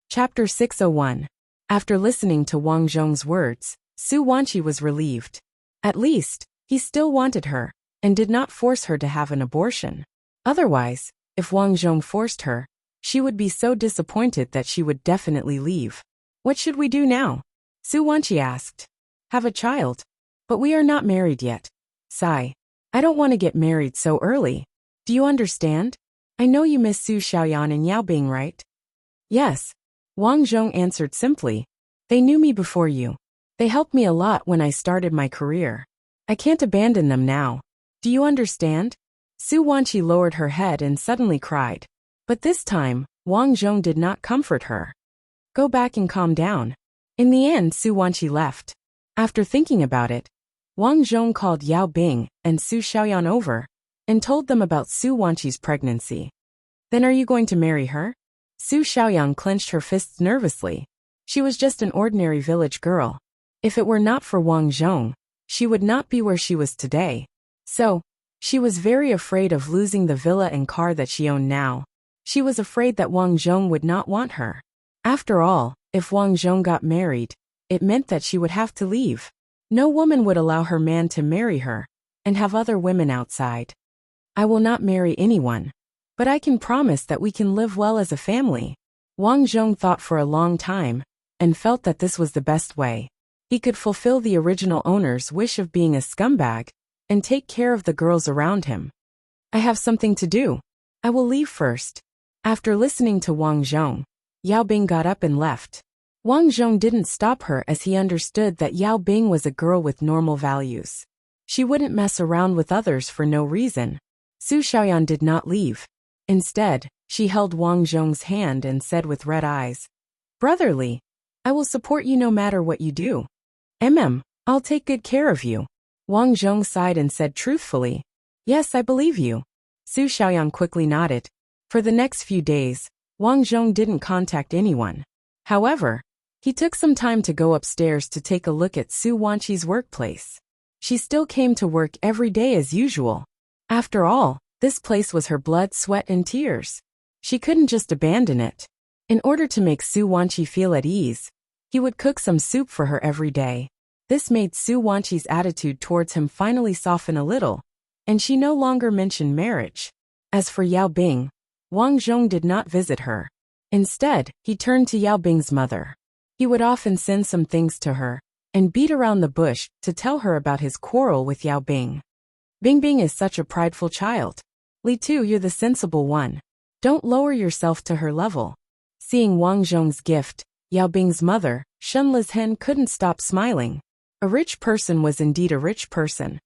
Chapter 601. After listening to Wang Zhong's words, Su Wanqi was relieved. At least, he still wanted her, and did not force her to have an abortion. Otherwise, if Wang Zhong forced her, she would be so disappointed that she would definitely leave. What should we do now? Su Wanqi asked. Have a child. But we are not married yet. Sigh. I don't want to get married so early. Do you understand? I know you miss Su Xiaoyan and Yao Bing, right? Yes. Wang Zhong answered simply. They knew me before you. They helped me a lot when I started my career. I can't abandon them now. Do you understand? Su Wanqi lowered her head and suddenly cried. But this time, Wang Zhong did not comfort her. Go back and calm down. In the end, Su Wanqi left. After thinking about it, Wang Zhong called Yao Bing and Su Xiaoyan over and told them about Su Wanqi's pregnancy. Then are you going to marry her? Su Xiaoyan clenched her fists nervously. She was just an ordinary village girl. If it were not for Wang Zhong, she would not be where she was today. So, she was very afraid of losing the villa and car that she owned now. She was afraid that Wang Zhong would not want her. After all, if Wang Zhong got married, it meant that she would have to leave. No woman would allow her man to marry her and have other women outside. I will not marry anyone. But I can promise that we can live well as a family. Wang Zhong thought for a long time and felt that this was the best way. He could fulfill the original owner's wish of being a scumbag and take care of the girls around him. I have something to do. I will leave first. After listening to Wang Zhong, Yao Bing got up and left. Wang Zhong didn't stop her as he understood that Yao Bing was a girl with normal values. She wouldn't mess around with others for no reason. Su Xiaoyan did not leave. Instead, she held Wang Zhong's hand and said with red eyes, Brotherly, I will support you no matter what you do. I'll take good care of you. Wang Zhong sighed and said truthfully, Yes, I believe you. Su Xiaoyan quickly nodded. For the next few days, Wang Zhong didn't contact anyone. However, he took some time to go upstairs to take a look at Su Wanqi's workplace. She still came to work every day as usual. After all, this place was her blood, sweat, and tears. She couldn't just abandon it. In order to make Su Wanqi feel at ease, he would cook some soup for her every day. This made Su Wanqi's attitude towards him finally soften a little, and she no longer mentioned marriage. As for Yao Bing, Wang Zhong did not visit her. Instead, he turned to Yao Bing's mother. He would often send some things to her and beat around the bush to tell her about his quarrel with Yao Bing. Bing is such a prideful child. Li Tu, you're the sensible one. Don't lower yourself to her level. Seeing Wang Zhong's gift, Yao Bing's mother, Shen Lizhen, couldn't stop smiling. A rich person was indeed a rich person.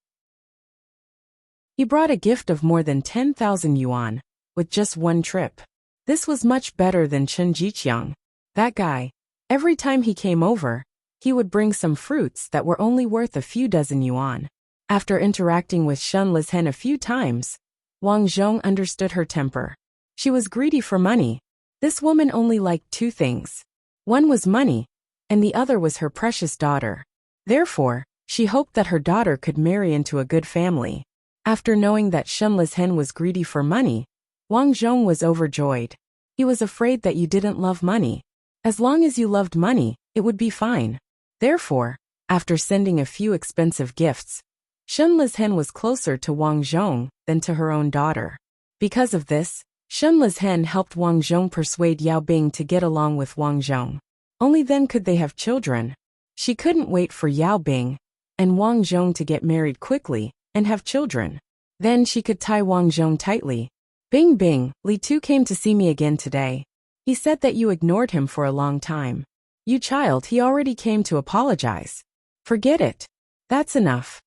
He brought a gift of more than 10,000 yuan, with just one trip. This was much better than Chen Jiqiang. That guy, every time he came over, he would bring some fruits that were only worth a few dozen yuan. After interacting with Shen Lizhen a few times, Wang Zhong understood her temper. She was greedy for money. This woman only liked two things. One was money, and the other was her precious daughter. Therefore, she hoped that her daughter could marry into a good family. After knowing that Shen Lizhen was greedy for money, Wang Zhong was overjoyed. He was afraid that you didn't love money. As long as you loved money, it would be fine. Therefore, after sending a few expensive gifts, Shen Lizhen was closer to Wang Zhong than to her own daughter. Because of this, Shen Lizhen helped Wang Zhong persuade Yao Bing to get along with Wang Zhong. Only then could they have children. She couldn't wait for Yao Bing and Wang Zhong to get married quickly and have children. Then she could tie Wang Zhong tightly. Bing, Li Tu came to see me again today. He said that you ignored him for a long time. You child, he already came to apologize. Forget it. That's enough.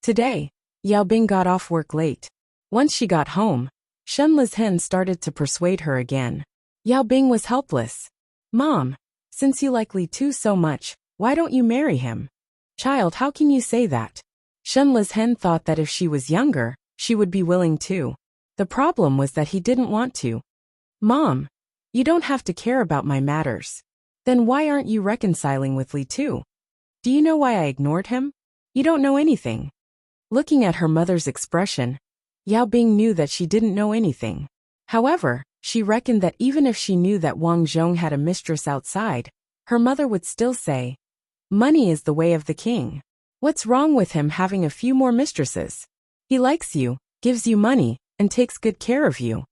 Today, Yao Bing got off work late. Once she got home, Shen Lizhen started to persuade her again. Yao Bing was helpless. Mom, since you like Li Tu so much, why don't you marry him? Child, how can you say that? Shen Lizhen thought that if she was younger, she would be willing to. The problem was that he didn't want to. Mom, you don't have to care about my matters. Then why aren't you reconciling with Li Tu? Do you know why I ignored him? You don't know anything. Looking at her mother's expression, Yao Bing knew that she didn't know anything. However, She reckoned that even if she knew that Wang Zhong had a mistress outside, her mother would still say, "Money is the way of the king. What's wrong with him having a few more mistresses? He likes you, gives you money, and takes good care of you."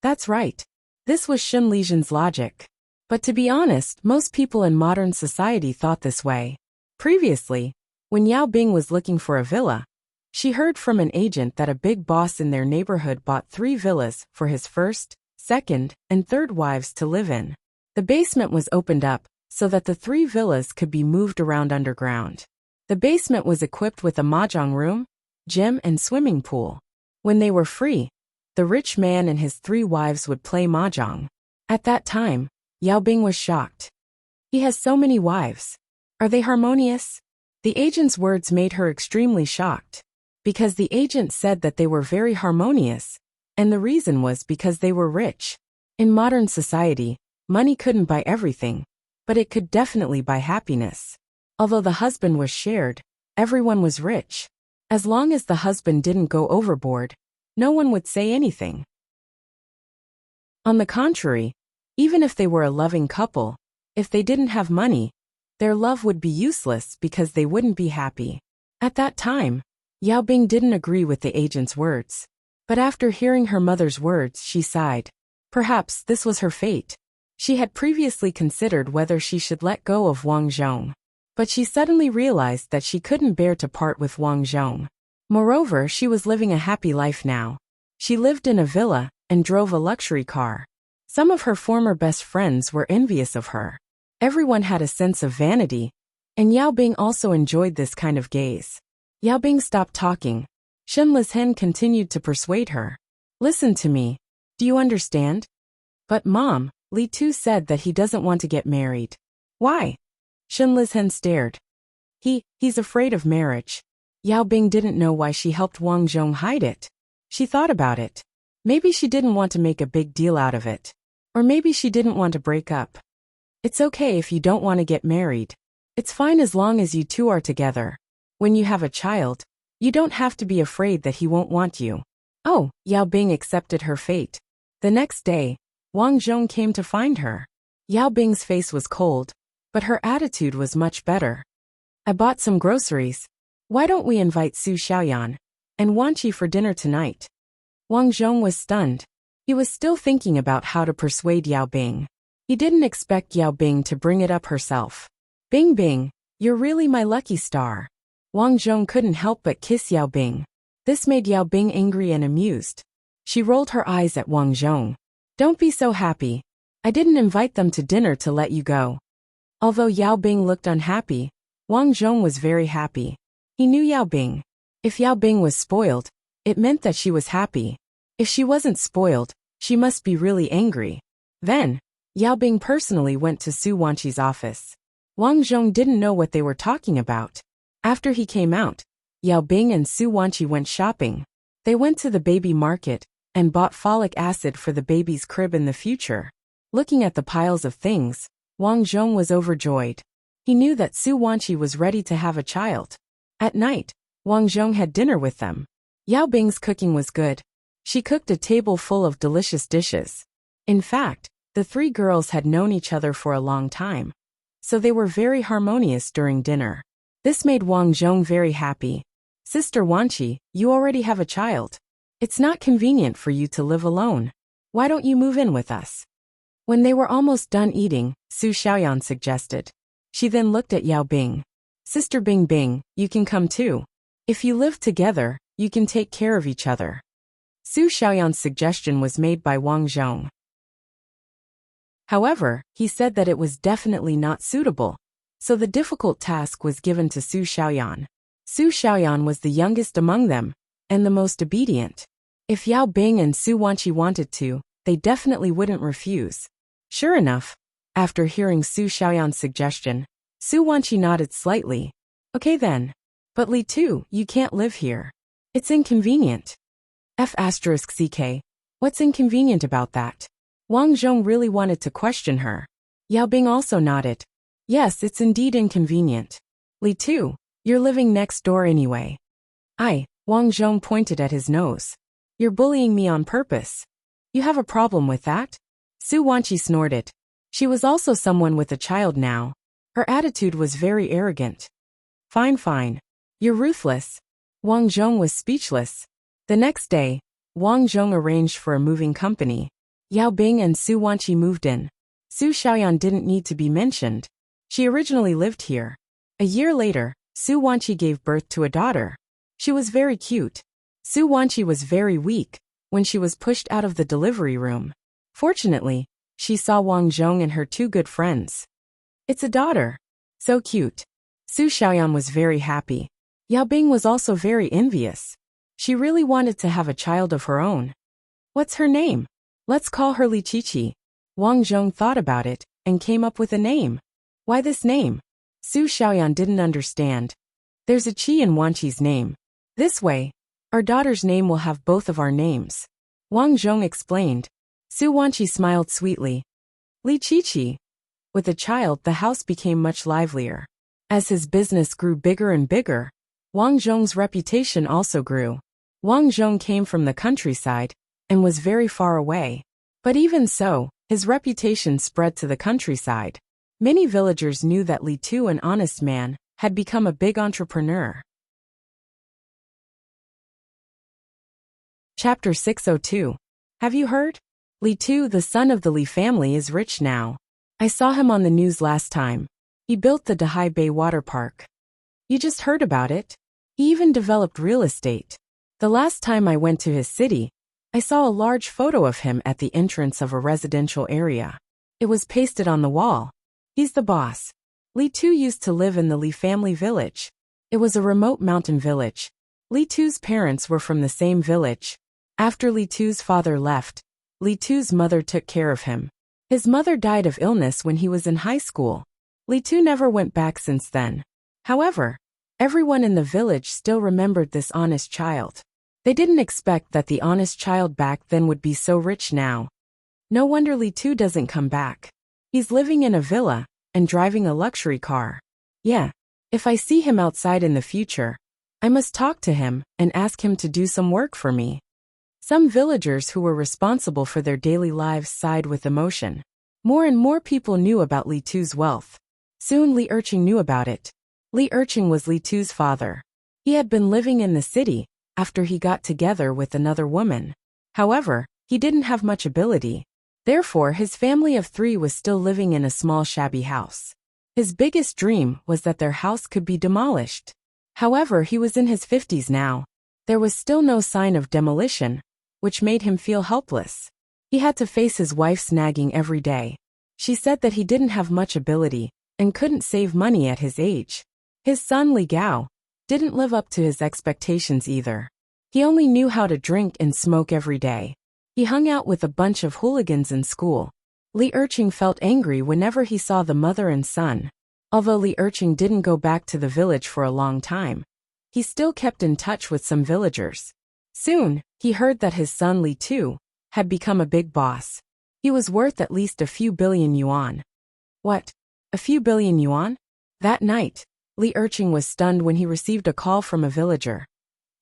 That's right. This was Shen Lizhen's logic. But to be honest, most people in modern society thought this way. Previously, when Yao Bing was looking for a villa, she heard from an agent that a big boss in their neighborhood bought 3 villas for his first, second, and third wives to live in. The basement was opened up so that the 3 villas could be moved around underground. The basement was equipped with a mahjong room, gym, and swimming pool. When they were free, the rich man and his 3 wives would play mahjong. At that time, Yao Bing was shocked. He has so many wives. Are they harmonious? The agent's words made her extremely shocked. Because the agent said that they were very harmonious, and the reason was because they were rich. In modern society, money couldn't buy everything, but it could definitely buy happiness. Although the husband was shared, everyone was rich. As long as the husband didn't go overboard, no one would say anything. On the contrary, even if they were a loving couple, if they didn't have money, their love would be useless because they wouldn't be happy. At that time, Yao Bing didn't agree with the agent's words. But after hearing her mother's words, she sighed. Perhaps this was her fate. She had previously considered whether she should let go of Wang Zhong. But she suddenly realized that she couldn't bear to part with Wang Zhong. Moreover, she was living a happy life now. She lived in a villa and drove a luxury car. Some of her former best friends were envious of her. Everyone had a sense of vanity, and Yao Bing also enjoyed this kind of gaze. Yao Bing stopped talking. Shen Lizhen continued to persuade her. "Listen to me. Do you understand?" "But Mom, Li Tu said that he doesn't want to get married." "Why?" Shen Lizhen stared. He's afraid of marriage." Yao Bing didn't know why she helped Wang Zhong hide it. She thought about it. Maybe she didn't want to make a big deal out of it. Or maybe she didn't want to break up. It's okay if you don't want to get married. It's fine as long as you two are together. When you have a child, you don't have to be afraid that he won't want you. Oh, Yao Bing accepted her fate. The next day, Wang Zhong came to find her. Yao Bing's face was cold, but her attitude was much better. "I bought some groceries. Why don't we invite Su Xiaoyan and Wanqi for dinner tonight?" Wang Zhong was stunned. He was still thinking about how to persuade Yao Bing. He didn't expect Yao Bing to bring it up herself. "Bing Bing, you're really my lucky star." Wang Zhong couldn't help but kiss Yao Bing. This made Yao Bing angry and amused. She rolled her eyes at Wang Zhong. "Don't be so happy. I didn't invite them to dinner to let you go." Although Yao Bing looked unhappy, Wang Zhong was very happy. He knew Yao Bing. If Yao Bing was spoiled, it meant that she was happy. If she wasn't spoiled, she must be really angry. Then, Yao Bing personally went to Su Wanqi's office. Wang Zhong didn't know what they were talking about. After he came out, Yao Bing and Su Wanqi went shopping. They went to the baby market and bought folic acid for the baby's crib in the future. Looking at the piles of things, Wang Zhong was overjoyed. He knew that Su Wanqi was ready to have a child. At night, Wang Zhong had dinner with them. Yao Bing's cooking was good. She cooked a table full of delicious dishes. In fact, the 3 girls had known each other for a long time, so they were very harmonious during dinner. This made Wang Zhong very happy. "Sister Wanqi, you already have a child. It's not convenient for you to live alone. Why don't you move in with us?" When they were almost done eating, Su Xiaoyan suggested. She then looked at Yao Bing. "Sister Bing Bing, you can come too. If you live together, you can take care of each other." Su Xiaoyan's suggestion was made by Wang Zhong. However, he said that it was definitely not suitable, so the difficult task was given to Su Xiaoyan. Su Xiaoyan was the youngest among them, and the most obedient. If Yao Bing and Su Wanqi wanted to, they definitely wouldn't refuse. Sure enough, after hearing Su Xiaoyan's suggestion, Su Wanqi nodded slightly. "Okay then. But Li Tu, you can't live here. It's inconvenient." F***CK. What's inconvenient about that? Wang Zhong really wanted to question her. Yao Bing also nodded. "Yes, it's indeed inconvenient. Li Tu, you're living next door anyway." Wang Zhong pointed at his nose. "You're bullying me on purpose." You have a problem with that? Su Wanqi snorted. She was also someone with a child now. Her attitude was very arrogant. Fine, fine. You're ruthless. Wang Zhong was speechless. The next day, Wang Zhong arranged for a moving company. Yao Bing and Su Wanqi moved in. Su Xiaoyan didn't need to be mentioned. She originally lived here. A year later, Su Wanqi gave birth to a daughter. She was very cute. Su Wanqi was very weak when she was pushed out of the delivery room. Fortunately, she saw Wang Zhong and her two good friends. It's a daughter. So cute. Su Xiaoyan was very happy. Yao Bing was also very envious. She really wanted to have a child of her own. What's her name? Let's call her Li Qiqi. Wang Zhong thought about it and came up with a name. Why this name? Su Xiaoyan didn't understand. There's a Qi in Wanqi's name. This way, our daughter's name will have both of our names. Wang Zhong explained. Su Wanqi smiled sweetly. Li Qiqi. With a child, the house became much livelier. As his business grew bigger and bigger, Wang Zhong's reputation also grew. Wang Zhong came from the countryside and was very far away. But even so, his reputation spread to the countryside. Many villagers knew that Li Tu, an honest man, had become a big entrepreneur. Chapter 602. Have you heard? Li Tu, the son of the Li family, is rich now. I saw him on the news last time. He built the Dahai Bay water park. You just heard about it? He even developed real estate. The last time I went to his city, I saw a large photo of him at the entrance of a residential area. It was pasted on the wall. He's the boss. Li Tu used to live in the Li family village. It was a remote mountain village. Li Tu's parents were from the same village. After Li Tu's father left, Li Tu's mother took care of him. His mother died of illness when he was in high school. Li Tu never went back since then. However, everyone in the village still remembered this honest child. They didn't expect that the honest child back then would be so rich now. No wonder Li Tu doesn't come back. He's living in a villa and driving a luxury car. Yeah, if I see him outside in the future, I must talk to him and ask him to do some work for me. Some villagers who were responsible for their daily lives sighed with emotion. More and more people knew about Li Tu's wealth. Soon Li Erqing knew about it. Li Erqing was Li Tu's father. He had been living in the city after he got together with another woman. However, he didn't have much ability. Therefore, his family of 3 was still living in a small shabby house. His biggest dream was that their house could be demolished. However, he was in his 50s now. There was still no sign of demolition, which made him feel helpless. He had to face his wife's nagging every day. She said that he didn't have much ability and couldn't save money at his age. His son Li Gao didn't live up to his expectations either. He only knew how to drink and smoke every day. He hung out with a bunch of hooligans in school. Li Erqing felt angry whenever he saw the mother and son. Although Li Erqing didn't go back to the village for a long time, he still kept in touch with some villagers. Soon, he heard that his son Li Tu had become a big boss. He was worth at least a few billion yuan. What? A few billion yuan? That night, Li Erqing was stunned when he received a call from a villager.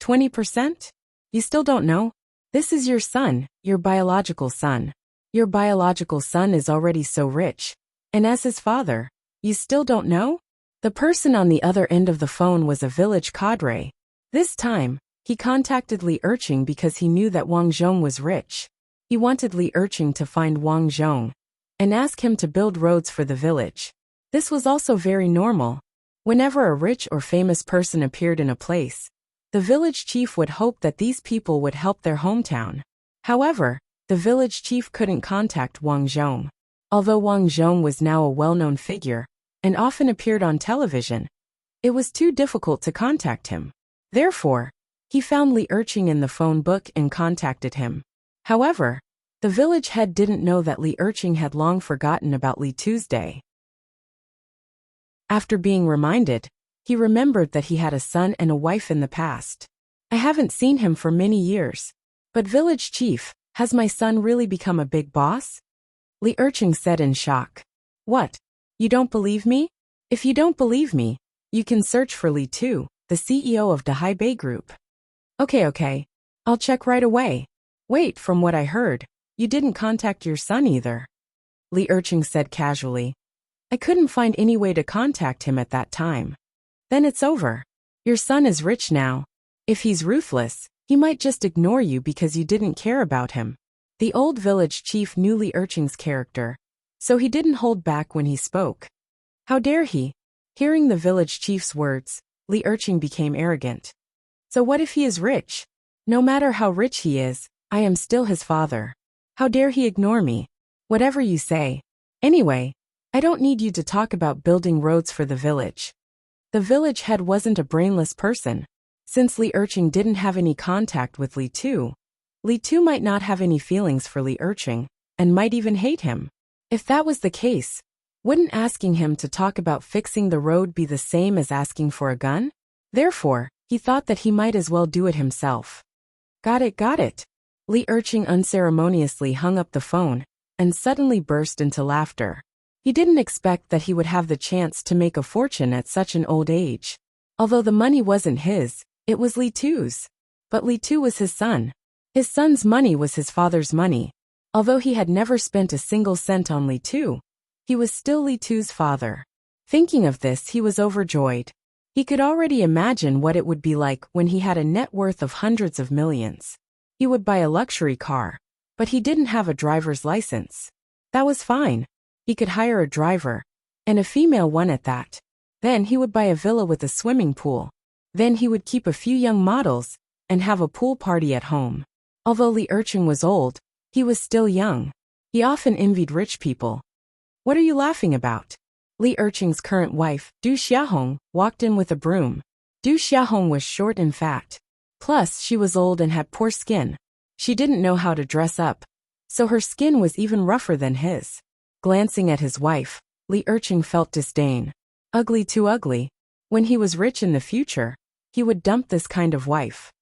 20%? You still don't know? This is your son, your biological son. Your biological son is already so rich. And as his father, you still don't know? The person on the other end of the phone was a village cadre. This time, he contacted Li Erqing because he knew that Wang Zhong was rich. He wanted Li Erqing to find Wang Zhong and ask him to build roads for the village. This was also very normal. Whenever a rich or famous person appeared in a place, the village chief would hope that these people would help their hometown. However, the village chief couldn't contact Wang Zhong. Although Wang Zhong was now a well-known figure and often appeared on television, it was too difficult to contact him. Therefore, he found Li Erqing in the phone book and contacted him. However, the village head didn't know that Li Erqing had long forgotten about Li Tuesday. After being reminded, he remembered that he had a son and a wife in the past. I haven't seen him for many years. But village chief, has my son really become a big boss? Li Erqing said in shock. What? You don't believe me? If you don't believe me, you can search for Li Tu, the CEO of Dahai Bay Group. Okay. I'll check right away. Wait, from what I heard, You didn't contact your son either. Li Erching said casually. I couldn't find any way to contact him at that time. Then it's over. Your son is rich now. If he's ruthless, he might just ignore you because you didn't care about him. The old village chief knew Li Erching's character, so he didn't hold back when he spoke. How dare he? Hearing the village chief's words, Li Erching became arrogant. So what if he is rich? No matter how rich he is, I am still his father. How dare he ignore me? Whatever you say. Anyway, I don't need you to talk about building roads for the village. The village head wasn't a brainless person. Since Li Erching didn't have any contact with Li Tu might not have any feelings for Li Erching, and might even hate him. If that was the case, wouldn't asking him to talk about fixing the road be the same as asking for a gun? Therefore, he thought that he might as well do it himself. Got it. Li Erching unceremoniously hung up the phone, and suddenly burst into laughter. He didn't expect that he would have the chance to make a fortune at such an old age. Although the money wasn't his, it was Li Tu's. But Li Tu was his son. His son's money was his father's money. Although he had never spent a single cent on Li Tu, he was still Li Tu's father. Thinking of this, he was overjoyed. He could already imagine what it would be like when he had a net worth of hundreds of millions. He would buy a luxury car, but he didn't have a driver's license. That was fine. He could hire a driver, and a female one at that. Then he would buy a villa with a swimming pool. Then he would keep a few young models, and have a pool party at home. Although Li Erching was old, he was still young. He often envied rich people. What are you laughing about? Li Erching's current wife, Du Xiaohong, walked in with a broom. Du Xiaohong was short and fat. Plus, she was old and had poor skin. She didn't know how to dress up, so her skin was even rougher than his. Glancing at his wife, Li Erching felt disdain. Ugly, too ugly. When he was rich in the future, he would dump this kind of wife.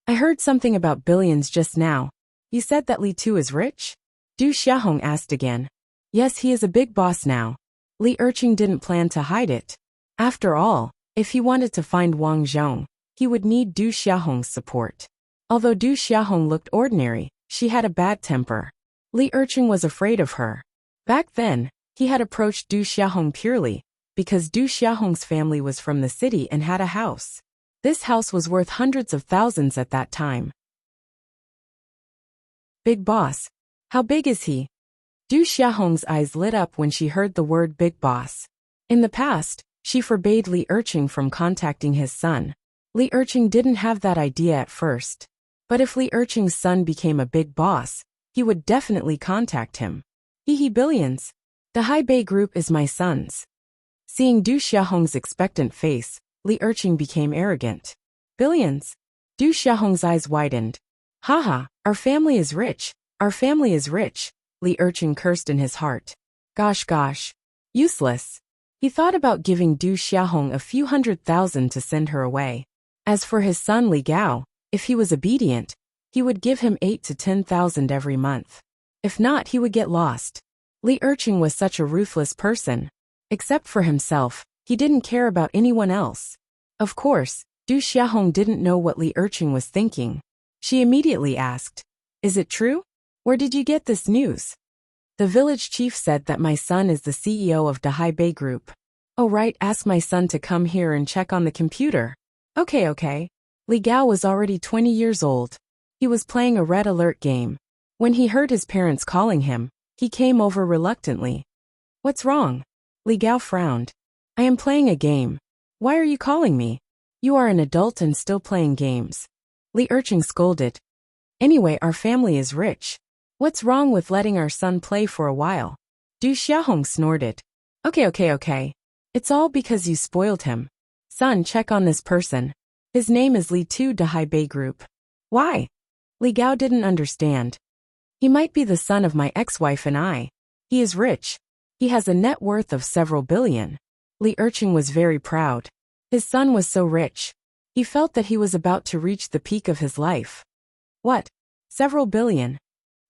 I heard something about billions just now. You said that Li Tu is rich? Du Xiaohong asked again. Yes, he is a big boss now. Li Erching didn't plan to hide it. After all, if he wanted to find Wang Zhong, he would need Du Xiaohong's support. Although Du Xiaohong looked ordinary, she had a bad temper. Li Erching was afraid of her. Back then, he had approached Du Xiaohong purely because Du Xiaohong's family was from the city and had a house. This house was worth hundreds of thousands at that time. Big boss. How big is he? Du Xiaohong's eyes lit up when she heard the word big boss. In the past, she forbade Li Erching from contacting his son. Li Erching didn't have that idea at first. But if Li Erching's son became a big boss, he would definitely contact him. Billions. The Hebei Group is my son's. Seeing Du Xiaohong's expectant face, Li Erching became arrogant. Billions? Du Xiaohong's eyes widened. Haha, our family is rich. Our family is rich, Li Erching cursed in his heart. Gosh. Useless. He thought about giving Du Xiaohong a few $100,000 to send her away. As for his son Li Gao, if he was obedient, he would give him $8,000 to $10,000 every month. If not, he would get lost. Li Erching was such a ruthless person. Except for himself, he didn't care about anyone else. Of course, Du Xiaohong didn't know what Li Erching was thinking. She immediately asked, Is it true? Where did you get this news? The village chief said that my son is the CEO of the Hebei Group. Oh right, ask my son to come here and check on the computer. Okay. Li Gao was already 20 years old. He was playing a red alert game. When he heard his parents calling him, he came over reluctantly. What's wrong? Li Gao frowned. I am playing a game. Why are you calling me? You are an adult and still playing games. Li Erching scolded. Anyway, our family is rich. What's wrong with letting our son play for a while? Du Xiaohong snorted. Okay. It's all because you spoiled him. Son, check on this person. His name is Li Tu de Hebei Group. Why? Li Gao didn't understand. He might be the son of my ex-wife and I. He is rich. He has a net worth of several billion. Li Erching was very proud. His son was so rich. He felt that he was about to reach the peak of his life. What? Several billion?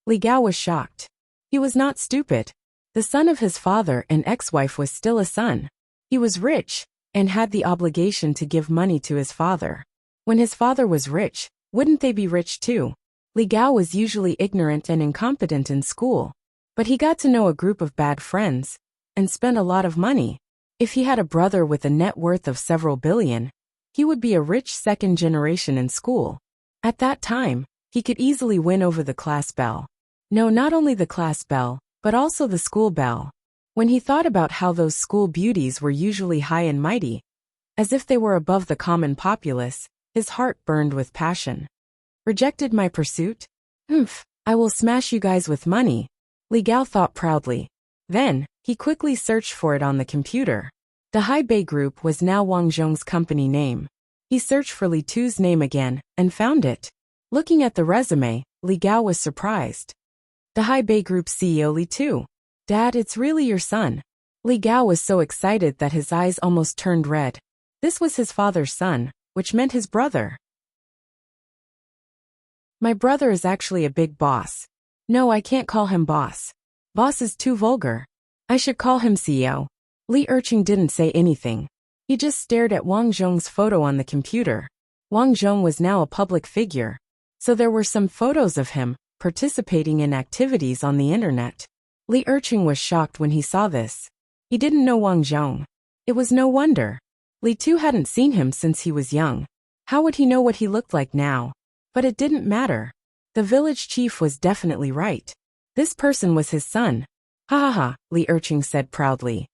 Li Gao was shocked. He was not stupid. The son of his father and ex-wife was still a son. He was rich, and had the obligation to give money to his father. When his father was rich, wouldn't they be rich too? Li Gao was usually ignorant and incompetent in school, but he got to know a group of bad friends and spent a lot of money. If he had a brother with a net worth of several billion, he would be a rich second generation in school. At that time, he could easily win over the class belle. No, not only the class belle, but also the school belle. When he thought about how those school beauties were usually high and mighty, as if they were above the common populace, his heart burned with passion. Rejected my pursuit? Humph, I will smash you guys with money, Li Gao thought proudly. Then, he quickly searched for it on the computer. The Haibei Group was now Wang Zhong's company name. He searched for Li Tu's name again, and found it. Looking at the resume, Li Gao was surprised. The Haibei Group CEO Li Tu. Dad, it's really your son. Li Gao was so excited that his eyes almost turned red. This was his father's son, which meant his brother. My brother is actually a big boss. No, I can't call him boss. Boss is too vulgar. I should call him CEO. Li Erqing didn't say anything. He just stared at Wang Zhong's photo on the computer. Wang Zhong was now a public figure, so there were some photos of him participating in activities on the internet. Li Erqing was shocked when he saw this. He didn't know Wang Zhong. It was no wonder. Li Tu hadn't seen him since he was young. How would he know what he looked like now? But it didn't matter. The village chief was definitely right. This person was his son. Ha ha ha, Li Erqing said proudly.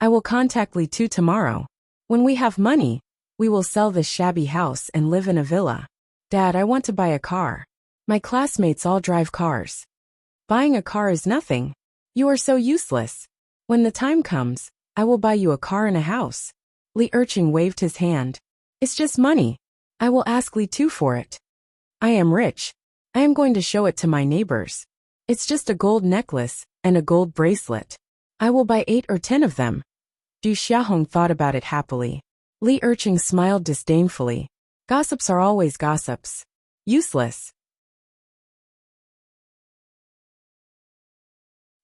I will contact Li Tu tomorrow. When we have money, we will sell this shabby house and live in a villa. Dad, I want to buy a car. My classmates all drive cars. Buying a car is nothing. You are so useless. When the time comes, I will buy you a car and a house. Li Erqing waved his hand. It's just money. I will ask Li Tu for it. I am rich. I am going to show it to my neighbors. It's just a gold necklace and a gold bracelet. I will buy 8 or 10 of them. Du Xiaohong thought about it happily. Li Erqing smiled disdainfully. Gossips are always gossips. Useless.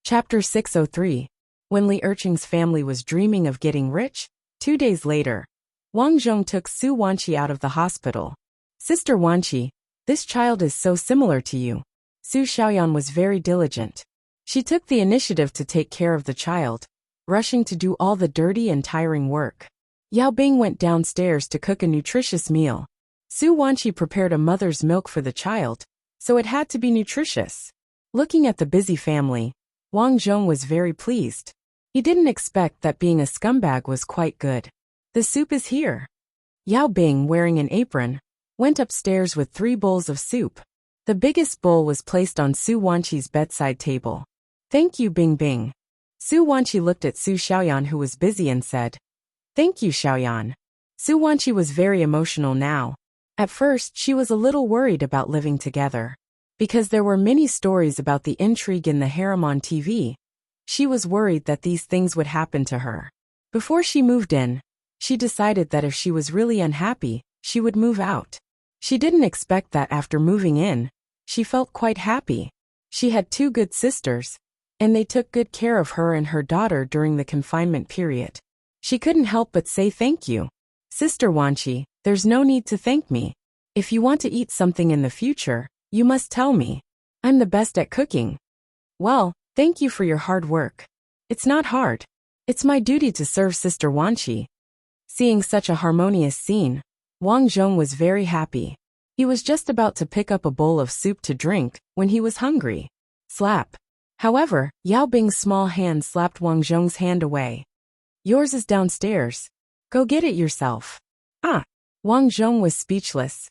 Chapter 603. When Li Erqing's family was dreaming of getting rich, 2 days later, Wang Zhong took Su Wanqi out of the hospital. Sister Wanqi, this child is so similar to you. Su Xiaoyan was very diligent. She took the initiative to take care of the child, rushing to do all the dirty and tiring work. Yao Bing went downstairs to cook a nutritious meal. Su Wanqi prepared a mother's milk for the child, so it had to be nutritious. Looking at the busy family, Wang Zhong was very pleased. He didn't expect that being a scumbag was quite good. The soup is here. Yao Bing, wearing an apron, went upstairs with 3 bowls of soup. The biggest bowl was placed on Su Wanqi's bedside table. Thank you, Bing Bing. Su Wanqi looked at Su Xiaoyan, who was busy, and said, Thank you, Xiaoyan. Su Wanqi was very emotional now. At first, she was a little worried about living together. Because there were many stories about the intrigue in the harem on TV, she was worried that these things would happen to her. Before she moved in, she decided that if she was really unhappy, she would move out. She didn't expect that after moving in, she felt quite happy. She had 2 good sisters, and they took good care of her and her daughter during the confinement period. She couldn't help but say thank you. Sister Wanqi, there's no need to thank me. If you want to eat something in the future, you must tell me. I'm the best at cooking. Well, thank you for your hard work. It's not hard. It's my duty to serve Sister Wanqi. Seeing such a harmonious scene, Wang Zhong was very happy. He was just about to pick up a bowl of soup to drink when he was hungry. Slap. However, Yao Bing's small hand slapped Wang Zhong's hand away. Yours is downstairs. Go get it yourself. Ah! Wang Zhong was speechless.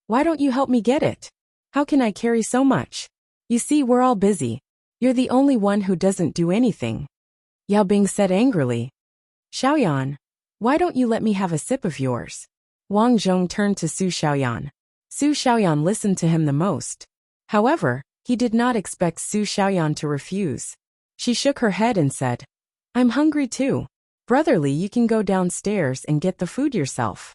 Why don't you help me get it? How can I carry so much? You see, we're all busy. You're the only one who doesn't do anything. Yao Bing said angrily. Xiaoyan, why don't you let me have a sip of yours? Wang Zhong turned to Su Xiaoyan. Su Xiaoyan listened to him the most. However, he did not expect Su Xiaoyan to refuse. She shook her head and said, I'm hungry too. Brotherly, you can go downstairs and get the food yourself.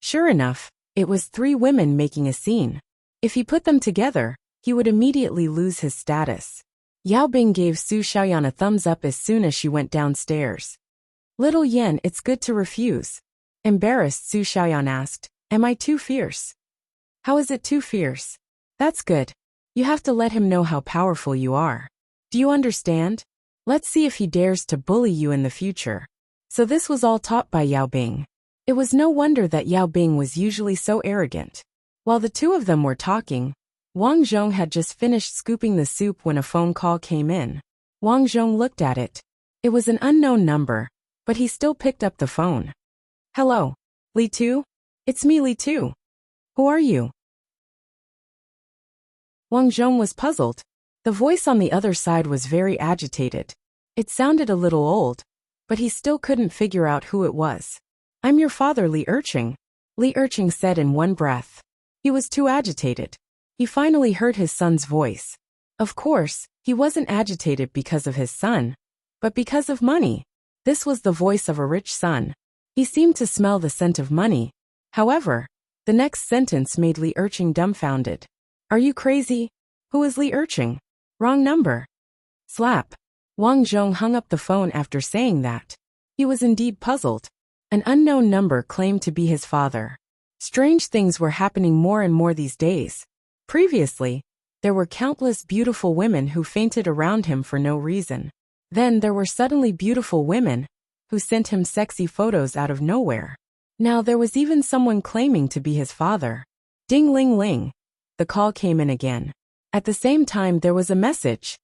Sure enough, it was 3 women making a scene. If he put them together, he would immediately lose his status. Yao Bing gave Su Xiaoyan a thumbs up as soon as she went downstairs. Little Yen, it's good to refuse. Embarrassed, Su Xiaoyan asked, Am I too fierce? How is it too fierce? That's good. You have to let him know how powerful you are. Do you understand? Let's see if he dares to bully you in the future. So this was all taught by Yao Bing. It was no wonder that Yao Bing was usually so arrogant. While the two of them were talking, Wang Zhong had just finished scooping the soup when a phone call came in. Wang Zhong looked at it. It was an unknown number, but he still picked up the phone. Hello, Li Tu? It's me, Li Tu. Who are you? Wang Zhong was puzzled. The voice on the other side was very agitated. It sounded a little old, but he still couldn't figure out who it was. I'm your father, Li Erqing, Li Erqing said in one breath. He was too agitated. He finally heard his son's voice. Of course, he wasn't agitated because of his son, but because of money. This was the voice of a rich son. He seemed to smell the scent of money. However, the next sentence made Li Erqing dumbfounded. Are you crazy? Who is Li Erqing? Wrong number. Slap. Wang Zhong hung up the phone after saying that. He was indeed puzzled. An unknown number claimed to be his father. Strange things were happening more and more these days. Previously, there were countless beautiful women who fainted around him for no reason. Then there were suddenly beautiful women who sent him sexy photos out of nowhere. Now there was even someone claiming to be his father. Ding ling ling. The call came in again. At the same time there was a message.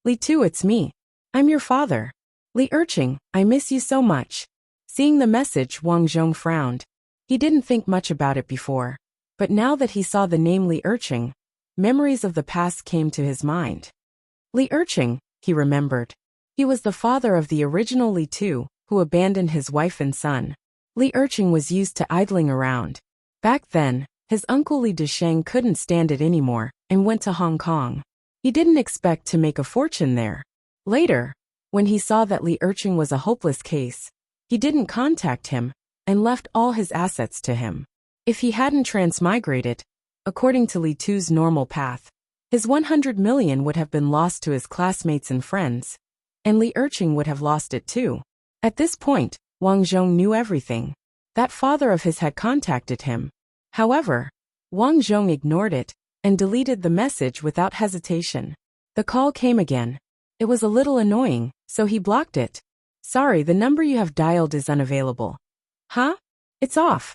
Li Tu, it's me. I'm your father. Li Erqing, I miss you so much. Seeing the message, Wang Zhong frowned. He didn't think much about it before. But now that he saw the name Li Erqing, memories of the past came to his mind. Li Erqing, he remembered. He was the father of the original Li Tu, who abandoned his wife and son. Li Erqing was used to idling around. Back then, his uncle Li Desheng couldn't stand it anymore and went to Hong Kong. He didn't expect to make a fortune there. Later, when he saw that Li Erqing was a hopeless case, he didn't contact him and left all his assets to him. If he hadn't transmigrated, according to Li Tu's normal path, his 100 million would have been lost to his classmates and friends, and Li Erqing would have lost it too. At this point, Wang Zhong knew everything. That father of his had contacted him. However, Wang Zhong ignored it and deleted the message without hesitation. The call came again. It was a little annoying, so he blocked it. Sorry, the number you have dialed is unavailable. Huh? It's off.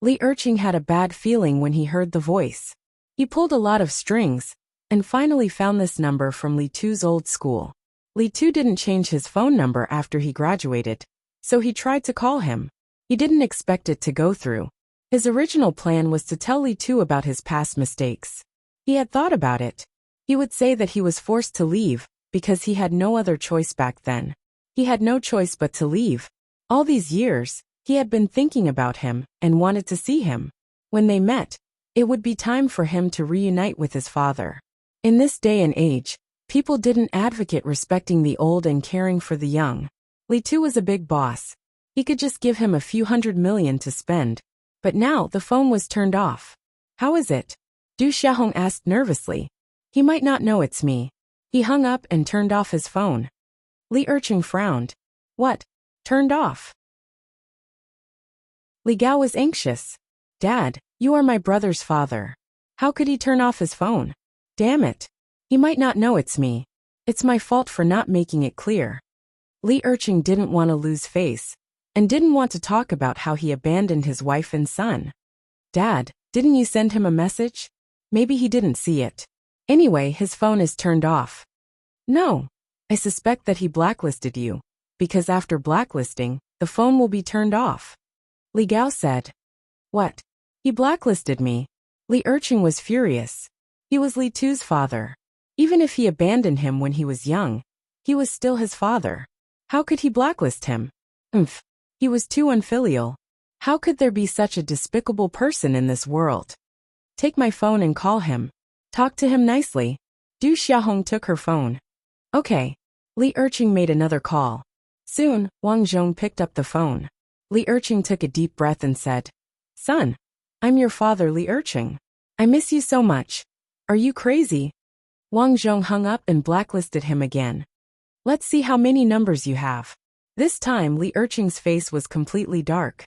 Li Erqing had a bad feeling when he heard the voice. He pulled a lot of strings and finally found this number from Li Tu's old school. Li Tu didn't change his phone number after he graduated, so he tried to call him. He didn't expect it to go through. His original plan was to tell Li Tu about his past mistakes. He had thought about it. He would say that he was forced to leave because he had no other choice back then. He had no choice but to leave. All these years, he had been thinking about him and wanted to see him. When they met, it would be time for him to reunite with his father. In this day and age, people didn't advocate respecting the old and caring for the young. Li Tu was a big boss. He could just give him a few 100 million to spend. But now the phone was turned off. How is it? Du Xiaohong asked nervously. He might not know it's me. He hung up and turned off his phone. Li Erqing frowned. What? Turned off? Li Gao was anxious. Dad, you are my brother's father. How could he turn off his phone? Damn it. He might not know it's me. It's my fault for not making it clear. Li Erqing didn't want to lose face and didn't want to talk about how he abandoned his wife and son. Dad, didn't you send him a message? Maybe he didn't see it. Anyway, his phone is turned off. No. I suspect that he blacklisted you, because after blacklisting, the phone will be turned off. Li Gao said. What? He blacklisted me. Li Erqing was furious. He was Li Tu's father. Even if he abandoned him when he was young, he was still his father. How could he blacklist him? He was too unfilial. How could there be such a despicable person in this world? Take my phone and call him. Talk to him nicely. Du Xiaohong took her phone. Okay. Li Erqing made another call. Soon, Wang Zhong picked up the phone. Li Erqing took a deep breath and said, Son, I'm your father, Li Erqing. I miss you so much. Are you crazy? Wang Zhong hung up and blacklisted him again. Let's see how many numbers you have. This time Li Erqing's face was completely dark.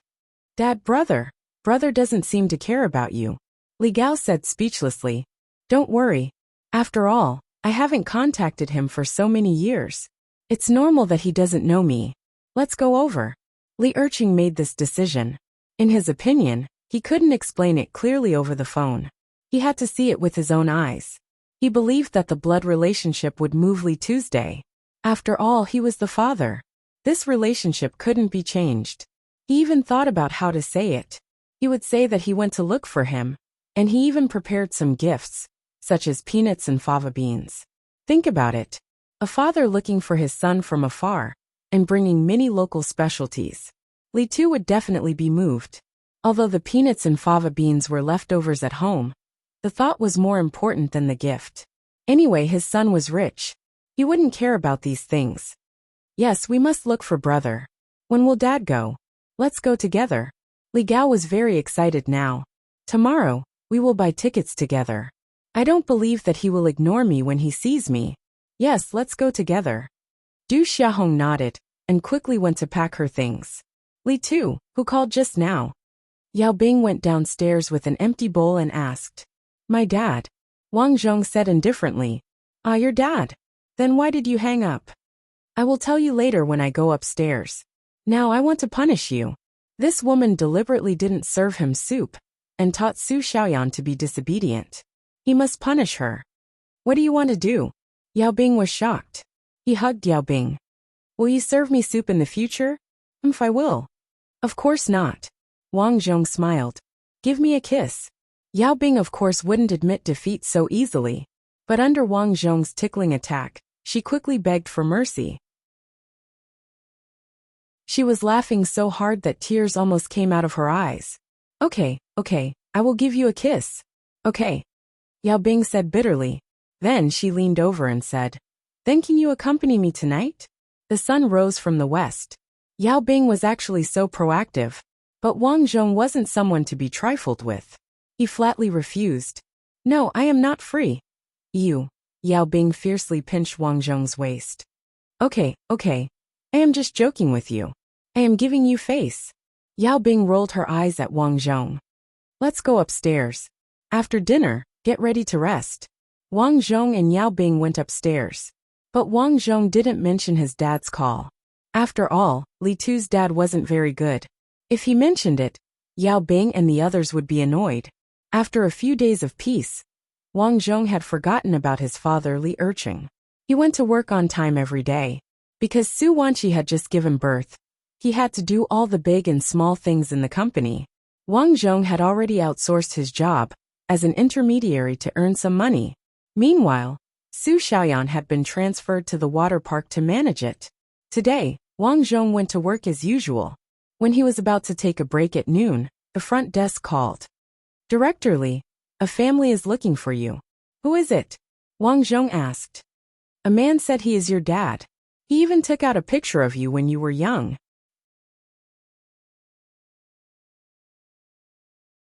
Dad, brother doesn't seem to care about you. Li Gao said speechlessly. Don't worry. After all, I haven't contacted him for so many years. It's normal that he doesn't know me. Let's go over. Li Erching made this decision. In his opinion, he couldn't explain it clearly over the phone. He had to see it with his own eyes. He believed that the blood relationship would move Li Tuesday. After all, he was the father. This relationship couldn't be changed. He even thought about how to say it. He would say that he went to look for him, and he even prepared some gifts, such as peanuts and fava beans. Think about it. A father looking for his son from afar, and bringing many local specialties. Li Tu would definitely be moved. Although the peanuts and fava beans were leftovers at home, the thought was more important than the gift. Anyway, his son was rich. He wouldn't care about these things. Yes, we must look for brother. When will Dad go? Let's go together. Li Gao was very excited now. Tomorrow, we will buy tickets together. I don't believe that he will ignore me when he sees me. Yes, let's go together. Du Xiaohong nodded, and quickly went to pack her things. Li Tu, who called just now? Yao Bing went downstairs with an empty bowl and asked. My dad. Wang Zhong said indifferently. Ah, your dad. Then why did you hang up? I will tell you later when I go upstairs. Now I want to punish you. This woman deliberately didn't serve him soup, and taught Su Xiaoyan to be disobedient. He must punish her. What do you want to do? Yao Bing was shocked. He hugged Yao Bing. Will you serve me soup in the future? I will. Of course not. Wang Zhong smiled. Give me a kiss. Yao Bing of course wouldn't admit defeat so easily, but under Wang Zhong's tickling attack, she quickly begged for mercy. She was laughing so hard that tears almost came out of her eyes. Okay, I will give you a kiss. Okay. Yao Bing said bitterly. Then she leaned over and said, Then can you accompany me tonight? The sun rose from the west. Yao Bing was actually so proactive, but Wang Zhong wasn't someone to be trifled with. He flatly refused. No, I am not free. You. Yao Bing fiercely pinched Wang Zhong's waist. Okay. I am just joking with you. I am giving you face. Yao Bing rolled her eyes at Wang Zhong. Let's go upstairs. After dinner, get ready to rest. Wang Zhong and Yao Bing went upstairs. But Wang Zhong didn't mention his dad's call. After all, Li Tu's dad wasn't very good. If he mentioned it, Yao Bing and the others would be annoyed. After a few days of peace, Wang Zhong had forgotten about his father Li Erching. He went to work on time every day. Because Su Wanqi had just given birth, he had to do all the big and small things in the company. Wang Zhong had already outsourced his job as an intermediary to earn some money. Meanwhile, Su Xiaoyan had been transferred to the water park to manage it. Today, Wang Zhong went to work as usual. When he was about to take a break at noon, the front desk called. Director Li, a family is looking for you. Who is it? Wang Zhong asked. A man said he is your dad. He even took out a picture of you when you were young.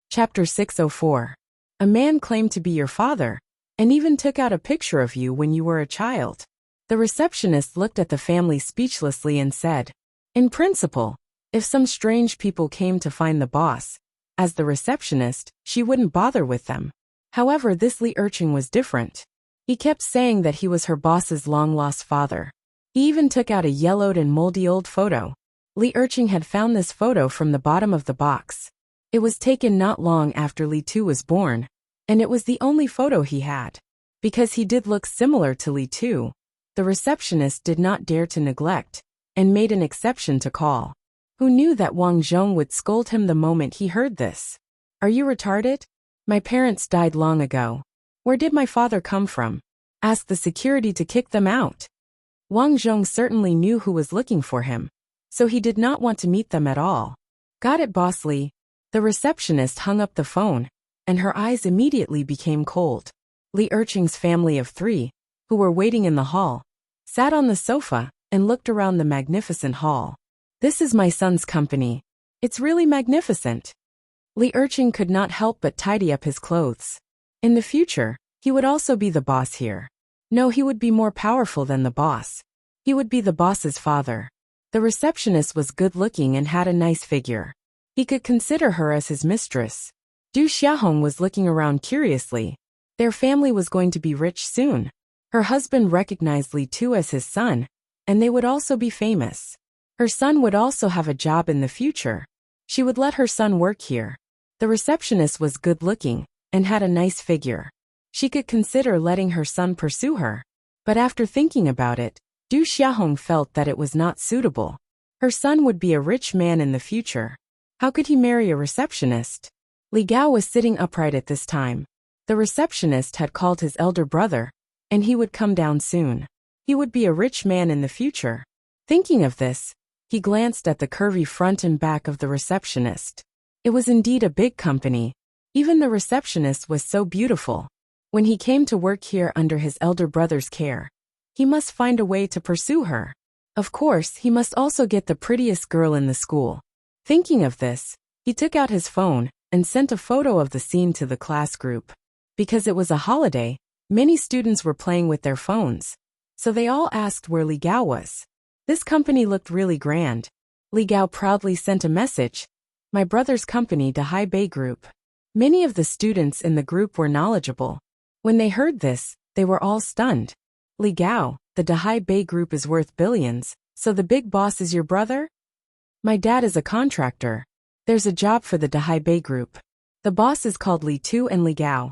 Chapter 604. A man claimed to be your father, and even took out a picture of you when you were a child. The receptionist looked at the family speechlessly and said, In principle, if some strange people came to find the boss, as the receptionist, she wouldn't bother with them. However, this Li Erching was different. He kept saying that he was her boss's long-lost father. He even took out a yellowed and moldy old photo. Li Erching had found this photo from the bottom of the box. It was taken not long after Li Tu was born, and it was the only photo he had. Because he did look similar to Li Tu, the receptionist did not dare to neglect, and made an exception to call. Who knew that Wang Zhong would scold him the moment he heard this? Are you retarded? My parents died long ago. Where did my father come from? Ask the security to kick them out. Wang Zhong certainly knew who was looking for him, so he did not want to meet them at all. Got it, Boss Li. The receptionist hung up the phone, and her eyes immediately became cold. Li Erching's family of 3, who were waiting in the hall, sat on the sofa and looked around the magnificent hall. This is my son's company. It's really magnificent. Li Erching could not help but tidy up his clothes. In the future, he would also be the boss here. No, he would be more powerful than the boss. He would be the boss's father. The receptionist was good-looking and had a nice figure. He could consider her as his mistress. Du Xiaohong was looking around curiously. Their family was going to be rich soon. Her husband recognized Li Tu as his son, and they would also be famous. Her son would also have a job in the future. She would let her son work here. The receptionist was good-looking and had a nice figure. She could consider letting her son pursue her. But after thinking about it, Du Xiaohong felt that it was not suitable. Her son would be a rich man in the future. How could he marry a receptionist? Li Gao was sitting upright at this time. The receptionist had called his elder brother, and he would come down soon. He would be a rich man in the future. Thinking of this, he glanced at the curvy front and back of the receptionist. It was indeed a big company. Even the receptionist was so beautiful. When he came to work here under his elder brother's care, he must find a way to pursue her. Of course, he must also get the prettiest girl in the school. Thinking of this, he took out his phone and sent a photo of the scene to the class group. Because it was a holiday, many students were playing with their phones, so they all asked where Li Gao was. This company looked really grand. Li Gao proudly sent a message, "My brother's company, Dahai Bay Group." Many of the students in the group were knowledgeable. When they heard this, they were all stunned. Li Gao, the Dahai Bay Group is worth billions, so the big boss is your brother? My dad is a contractor. There's a job for the Dahai Bay Group. The boss is called Li Tu and Li Gao.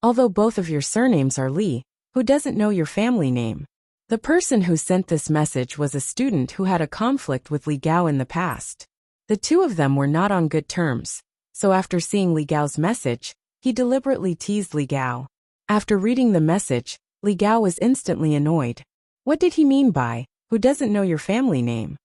Although both of your surnames are Li, who doesn't know your family name? The person who sent this message was a student who had a conflict with Li Gao in the past. The two of them were not on good terms, so after seeing Li Gao's message, he deliberately teased Li Gao. After reading the message, Li Gao was instantly annoyed. What did he mean by, "who doesn't know your family name"?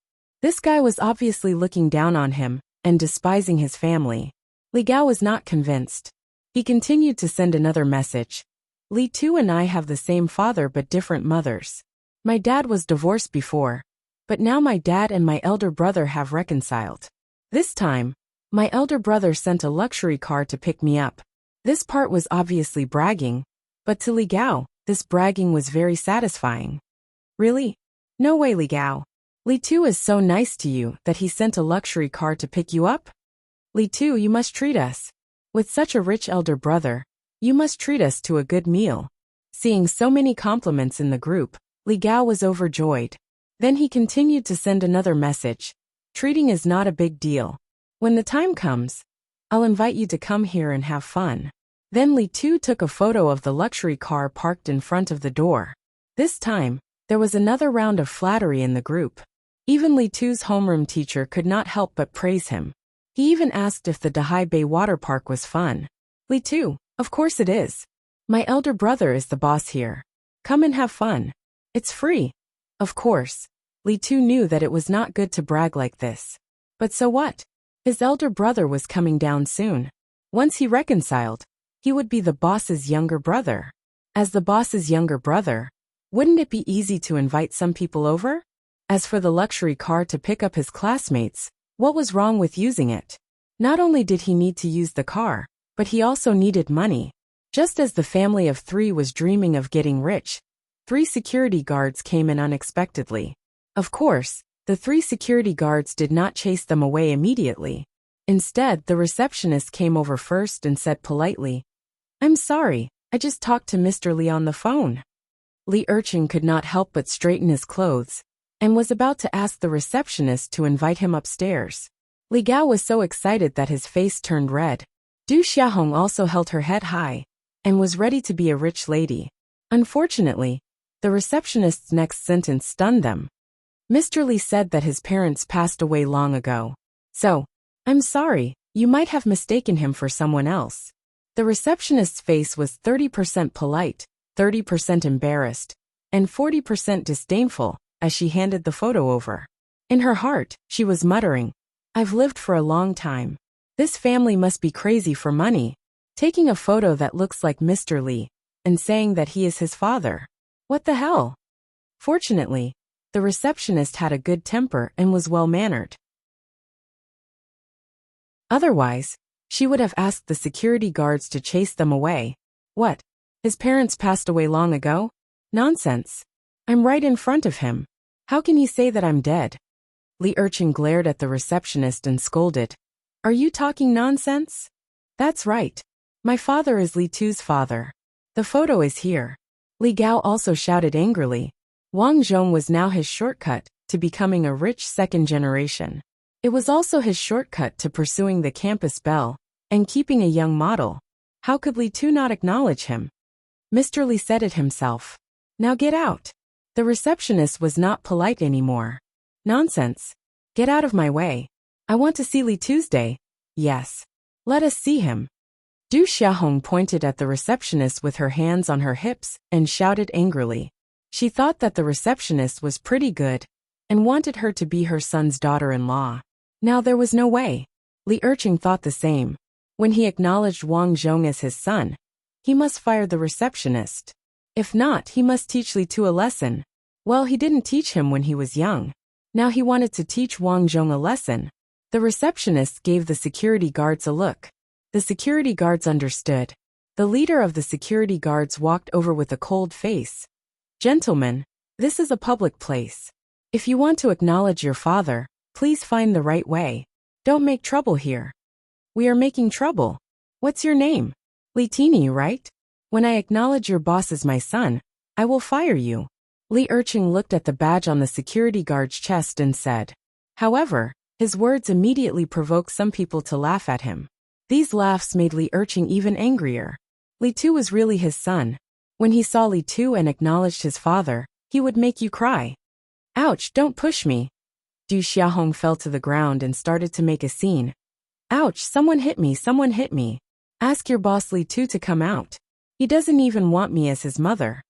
This guy was obviously looking down on him and despising his family. Li Gao was not convinced. He continued to send another message. "Li Tu and I have the same father but different mothers. My dad was divorced before, but now my dad and my elder brother have reconciled. This time, my elder brother sent a luxury car to pick me up." This part was obviously bragging, but to Li Gao, this bragging was very satisfying. Really? No way, Li Gao. Li Tu is so nice to you that he sent a luxury car to pick you up? Li Tu, you must treat us. With such a rich elder brother, you must treat us to a good meal. Seeing so many compliments in the group, Li Gao was overjoyed. Then he continued to send another message. Treating is not a big deal. When the time comes, I'll invite you to come here and have fun. Then Li Tu took a photo of the luxury car parked in front of the door. This time, there was another round of flattery in the group. Even Li Tu's homeroom teacher could not help but praise him. He even asked if the Dahai Bay water park was fun. Li Tu, of course it is. My elder brother is the boss here. Come and have fun. It's free. Of course, Li Tu knew that it was not good to brag like this. But so what? His elder brother was coming down soon. Once he reconciled, he would be the boss's younger brother. As the boss's younger brother, wouldn't it be easy to invite some people over? As for the luxury car to pick up his classmates, what was wrong with using it? Not only did he need to use the car, but he also needed money. Just as the family of three was dreaming of getting rich, 3 security guards came in unexpectedly. Of course, the 3 security guards did not chase them away immediately. Instead, the receptionist came over first and said politely, "I'm sorry, I just talked to Mr. Li on the phone." Li Urchin could not help but straighten his clothes, and was about to ask the receptionist to invite him upstairs. Li Gao was so excited that his face turned red. Du Xiaohong also held her head high, and was ready to be a rich lady. Unfortunately, the receptionist's next sentence stunned them. Mr. Li said that his parents passed away long ago. So, I'm sorry, you might have mistaken him for someone else. The receptionist's face was 30% polite, 30% embarrassed, and 40% disdainful as she handed the photo over. In her heart, she was muttering, "I've lived for a long time. This family must be crazy for money." Taking a photo that looks like Mr. Li, and saying that he is his father. What the hell? Fortunately, the receptionist had a good temper and was well-mannered. Otherwise, she would have asked the security guards to chase them away. What? His parents passed away long ago? Nonsense. I'm right in front of him. How can he say that I'm dead? Li Urchin glared at the receptionist and scolded. Are you talking nonsense? That's right. My father is Li Tu's father. The photo is here. Li Gao also shouted angrily. Wang Zhong was now his shortcut to becoming a rich second generation. It was also his shortcut to pursuing the campus belle and keeping a young model. How could Li Tu not acknowledge him? Mr. Li said it himself. Now get out. The receptionist was not polite anymore. Nonsense. Get out of my way. I want to see Li Tuesday. Yes. Let us see him. Du Xiaohong pointed at the receptionist with her hands on her hips and shouted angrily. She thought that the receptionist was pretty good and wanted her to be her son's daughter-in-law. Now there was no way. Li Erqing thought the same. When he acknowledged Wang Zhong as his son, he must fire the receptionist. If not, he must teach Li Tu a lesson. Well, he didn't teach him when he was young. Now he wanted to teach Wang Zhong a lesson. The receptionist gave the security guards a look. The security guards understood. The leader of the security guards walked over with a cold face. Gentlemen, this is a public place. If you want to acknowledge your father, please find the right way. Don't make trouble here. We are making trouble. What's your name? Li Tini, right? When I acknowledge your boss as my son, I will fire you. Li Erqing looked at the badge on the security guard's chest and said. However, his words immediately provoked some people to laugh at him. These laughs made Li Erqing even angrier. Li Tu was really his son. When he saw Li Tu and acknowledged his father, he would make you cry. Ouch, don't push me. Du Xiaohong fell to the ground and started to make a scene. Ouch, someone hit me, someone hit me. Ask your boss Li Tu to come out. He doesn't even want me as his mother.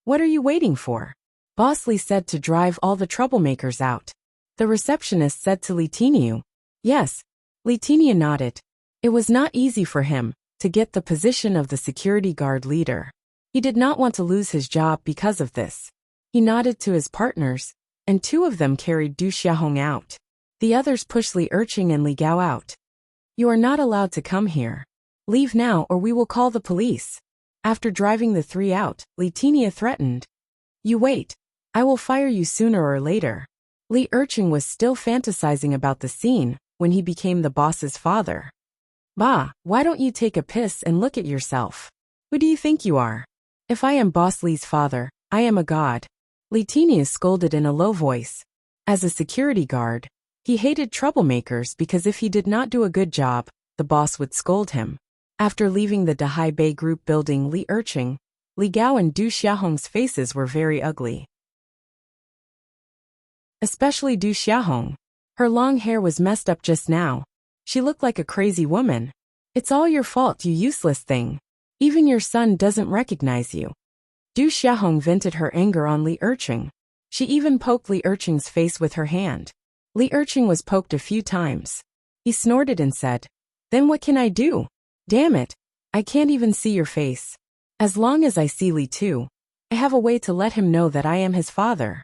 What are you waiting for? Boss Li said to drive all the troublemakers out. The receptionist said to Li Tiniu. Yes. Li Tiniu nodded. It was not easy for him to get the position of the security guard leader. He did not want to lose his job because of this. He nodded to his partners, and two of them carried Du Xiaohong out. The others pushed Li Erqing and Li Gao out. You are not allowed to come here. Leave now or we will call the police. After driving the three out, Li Tiniu threatened. You wait. I will fire you sooner or later. Li Erqing was still fantasizing about the scene when he became the boss's father. Bah, why don't you take a piss and look at yourself? Who do you think you are? If I am Boss Li's father, I am a god. Li Tiniu scolded in a low voice. As a security guard, he hated troublemakers because if he did not do a good job, the boss would scold him. After leaving the Dahai Bay group building, Li Erqing, Li Gao and Du Xiaohong's faces were very ugly. Especially Du Xiaohong. Her long hair was messed up just now. She looked like a crazy woman. It's all your fault, you useless thing. Even your son doesn't recognize you. Du Xiaohong vented her anger on Li Erqing. She even poked Li Erqing's face with her hand. Li Erqing was poked a few times. He snorted and said, Then what can I do? Damn it, I can't even see your face. As long as I see Li Tu, I have a way to let him know that I am his father.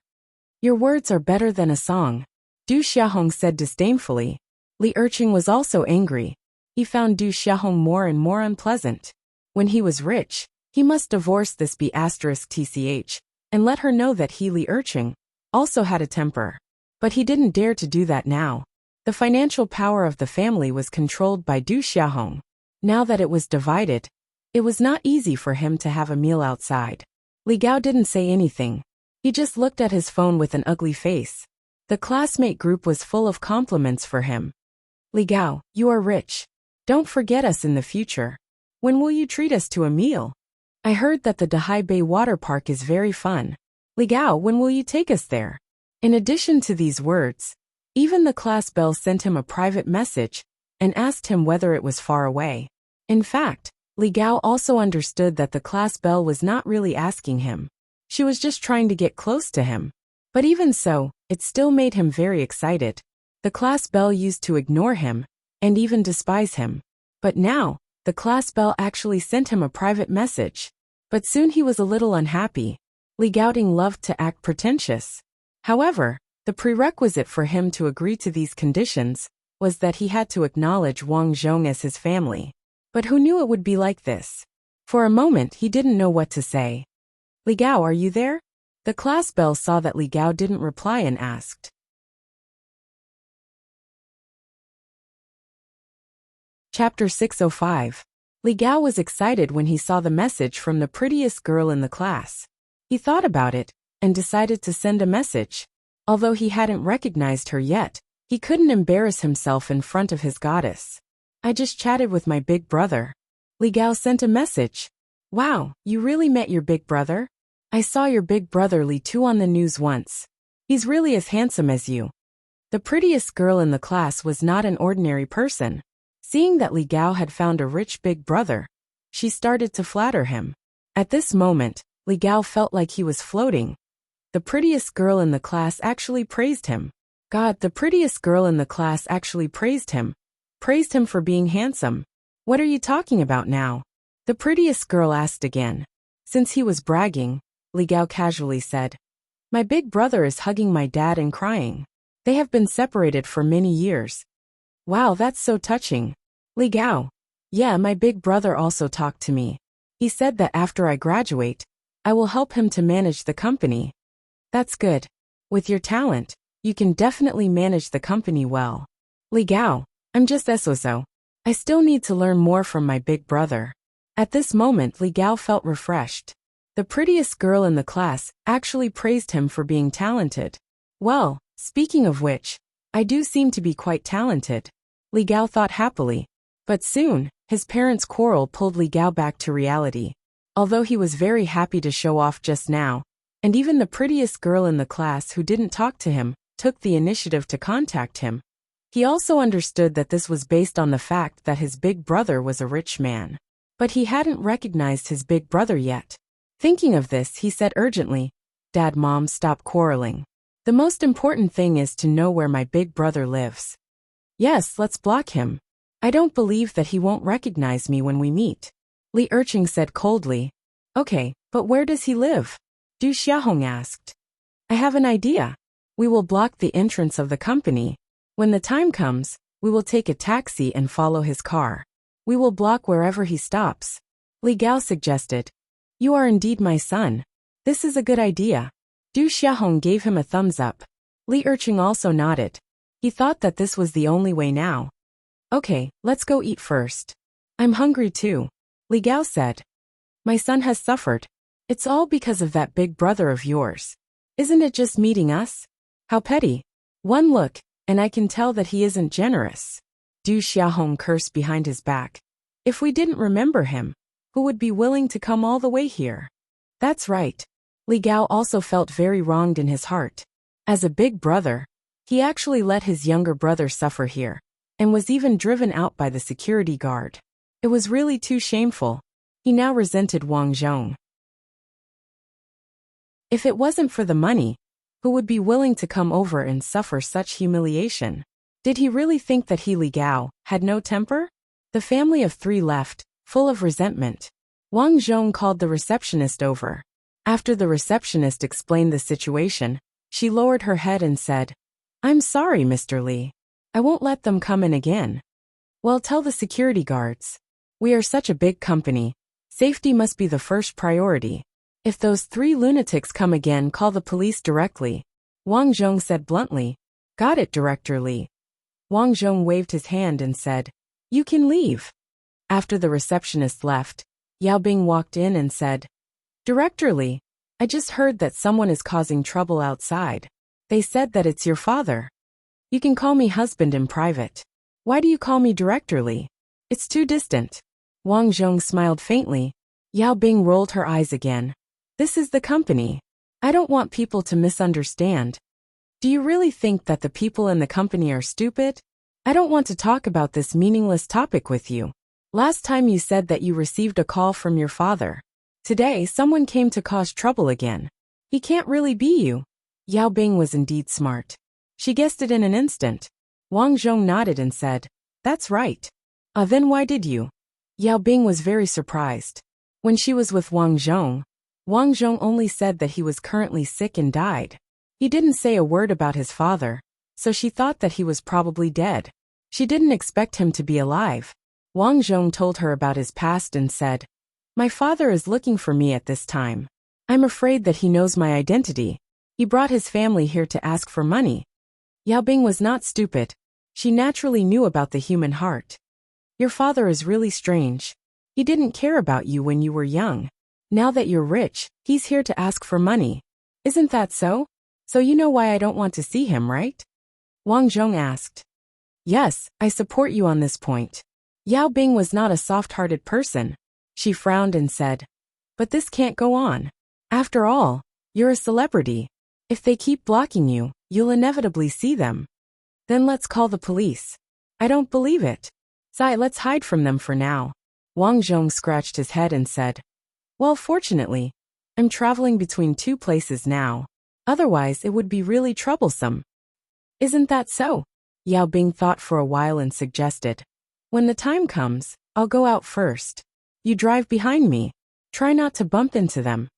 Your words are better than a song, Du Xiaohong said disdainfully. Li Erqing was also angry. He found Du Xiaohong more and more unpleasant. When he was rich, he must divorce this B***TCH and let her know that he, Li Erqing, also had a temper. But he didn't dare to do that now. The financial power of the family was controlled by Du Xiaohong. Now that it was divided, it was not easy for him to have a meal outside. Li Gao didn't say anything. He just looked at his phone with an ugly face. The classmate group was full of compliments for him. Li Gao, you are rich. Don't forget us in the future. When will you treat us to a meal? I heard that the Dahai Bay water park is very fun. Li Gao, when will you take us there? In addition to these words, even the class belle sent him a private message and asked him whether it was far away. In fact, Li Gao also understood that the class belle was not really asking him. She was just trying to get close to him. But even so, it still made him very excited. The class belle used to ignore him and even despise him. But now, the class belle actually sent him a private message. But soon he was a little unhappy. Li Gaoding loved to act pretentious. However, the prerequisite for him to agree to these conditions was that he had to acknowledge Wang Zhong as his family. But who knew it would be like this? For a moment he didn't know what to say. Li Gao, are you there? The class belle saw that Li Gao didn't reply and asked. Chapter 605. Li Gao was excited when he saw the message from the prettiest girl in the class. He thought about it and decided to send a message. Although he hadn't recognized her yet, he couldn't embarrass himself in front of his goddess. I just chatted with my big brother. Li Gao sent a message. Wow, you really met your big brother? I saw your big brother Li Tu on the news once. He's really as handsome as you. The prettiest girl in the class was not an ordinary person. Seeing that Li Gao had found a rich big brother, she started to flatter him. At this moment, Li Gao felt like he was floating. The prettiest girl in the class actually praised him. God, the prettiest girl in the class actually praised him. Praised him for being handsome. What are you talking about now? The prettiest girl asked again. Since he was bragging, Li Gao casually said, my big brother is hugging my dad and crying. They have been separated for many years. Wow, that's so touching. Li Gao. Yeah, my big brother also talked to me. He said that after I graduate, I will help him to manage the company. That's good. With your talent, you can definitely manage the company well. Li Gao, I'm just so. I still need to learn more from my big brother. At this moment, Li Gao felt refreshed. The prettiest girl in the class actually praised him for being talented. Well, speaking of which, I do seem to be quite talented. Li Gao thought happily. But soon, his parents' quarrel pulled Li Gao back to reality. Although he was very happy to show off just now, and even the prettiest girl in the class who didn't talk to him took the initiative to contact him, he also understood that this was based on the fact that his big brother was a rich man. But he hadn't recognized his big brother yet. Thinking of this, he said urgently, Dad, Mom, stop quarreling. The most important thing is to know where my big brother lives. Yes, let's block him. I don't believe that he won't recognize me when we meet. Li Erqing said coldly. Okay, but where does he live? Du Xiaohong asked. I have an idea. We will block the entrance of the company. When the time comes, we will take a taxi and follow his car. We will block wherever he stops. Li Gao suggested. You are indeed my son. This is a good idea. Du Xiaohong gave him a thumbs up. Li Erqing also nodded. He thought that this was the only way now. Okay, let's go eat first. I'm hungry too. Li Gao said. My son has suffered. It's all because of that big brother of yours. Isn't it just meeting us? How petty. One look, and I can tell that he isn't generous. Du Xiaohong cursed behind his back. If we didn't remember him, who would be willing to come all the way here? That's right. Li Gao also felt very wronged in his heart. As a big brother, he actually let his younger brother suffer here, and was even driven out by the security guard. It was really too shameful. He now resented Wang Zhong. If it wasn't for the money, who would be willing to come over and suffer such humiliation? Did he really think that he, Li Gao, had no temper? The family of three left, full of resentment. Wang Zhong called the receptionist over. After the receptionist explained the situation, she lowered her head and said, I'm sorry, Mr. Li. I won't let them come in again. Well, tell the security guards. We are such a big company. Safety must be the first priority. If those three lunatics come again, call the police directly. Wang Zhong said bluntly. Got it, Director Li. Wang Zhong waved his hand and said, You can leave. After the receptionist left, Yao Bing walked in and said, Director Li, I just heard that someone is causing trouble outside. They said that it's your father. You can call me husband in private. Why do you call me Director Li? It's too distant. Wang Zhong smiled faintly. Yao Bing rolled her eyes again. This is the company. I don't want people to misunderstand. Do you really think that the people in the company are stupid? I don't want to talk about this meaningless topic with you. Last time you said that you received a call from your father. Today someone came to cause trouble again. He can't really be you. Yao Bing was indeed smart. She guessed it in an instant. Wang Zhong nodded and said, That's right. Then why did you? Yao Bing was very surprised. When she was with Wang Zhong only said that he was currently sick and died. He didn't say a word about his father, so she thought that he was probably dead. She didn't expect him to be alive. Wang Zhong told her about his past and said, My father is looking for me at this time. I'm afraid that he knows my identity. He brought his family here to ask for money. Yao Bing was not stupid. She naturally knew about the human heart. Your father is really strange. He didn't care about you when you were young. Now that you're rich, he's here to ask for money. Isn't that so? So you know why I don't want to see him, right? Wang Zhong asked. Yes, I support you on this point. Yao Bing was not a soft-hearted person. She frowned and said, but this can't go on. After all, you're a celebrity. If they keep blocking you, you'll inevitably see them. Then let's call the police. I don't believe it. Sai, let's hide from them for now. Wang Zhong scratched his head and said, well, fortunately, I'm traveling between two places now. Otherwise, it would be really troublesome. Isn't that so? Yao Bing thought for a while and suggested, when the time comes, I'll go out first. You drive behind me. Try not to bump into them.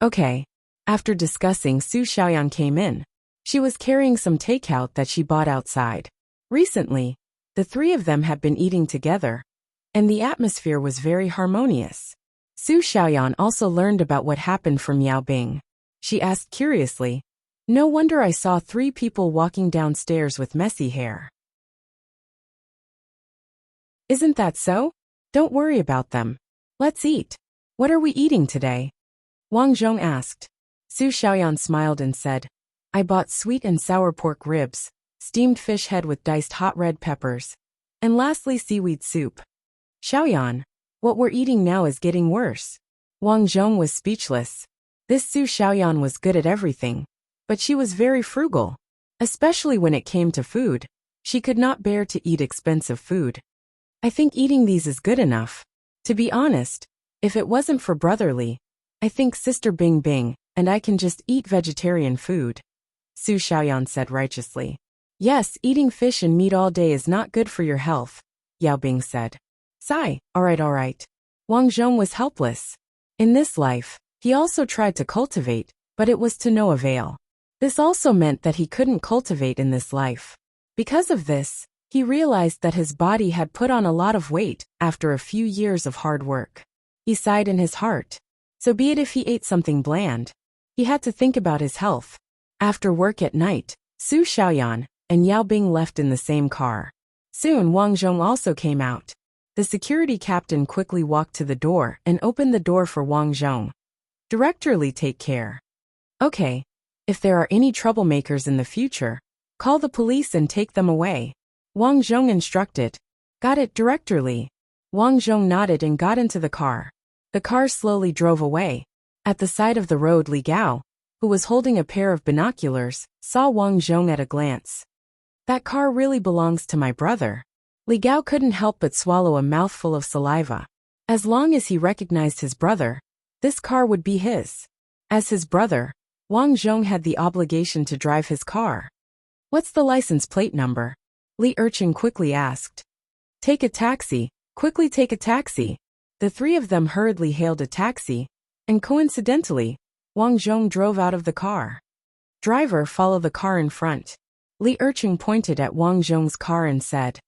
Okay. After discussing, Su Xiaoyan came in. She was carrying some takeout that she bought outside. Recently, the three of them had been eating together, and the atmosphere was very harmonious. Su Xiaoyan also learned about what happened from Yao Bing. She asked curiously, no wonder I saw 3 people walking downstairs with messy hair. Isn't that so? Don't worry about them. Let's eat. What are we eating today? Wang Zhong asked. Su Xiaoyan smiled and said, I bought sweet and sour pork ribs, steamed fish head with diced hot red peppers, and lastly seaweed soup. Xiaoyan, what we're eating now is getting worse. Wang Zhong was speechless. This Su Xiaoyan was good at everything, but she was very frugal. Especially when it came to food, she could not bear to eat expensive food. I think eating these is good enough. To be honest, if it wasn't for Brotherly, I think Sister Bing Bing and I can just eat vegetarian food. Su Xiaoyan said righteously. Yes, eating fish and meat all day is not good for your health, Yao Bing said. Sigh, all right. Wang Zhong was helpless. In this life, he also tried to cultivate, but it was to no avail. This also meant that he couldn't cultivate in this life. Because of this, he realized that his body had put on a lot of weight after a few years of hard work. He sighed in his heart. So be it if he ate something bland. He had to think about his health. After work at night, Su Xiaoyan and Yao Bing left in the same car. Soon Wang Zhong also came out. The security captain quickly walked to the door and opened the door for Wang Zhong. Directorly, take care. Okay. If there are any troublemakers in the future, call the police and take them away. Wang Zhong instructed. Got it, Directorly. Wang Zhong nodded and got into the car. The car slowly drove away. At the side of the road, Li Gao, who was holding a pair of binoculars, saw Wang Zhong at a glance. That car really belongs to my brother. Li Gao couldn't help but swallow a mouthful of saliva. As long as he recognized his brother, this car would be his. As his brother, Wang Zhong had the obligation to drive his car. What's the license plate number? Li Urchin quickly asked. Take a taxi, quickly take a taxi. The three of them hurriedly hailed a taxi, and coincidentally, Wang Zhong drove out of the car. Driver, follow the car in front. Li Urchin pointed at Wang Zhong's car and said,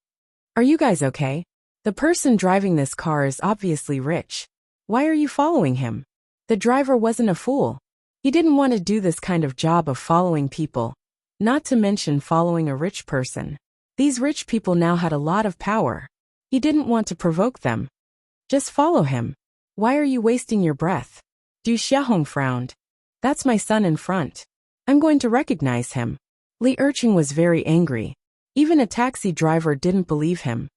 Are you guys okay? The person driving this car is obviously rich. Why are you following him? The driver wasn't a fool. He didn't want to do this kind of job of following people, not to mention following a rich person. These rich people now had a lot of power. He didn't want to provoke them. Just follow him. Why are you wasting your breath? Du Xiaohong frowned. That's my son in front. I'm going to recognize him. Li Urchin was very angry. Even a taxi driver didn't believe him.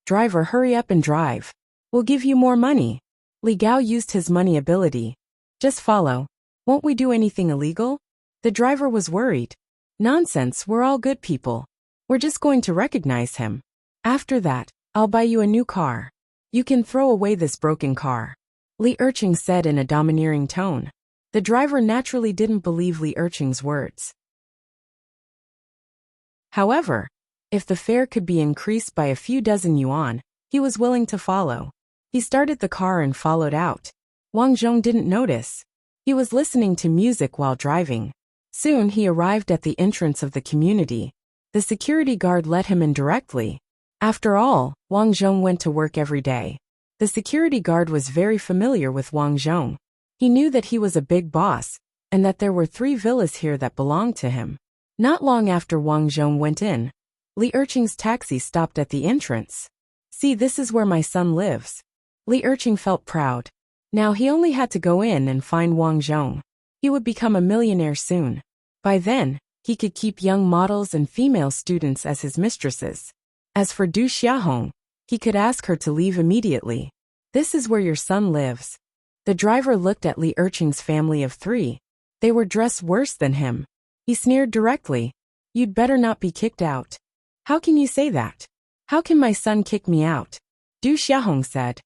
Driver, hurry up and drive. We'll give you more money. Li Gao used his money ability. Just follow. Won't we do anything illegal? The driver was worried. Nonsense, we're all good people. We're just going to recognize him. After that, I'll buy you a new car. You can throw away this broken car. Li Urchin said in a domineering tone. The driver naturally didn't believe Li Urchin's words. However, if the fare could be increased by a few dozen yuan, he was willing to follow. He started the car and followed out. Wang Zhong didn't notice. He was listening to music while driving. Soon he arrived at the entrance of the community. The security guard let him in directly. After all, Wang Zhong went to work every day. The security guard was very familiar with Wang Zhong. He knew that he was a big boss, and that there were 3 villas here that belonged to him. Not long after Wang Zhong went in, Li Urchin's taxi stopped at the entrance. See, this is where my son lives. Li Erqing felt proud. Now he only had to go in and find Wang Zhong. He would become a millionaire soon. By then, he could keep young models and female students as his mistresses. As for Du Xiaohong, he could ask her to leave immediately. This is where your son lives. The driver looked at Li Erqing's family of 3. They were dressed worse than him. He sneered directly. You'd better not be kicked out. How can you say that? How can my son kick me out? Du Xiaohong said.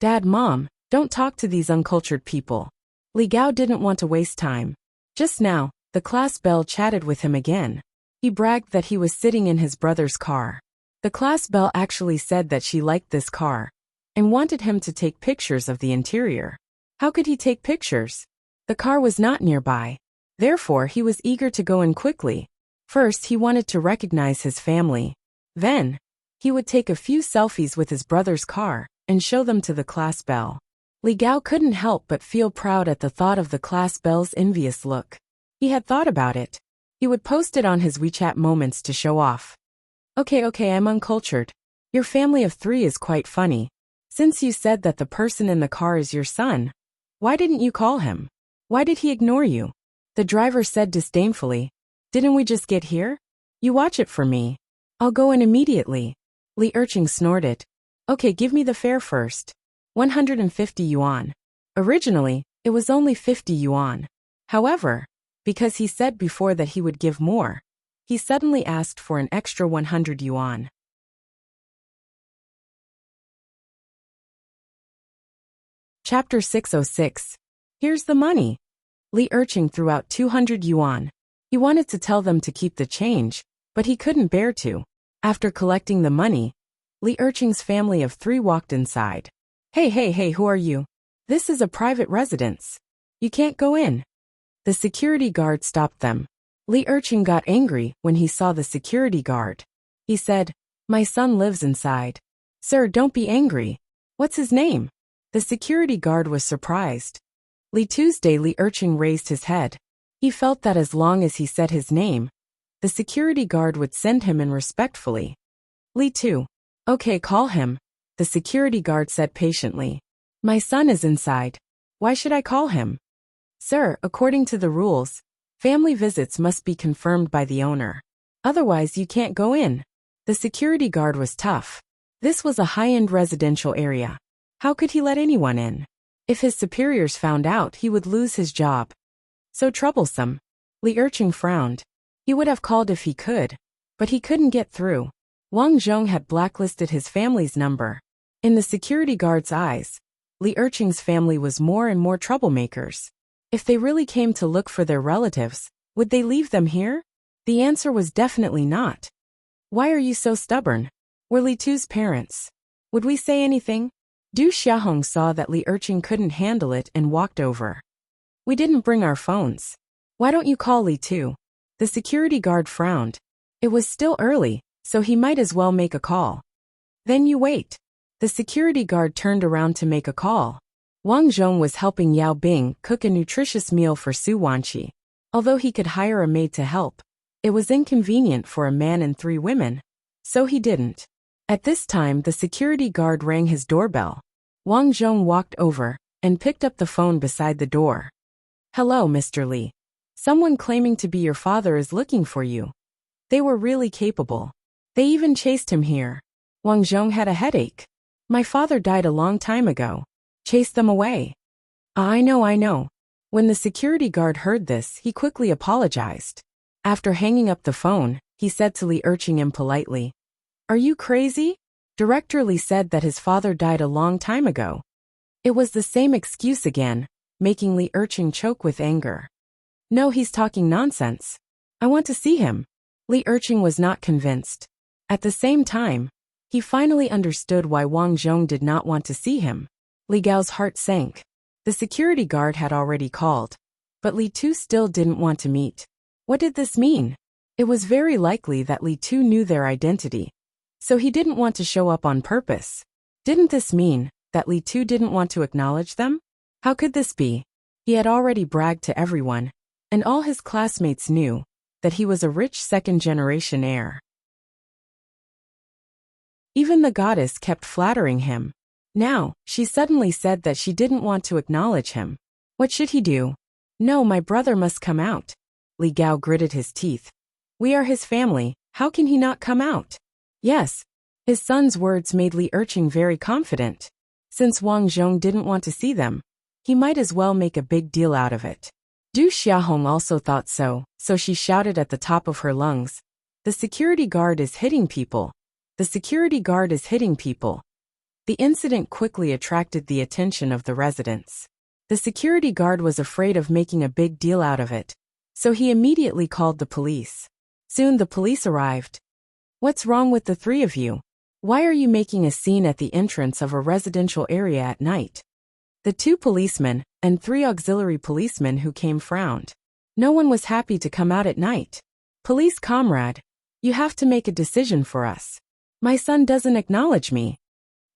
Dad, Mom, don't talk to these uncultured people. Li Gao didn't want to waste time. Just now, the class belle chatted with him again. He bragged that he was sitting in his brother's car. The class belle actually said that she liked this car and wanted him to take pictures of the interior. How could he take pictures? The car was not nearby. Therefore, he was eager to go in quickly. First, he wanted to recognize his family. Then, he would take a few selfies with his brother's car and show them to the class belle. Li Gao couldn't help but feel proud at the thought of the class belle's envious look. He had thought about it. He would post it on his WeChat moments to show off. Okay, I'm uncultured. Your family of 3 is quite funny. Since you said that the person in the car is your son, why didn't you call him? Why did he ignore you? The driver said disdainfully. Didn't we just get here? You watch it for me. I'll go in immediately. Li Erqing snorted. Okay, give me the fare first. 150 yuan. Originally, it was only 50 yuan. However, because he said before that he would give more, he suddenly asked for an extra 100 yuan. Chapter 606. Here's the money. Li Erqing threw out 200 yuan. He wanted to tell them to keep the change, but he couldn't bear to. After collecting the money, Li Erqing's family of 3 walked inside. Hey, who are you? This is a private residence. You can't go in. The security guard stopped them. Li Erqing got angry when he saw the security guard. He said, my son lives inside. Sir, don't be angry. What's his name? The security guard was surprised. Tuesday, Li Erqing raised his head. He felt that as long as he said his name, the security guard would send him in respectfully. Li Tu. Okay, call him. The security guard said patiently. My son is inside. Why should I call him? Sir, according to the rules, family visits must be confirmed by the owner. Otherwise, you can't go in. The security guard was tough. This was a high-end residential area. How could he let anyone in? If his superiors found out, he would lose his job. So troublesome. Li Erqing frowned. He would have called if he could, but he couldn't get through. Wang Zhong had blacklisted his family's number. In the security guard's eyes, Li Erqing's family was more and more troublemakers. If they really came to look for their relatives, would they leave them here? The answer was definitely not. Why are you so stubborn? We're Li Tu's parents. Would we say anything? Du Xiaohong saw that Li Erqing couldn't handle it and walked over. We didn't bring our phones. Why don't you call Li Tu? The security guard frowned. It was still early, so he might as well make a call. Then you wait. The security guard turned around to make a call. Wang Zhong was helping Yao Bing cook a nutritious meal for Su Wanqi. Although he could hire a maid to help, it was inconvenient for a man and 3 women, so he didn't. At this time, the security guard rang his doorbell. Wang Zhong walked over and picked up the phone beside the door. Hello, Mr. Li. Someone claiming to be your father is looking for you. They were really capable. They even chased him here. Wang Zhong had a headache. My father died a long time ago. Chased them away. I know. When the security guard heard this, he quickly apologized. After hanging up the phone, he said to Li Erqing impolitely, Are you crazy? Director Li said that his father died a long time ago. It was the same excuse again, making Li Erqing choke with anger. No, he's talking nonsense. I want to see him. Li Erqing was not convinced. At the same time, he finally understood why Wang Zhong did not want to see him. Li Gao's heart sank. The security guard had already called, but Li Tu still didn't want to meet. What did this mean? It was very likely that Li Tu knew their identity, so he didn't want to show up on purpose. Didn't this mean that Li Tu didn't want to acknowledge them? How could this be? He had already bragged to everyone, and all his classmates knew that he was a rich second-generation heir. Even the goddess kept flattering him. Now, she suddenly said that she didn't want to acknowledge him. What should he do? No, my brother must come out. Li Gao gritted his teeth. We are his family, how can he not come out? Yes. His son's words made Li Erqing very confident. Since Wang Zhong didn't want to see them, he might as well make a big deal out of it. Du Xiaohong also thought so she shouted at the top of her lungs. The security guard is hitting people. The security guard is hitting people. The incident quickly attracted the attention of the residents. The security guard was afraid of making a big deal out of it, so he immediately called the police. Soon the police arrived. What's wrong with the three of you? Why are you making a scene at the entrance of a residential area at night? The two policemen and three auxiliary policemen who came frowned. No one was happy to come out at night. Police comrade, you have to make a decision for us. My son doesn't acknowledge me.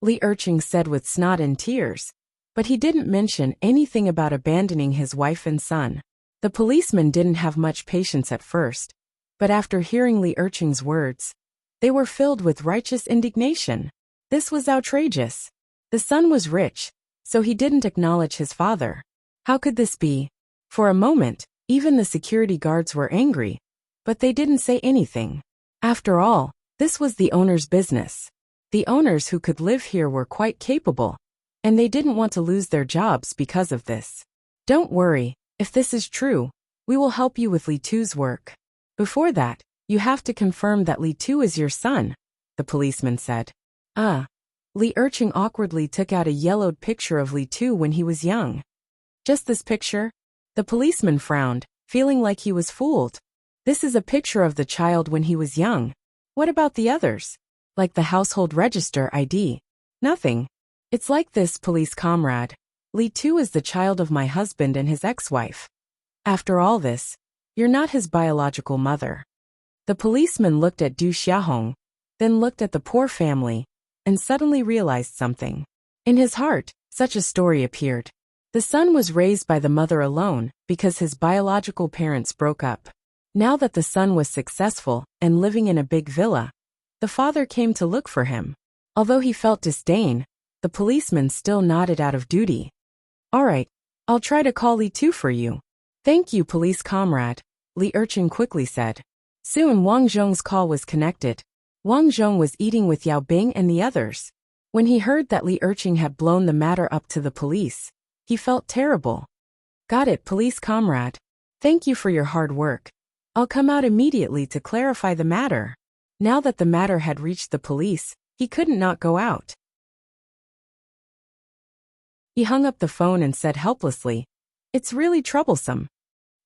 Li Erqing said with snot and tears. But he didn't mention anything about abandoning his wife and son. The policemen didn't have much patience at first, but after hearing Li Erqing's words, they were filled with righteous indignation. This was outrageous. The son was rich, so he didn't acknowledge his father. How could this be? For a moment, even the security guards were angry, but they didn't say anything. After all, this was the owner's business. The owners who could live here were quite capable, and they didn't want to lose their jobs because of this. Don't worry, if this is true, we will help you with Li Tu's work. Before that, you have to confirm that Li Tu is your son, the policeman said. Li Erqing awkwardly took out a yellowed picture of Li Tu when he was young. Just this picture? The policeman frowned, feeling like he was fooled. This is a picture of the child when he was young. What about the others? Like the household register ID? Nothing. It's like this, police comrade. Li Tu is the child of my husband and his ex-wife. After all this, you're not his biological mother. The policeman looked at Du Xiaohong, then looked at the poor family, and suddenly realized something. In his heart, such a story appeared. The son was raised by the mother alone because his biological parents broke up. Now that the son was successful and living in a big villa, the father came to look for him. Although he felt disdain, the policeman still nodded out of duty. All right, I'll try to call Li Tu for you. Thank you, police comrade, Li Erqing quickly said. Soon Wang Zhong's call was connected. Wang Zhong was eating with Yao Bing and the others. When he heard that Li Erqing had blown the matter up to the police, he felt terrible. Got it, police comrade. Thank you for your hard work. I'll come out immediately to clarify the matter. Now that the matter had reached the police, he couldn't not go out. He hung up the phone and said helplessly, It's really troublesome.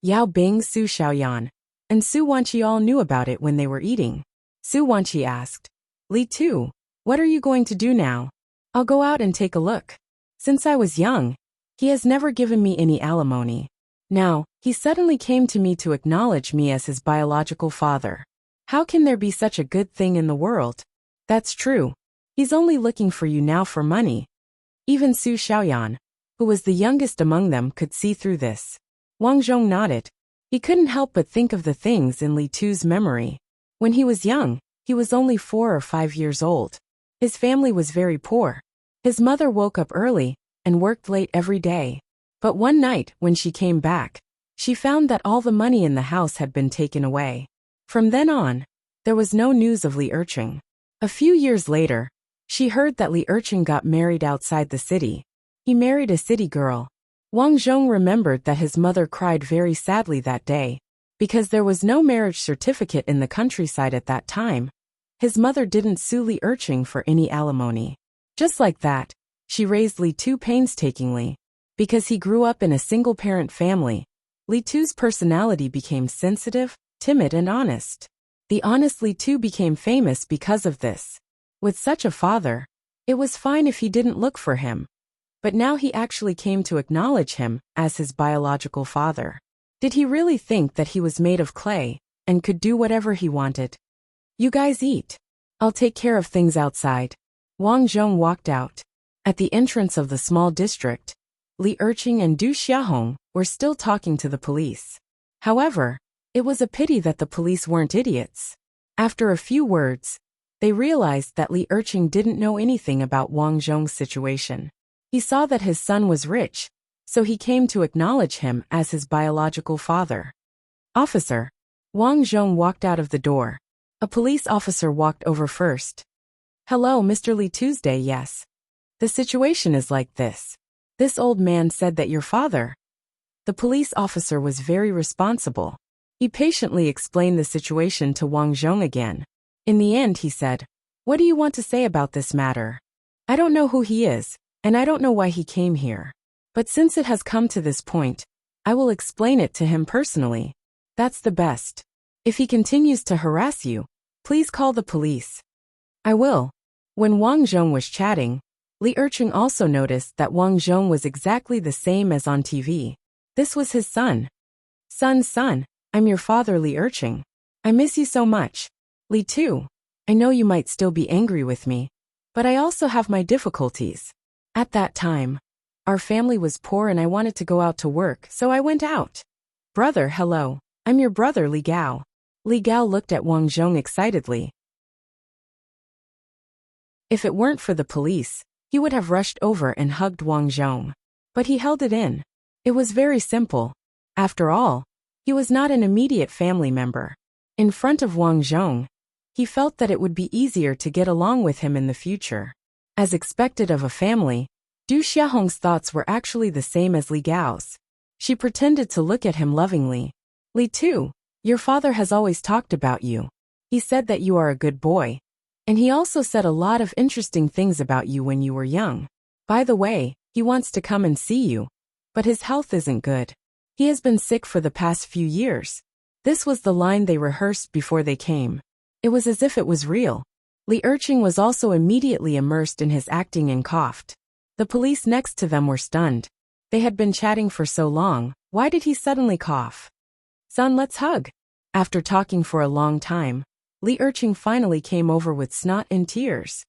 Yao Bing, Su Xiaoyan, and Su Wanqi all knew about it when they were eating. Su Wanqi asked, Li Tu, what are you going to do now? I'll go out and take a look. Since I was young, he has never given me any alimony. Now, he suddenly came to me to acknowledge me as his biological father. How can there be such a good thing in the world? That's true. He's only looking for you now for money. Even Su Xiaoyan, who was the youngest among them, could see through this. Wang Zhong nodded. He couldn't help but think of the things in Li Tu's memory. When he was young, he was only 4 or 5 years old. His family was very poor. His mother woke up early and worked late every day. But one night, when she came back, she found that all the money in the house had been taken away. From then on, there was no news of Li Erqing. A few years later, she heard that Li Erqing got married outside the city. He married a city girl. Wang Zhong remembered that his mother cried very sadly that day, because there was no marriage certificate in the countryside at that time. His mother didn't sue Li Erqing for any alimony. Just like that, she raised Li Tu painstakingly. Because he grew up in a single-parent family, Li Tu's personality became sensitive, timid and honest. The honest Li Tu became famous because of this. With such a father, it was fine if he didn't look for him. But now he actually came to acknowledge him as his biological father. Did he really think that he was made of clay and could do whatever he wanted? You guys eat. I'll take care of things outside. Wang Zhong walked out. At the entrance of the small district, Li Erqing and Du Xiaohong were still talking to the police. However, it was a pity that the police weren't idiots. After a few words, They realized that Li Erqing didn't know anything about Wang Zhong's situation. He saw that his son was rich, so he came to acknowledge him as his biological father. Officer. Wang Zhong walked out of the door. A police officer walked over first. Hello, Mr. Li Tuesday. Yes. The situation is like this. This old man said that your father. The police officer was very responsible. He patiently explained the situation to Wang Zhong again. In the end he said, "What do you want to say about this matter? I don't know who he is, and I don't know why he came here. But since it has come to this point, I will explain it to him personally. That's the best. If he continues to harass you, please call the police." I will. When Wang Zhong was chatting, Li Erqing also noticed that Wang Zhong was exactly the same as on TV. This was his son. Son, I'm your father, Li Erqing. I miss you so much. Li too. I know you might still be angry with me, but I also have my difficulties. At that time, our family was poor and I wanted to go out to work, so I went out. Brother, hello. I'm your brother, Li Gao. Li Gao looked at Wang Zhong excitedly. If it weren't for the police, he would have rushed over and hugged Wang Zhong. But he held it in. It was very simple. After all, he was not an immediate family member. In front of Wang Zhong, he felt that it would be easier to get along with him in the future. As expected of a family, Du Xiaohong's thoughts were actually the same as Li Gao's. She pretended to look at him lovingly. Li too, your father has always talked about you. He said that you are a good boy. And he also said a lot of interesting things about you when you were young. By the way, he wants to come and see you. But his health isn't good. He has been sick for the past few years. This was the line they rehearsed before they came. It was as if it was real. Li Erqing was also immediately immersed in his acting and coughed. The police next to them were stunned. They had been chatting for so long, why did he suddenly cough? Son, let's hug. After talking for a long time, Li Erqing finally came over with snot and tears.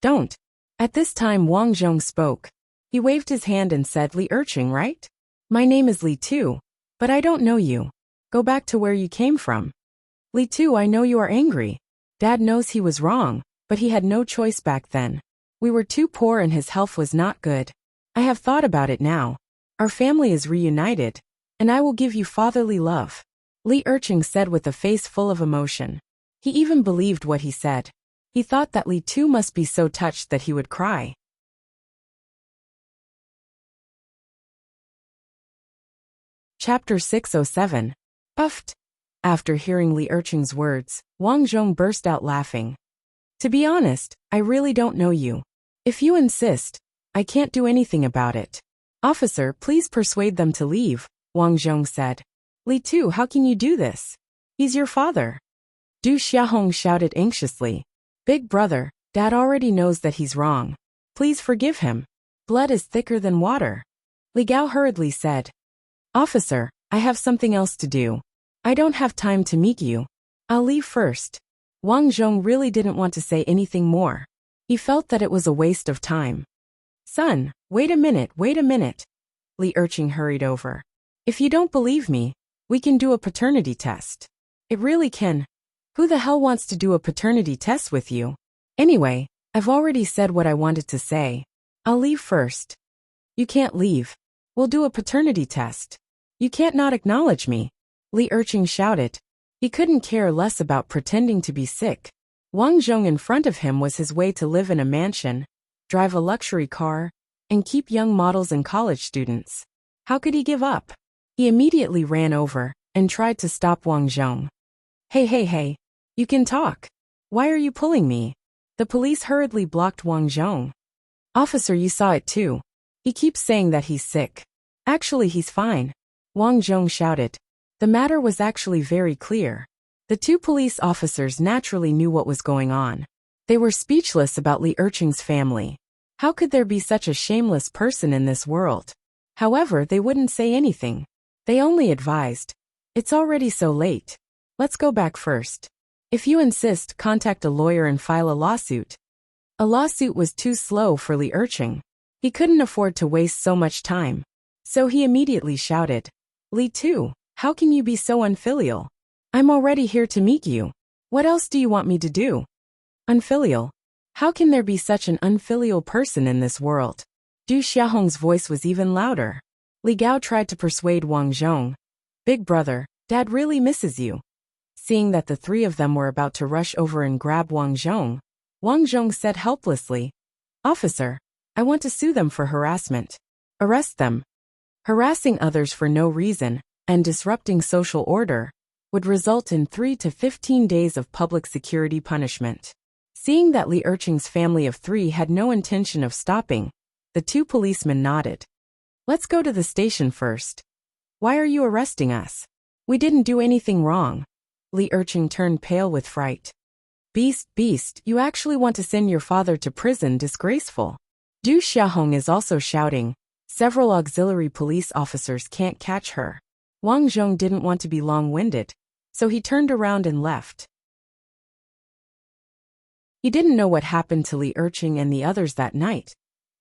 Don't. At this time Wang Zhong spoke. He waved his hand and said, Li Erqing, right? My name is Li Tu, but I don't know you. Go back to where you came from. Li Tu, I know you are angry. Dad knows he was wrong, but he had no choice back then. We were too poor and his health was not good. I have thought about it now. Our family is reunited, and I will give you fatherly love. Li Erqing said with a face full of emotion. He even believed what he said. He thought that Li Tu must be so touched that he would cry. Chapter 607. Puffed. After hearing Li Erqing's words, Wang Zhong burst out laughing. To be honest, I really don't know you. If you insist, I can't do anything about it. Officer, please persuade them to leave, Wang Zhong said. Li Tu, how can you do this? He's your father. Du Xiaohong shouted anxiously. Big brother, Dad already knows that he's wrong. Please forgive him. Blood is thicker than water. Li Gao hurriedly said. Officer, I have something else to do. I don't have time to meet you. I'll leave first. Wang Zhong really didn't want to say anything more. He felt that it was a waste of time. Son, wait a minute. Li Erqing hurried over. If you don't believe me, we can do a paternity test. It really can. Who the hell wants to do a paternity test with you? Anyway, I've already said what I wanted to say. I'll leave first. You can't leave. We'll do a paternity test. You can't not acknowledge me. Li Erqing shouted. He couldn't care less about pretending to be sick. Wang Zhong in front of him was his way to live in a mansion, drive a luxury car, and keep young models and college students. How could he give up? He immediately ran over and tried to stop Wang Zhong. Hey, you can talk. Why are you pulling me? The police hurriedly blocked Wang Zhong. Officer, you saw it too. He keeps saying that he's sick. Actually, he's fine. Wang Zhong shouted. The matter was actually very clear. The two police officers naturally knew what was going on. They were speechless about Li Erqing's family. How could there be such a shameless person in this world? However, they wouldn't say anything. They only advised. It's already so late. Let's go back first. If you insist, contact a lawyer and file a lawsuit. A lawsuit was too slow for Li Erqing. He couldn't afford to waste so much time. So he immediately shouted. Li Tu, how can you be so unfilial? I'm already here to meet you. What else do you want me to do? Unfilial? How can there be such an unfilial person in this world? Du Xiaohong's voice was even louder. Li Gao tried to persuade Wang Zhong. Big brother, Dad really misses you. Seeing that the three of them were about to rush over and grab Wang Zhong said helplessly, Officer, I want to sue them for harassment. Arrest them. Harassing others for no reason and disrupting social order would result in 3 to 15 days of public security punishment. Seeing that Li Erqing's family of 3 had no intention of stopping, the 2 policemen nodded. Let's go to the station first. Why are you arresting us? We didn't do anything wrong. Li Erqing turned pale with fright. Beast, you actually want to send your father to prison? Disgraceful. Du Xiaohong is also shouting. Several auxiliary police officers can't catch her. Wang Zhong didn't want to be long-winded, so he turned around and left. He didn't know what happened to Li Erqing and the others that night,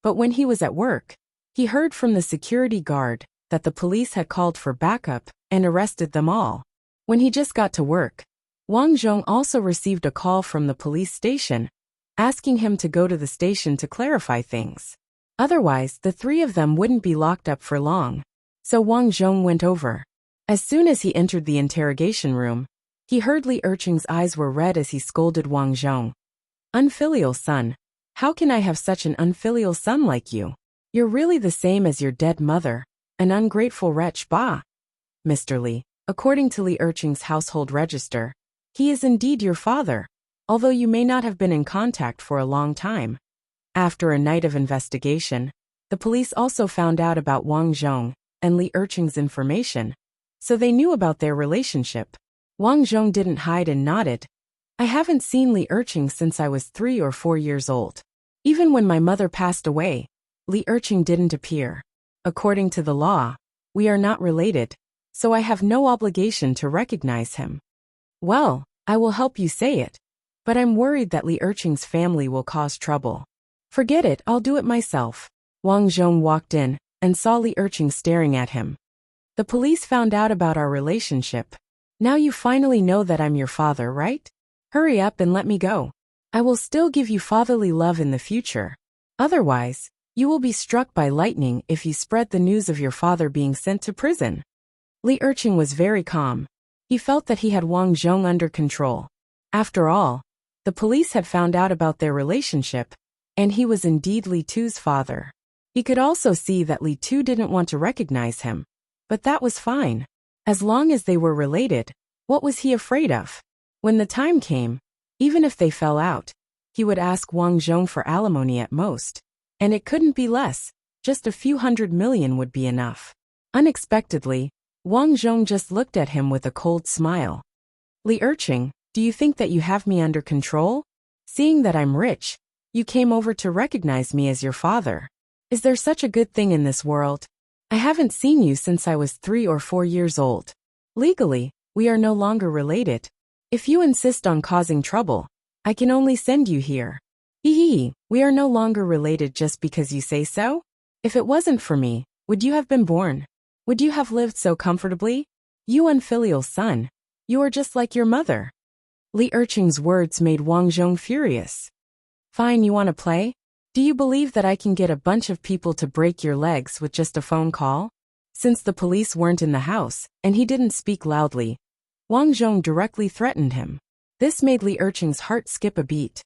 but when he was at work, he heard from the security guard that the police had called for backup and arrested them all. When he just got to work, Wang Zhong also received a call from the police station, asking him to go to the station to clarify things. Otherwise, the 3 of them wouldn't be locked up for long. So Wang Zhong went over. As soon as he entered the interrogation room, he heard Li Erqing's eyes were red as he scolded Wang Zhong. Unfilial son. How can I have such an unfilial son like you? You're really the same as your dead mother, an ungrateful wretch. Bah! Mr. Li, according to Li Erqing's household register, he is indeed your father, although you may not have been in contact for a long time. After a night of investigation, the police also found out about Wang Zhong and Li Erqing's information, so they knew about their relationship. Wang Zhong didn't hide and nodded. I haven't seen Li Erqing since I was 3 or 4 years old. Even when my mother passed away, Li Erqing didn't appear. According to the law, we are not related, so I have no obligation to recognize him. Well, I will help you say it, but I'm worried that Li Erqing's family will cause trouble. Forget it, I'll do it myself. Wang Zhong walked in and saw Li Erqing staring at him. The police found out about our relationship. Now you finally know that I'm your father, right? Hurry up and let me go. I will still give you fatherly love in the future. Otherwise, you will be struck by lightning if you spread the news of your father being sent to prison. Li Erqing was very calm. He felt that he had Wang Zhong under control. After all, the police had found out about their relationship, and he was indeed Li Tu's father. He could also see that Li Tu didn't want to recognize him, but that was fine. As long as they were related, what was he afraid of? When the time came, even if they fell out, he would ask Wang Zhong for alimony at most. And it couldn't be less, just a few $100 million would be enough. Unexpectedly, Wang Zhong just looked at him with a cold smile. Li Erqing, do you think that you have me under control? Seeing that I'm rich, you came over to recognize me as your father. Is there such a good thing in this world? I haven't seen you since I was 3 or 4 years old. Legally, we are no longer related. If you insist on causing trouble, I can only send you here. Hee, we are no longer related just because you say so? If it wasn't for me, would you have been born? Would you have lived so comfortably? You unfilial son. You are just like your mother. Li Erqing's words made Wang Zhong furious. Fine, you want to play? Do you believe that I can get a bunch of people to break your legs with just a phone call? Since the police weren't in the house, and he didn't speak loudly, Wang Zhong directly threatened him. This made Li Erqing's heart skip a beat.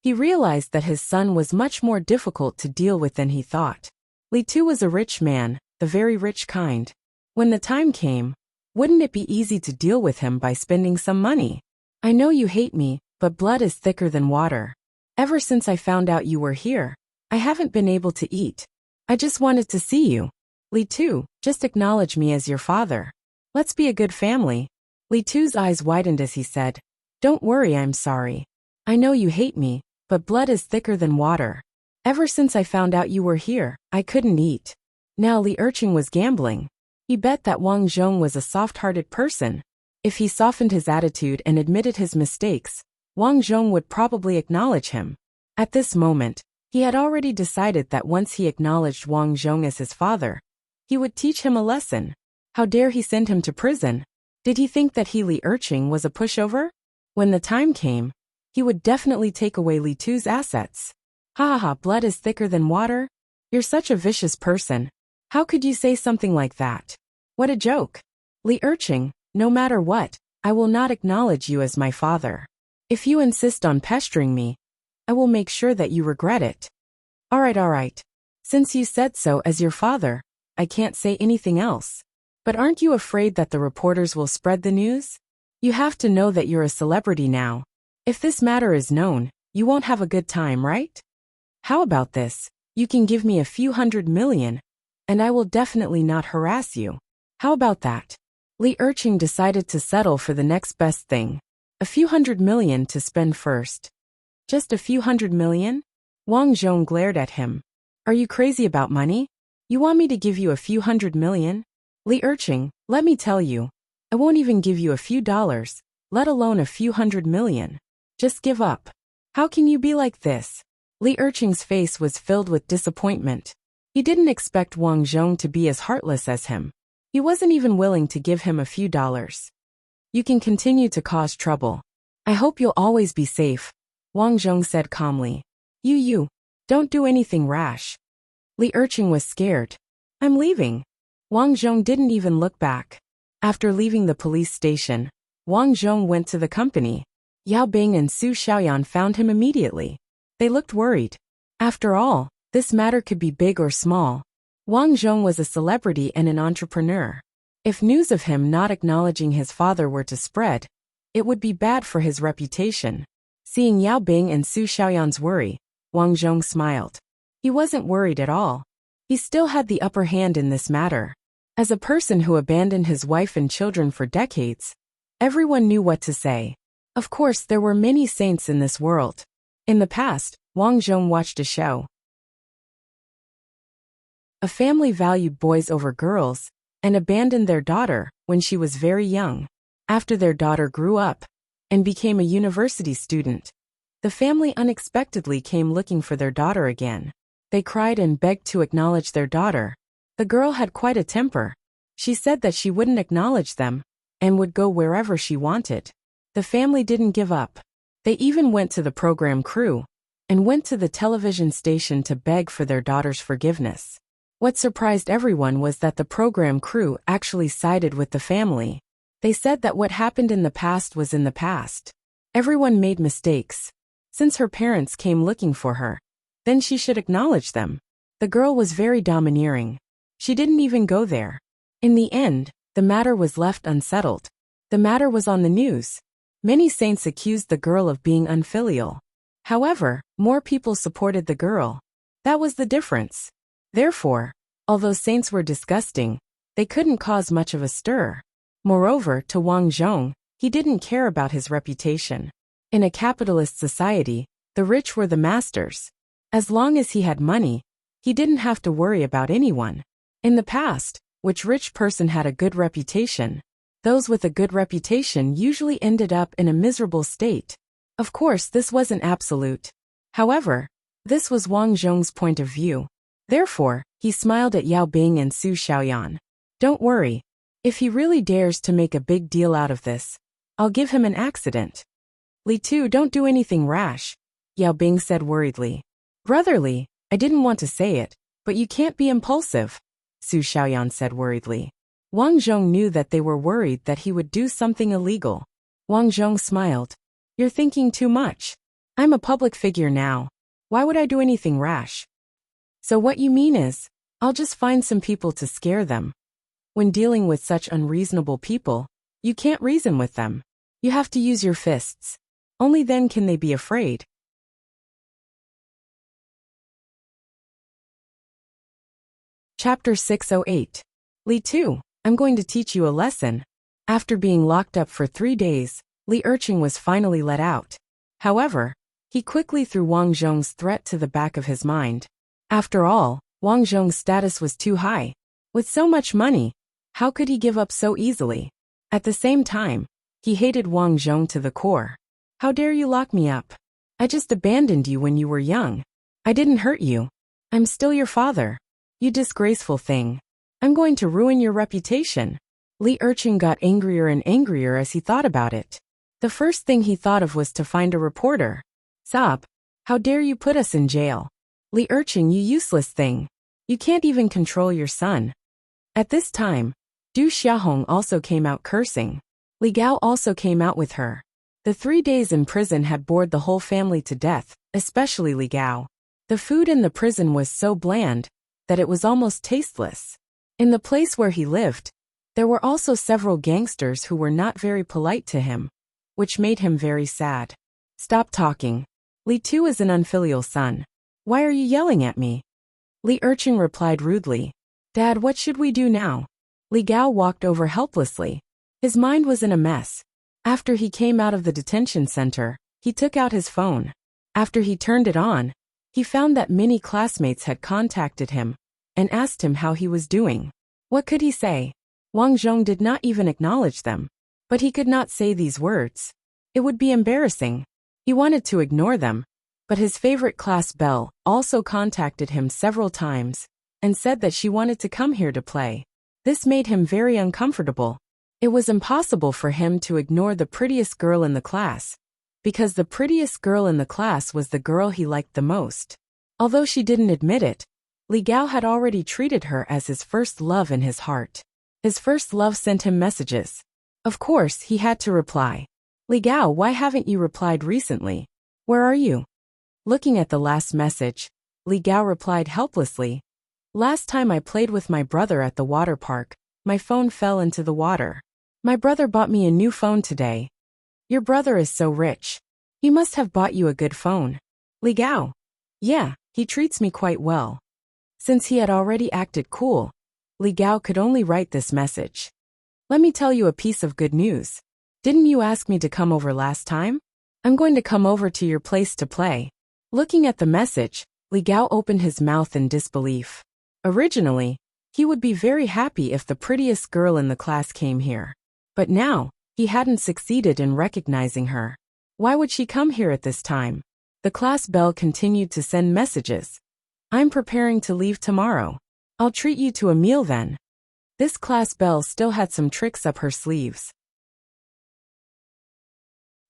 He realized that his son was much more difficult to deal with than he thought. Li Tu was a rich man, the very rich kind. When the time came, wouldn't it be easy to deal with him by spending some money? I know you hate me, but blood is thicker than water. Ever since I found out you were here, I haven't been able to eat. I just wanted to see you. Li Tu, just acknowledge me as your father. Let's be a good family. Li Tu's eyes widened as he said, Don't worry, I'm sorry. I know you hate me, but blood is thicker than water. Ever since I found out you were here, I couldn't eat. Now Li Erqing was gambling. He bet that Wang Zhong was a soft-hearted person. If he softened his attitude and admitted his mistakes, Wang Zhong would probably acknowledge him. At this moment, he had already decided that once he acknowledged Wang Zhong as his father, he would teach him a lesson. How dare he send him to prison? Did he think that he Li Erqing was a pushover? When the time came, he would definitely take away Li Tu's assets. Ha ha ha, blood is thicker than water? You're such a vicious person. How could you say something like that? What a joke. Li Erqing, no matter what, I will not acknowledge you as my father. If you insist on pestering me, I will make sure that you regret it. Alright. Since you said so as your father, I can't say anything else. But aren't you afraid that the reporters will spread the news? You have to know that you're a celebrity now. If this matter is known, you won't have a good time, right? How about this? You can give me a few $100 million, and I will definitely not harass you. How about that? Li Erqing decided to settle for the next best thing. A few $100 million to spend first. Just a few $100 million? Wang Zhong glared at him. Are you crazy about money? You want me to give you a few $100 million? Li Erqing, let me tell you, I won't even give you a few dollars, let alone a few $100 million. Just give up. How can you be like this? Li Erqing's face was filled with disappointment. He didn't expect Wang Zhong to be as heartless as him. He wasn't even willing to give him a few dollars. You can continue to cause trouble. I hope you'll always be safe, Wang Zhong said calmly. You, don't do anything rash. Li Erqing was scared. I'm leaving. Wang Zhong didn't even look back. After leaving the police station, Wang Zhong went to the company. Yao Bing and Su Xiaoyan found him immediately. They looked worried. After all, this matter could be big or small. Wang Zhong was a celebrity and an entrepreneur. If news of him not acknowledging his father were to spread, it would be bad for his reputation. Seeing Yao Bing and Su Xiaoyan's worry, Wang Zhong smiled. He wasn't worried at all. He still had the upper hand in this matter. As a person who abandoned his wife and children for decades, everyone knew what to say. Of course, there were many saints in this world. In the past, Wang Zhong watched a show. A family valued boys over girls and abandoned their daughter when she was very young. After their daughter grew up and became a university student, the family unexpectedly came looking for their daughter again. They cried and begged to acknowledge their daughter. The girl had quite a temper. She said that she wouldn't acknowledge them and would go wherever she wanted. The family didn't give up. They even went to the program crew and went to the television station to beg for their daughter's forgiveness. What surprised everyone was that the program crew actually sided with the family. They said that what happened in the past was in the past. Everyone made mistakes. Since her parents came looking for her, then she should acknowledge them. The girl was very domineering. She didn't even go there. In the end, the matter was left unsettled. The matter was on the news. Many saints accused the girl of being unfilial. However, more people supported the girl. That was the difference. Therefore, although saints were disgusting, they couldn't cause much of a stir. Moreover, to Wang Zhong, he didn't care about his reputation. In a capitalist society, the rich were the masters. As long as he had money, he didn't have to worry about anyone. In the past, which rich person had a good reputation? Those with a good reputation usually ended up in a miserable state. Of course, this wasn't absolute. However, this was Wang Zhong's point of view. Therefore, he smiled at Yao Bing and Su Xiaoyan. Don't worry. If he really dares to make a big deal out of this, I'll give him an accident. Li Tu, don't do anything rash, Yao Bing said worriedly. Brotherly, I didn't want to say it, but you can't be impulsive, Su Xiaoyan said worriedly. Wang Zhong knew that they were worried that he would do something illegal. Wang Zhong smiled. You're thinking too much. I'm a public figure now. Why would I do anything rash? So what you mean is, I'll just find some people to scare them. When dealing with such unreasonable people, you can't reason with them. You have to use your fists. Only then can they be afraid. Chapter 608. Li Tu, I'm going to teach you a lesson. After being locked up for 3 days, Li Erqing was finally let out. However, he quickly threw Wang Zhong's threat to the back of his mind. After all, Wang Zhong's status was too high. With so much money, how could he give up so easily? At the same time, he hated Wang Zhong to the core. How dare you lock me up? I just abandoned you when you were young. I didn't hurt you. I'm still your father. You disgraceful thing. I'm going to ruin your reputation. Li Erqing got angrier and angrier as he thought about it. The first thing he thought of was to find a reporter. Sob, how dare you put us in jail? Li Urchin, you useless thing. You can't even control your son. At this time, Du Xiaohong also came out cursing. Li Gao also came out with her. The 3 days in prison had bored the whole family to death, especially Li Gao. The food in the prison was so bland that it was almost tasteless. In the place where he lived, there were also several gangsters who were not very polite to him, which made him very sad. Stop talking. Li Tu is an unfilial son. Why are you yelling at me? Li Urchin replied rudely. Dad, what should we do now? Li Gao walked over helplessly. His mind was in a mess. After he came out of the detention center, he took out his phone. After he turned it on, he found that many classmates had contacted him and asked him how he was doing. What could he say? Wang Zhong did not even acknowledge them. But he could not say these words. It would be embarrassing. He wanted to ignore them, but his favorite class Belle also contacted him several times and said that she wanted to come here to play. This made him very uncomfortable. It was impossible for him to ignore the prettiest girl in the class, because the prettiest girl in the class was the girl he liked the most. Although she didn't admit it, Li Gao had already treated her as his first love in his heart. His first love sent him messages. Of course, he had to reply. Li Gao, why haven't you replied recently? Where are you? Looking at the last message, Li Gao replied helplessly. Last time I played with my brother at the water park, my phone fell into the water. My brother bought me a new phone today. Your brother is so rich. He must have bought you a good phone. Li Gao. Yeah, he treats me quite well. Since he had already acted cool, Li Gao could only write this message. Let me tell you a piece of good news. Didn't you ask me to come over last time? I'm going to come over to your place to play. Looking at the message, Li Gao opened his mouth in disbelief. Originally, he would be very happy if the prettiest girl in the class came here. But now, he hadn't succeeded in recognizing her. Why would she come here at this time? The class bell continued to send messages. I'm preparing to leave tomorrow. I'll treat you to a meal then. This class bell still had some tricks up her sleeves.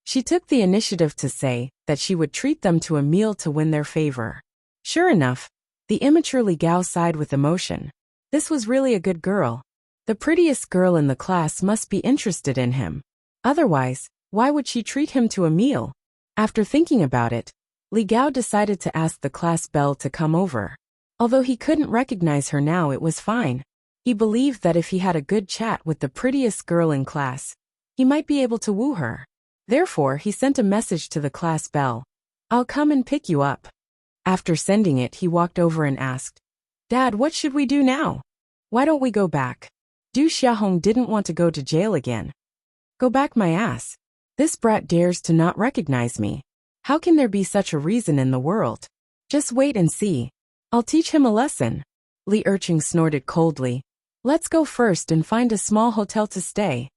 She took the initiative to say that she would treat them to a meal to win their favor. Sure enough, the immature Li Gao sighed with emotion. This was really a good girl. The prettiest girl in the class must be interested in him. Otherwise, why would she treat him to a meal? After thinking about it, Li Gao decided to ask the class belle to come over. Although he couldn't recognize her now, it was fine. He believed that if he had a good chat with the prettiest girl in class, he might be able to woo her. Therefore, he sent a message to the class belle. I'll come and pick you up. After sending it, he walked over and asked, Dad, what should we do now? Why don't we go back? Du Xiaohong didn't want to go to jail again. Go back my ass. This brat dares to not recognize me. How can there be such a reason in the world? Just wait and see. I'll teach him a lesson. Li Urchin snorted coldly. Let's go first and find a small hotel to stay.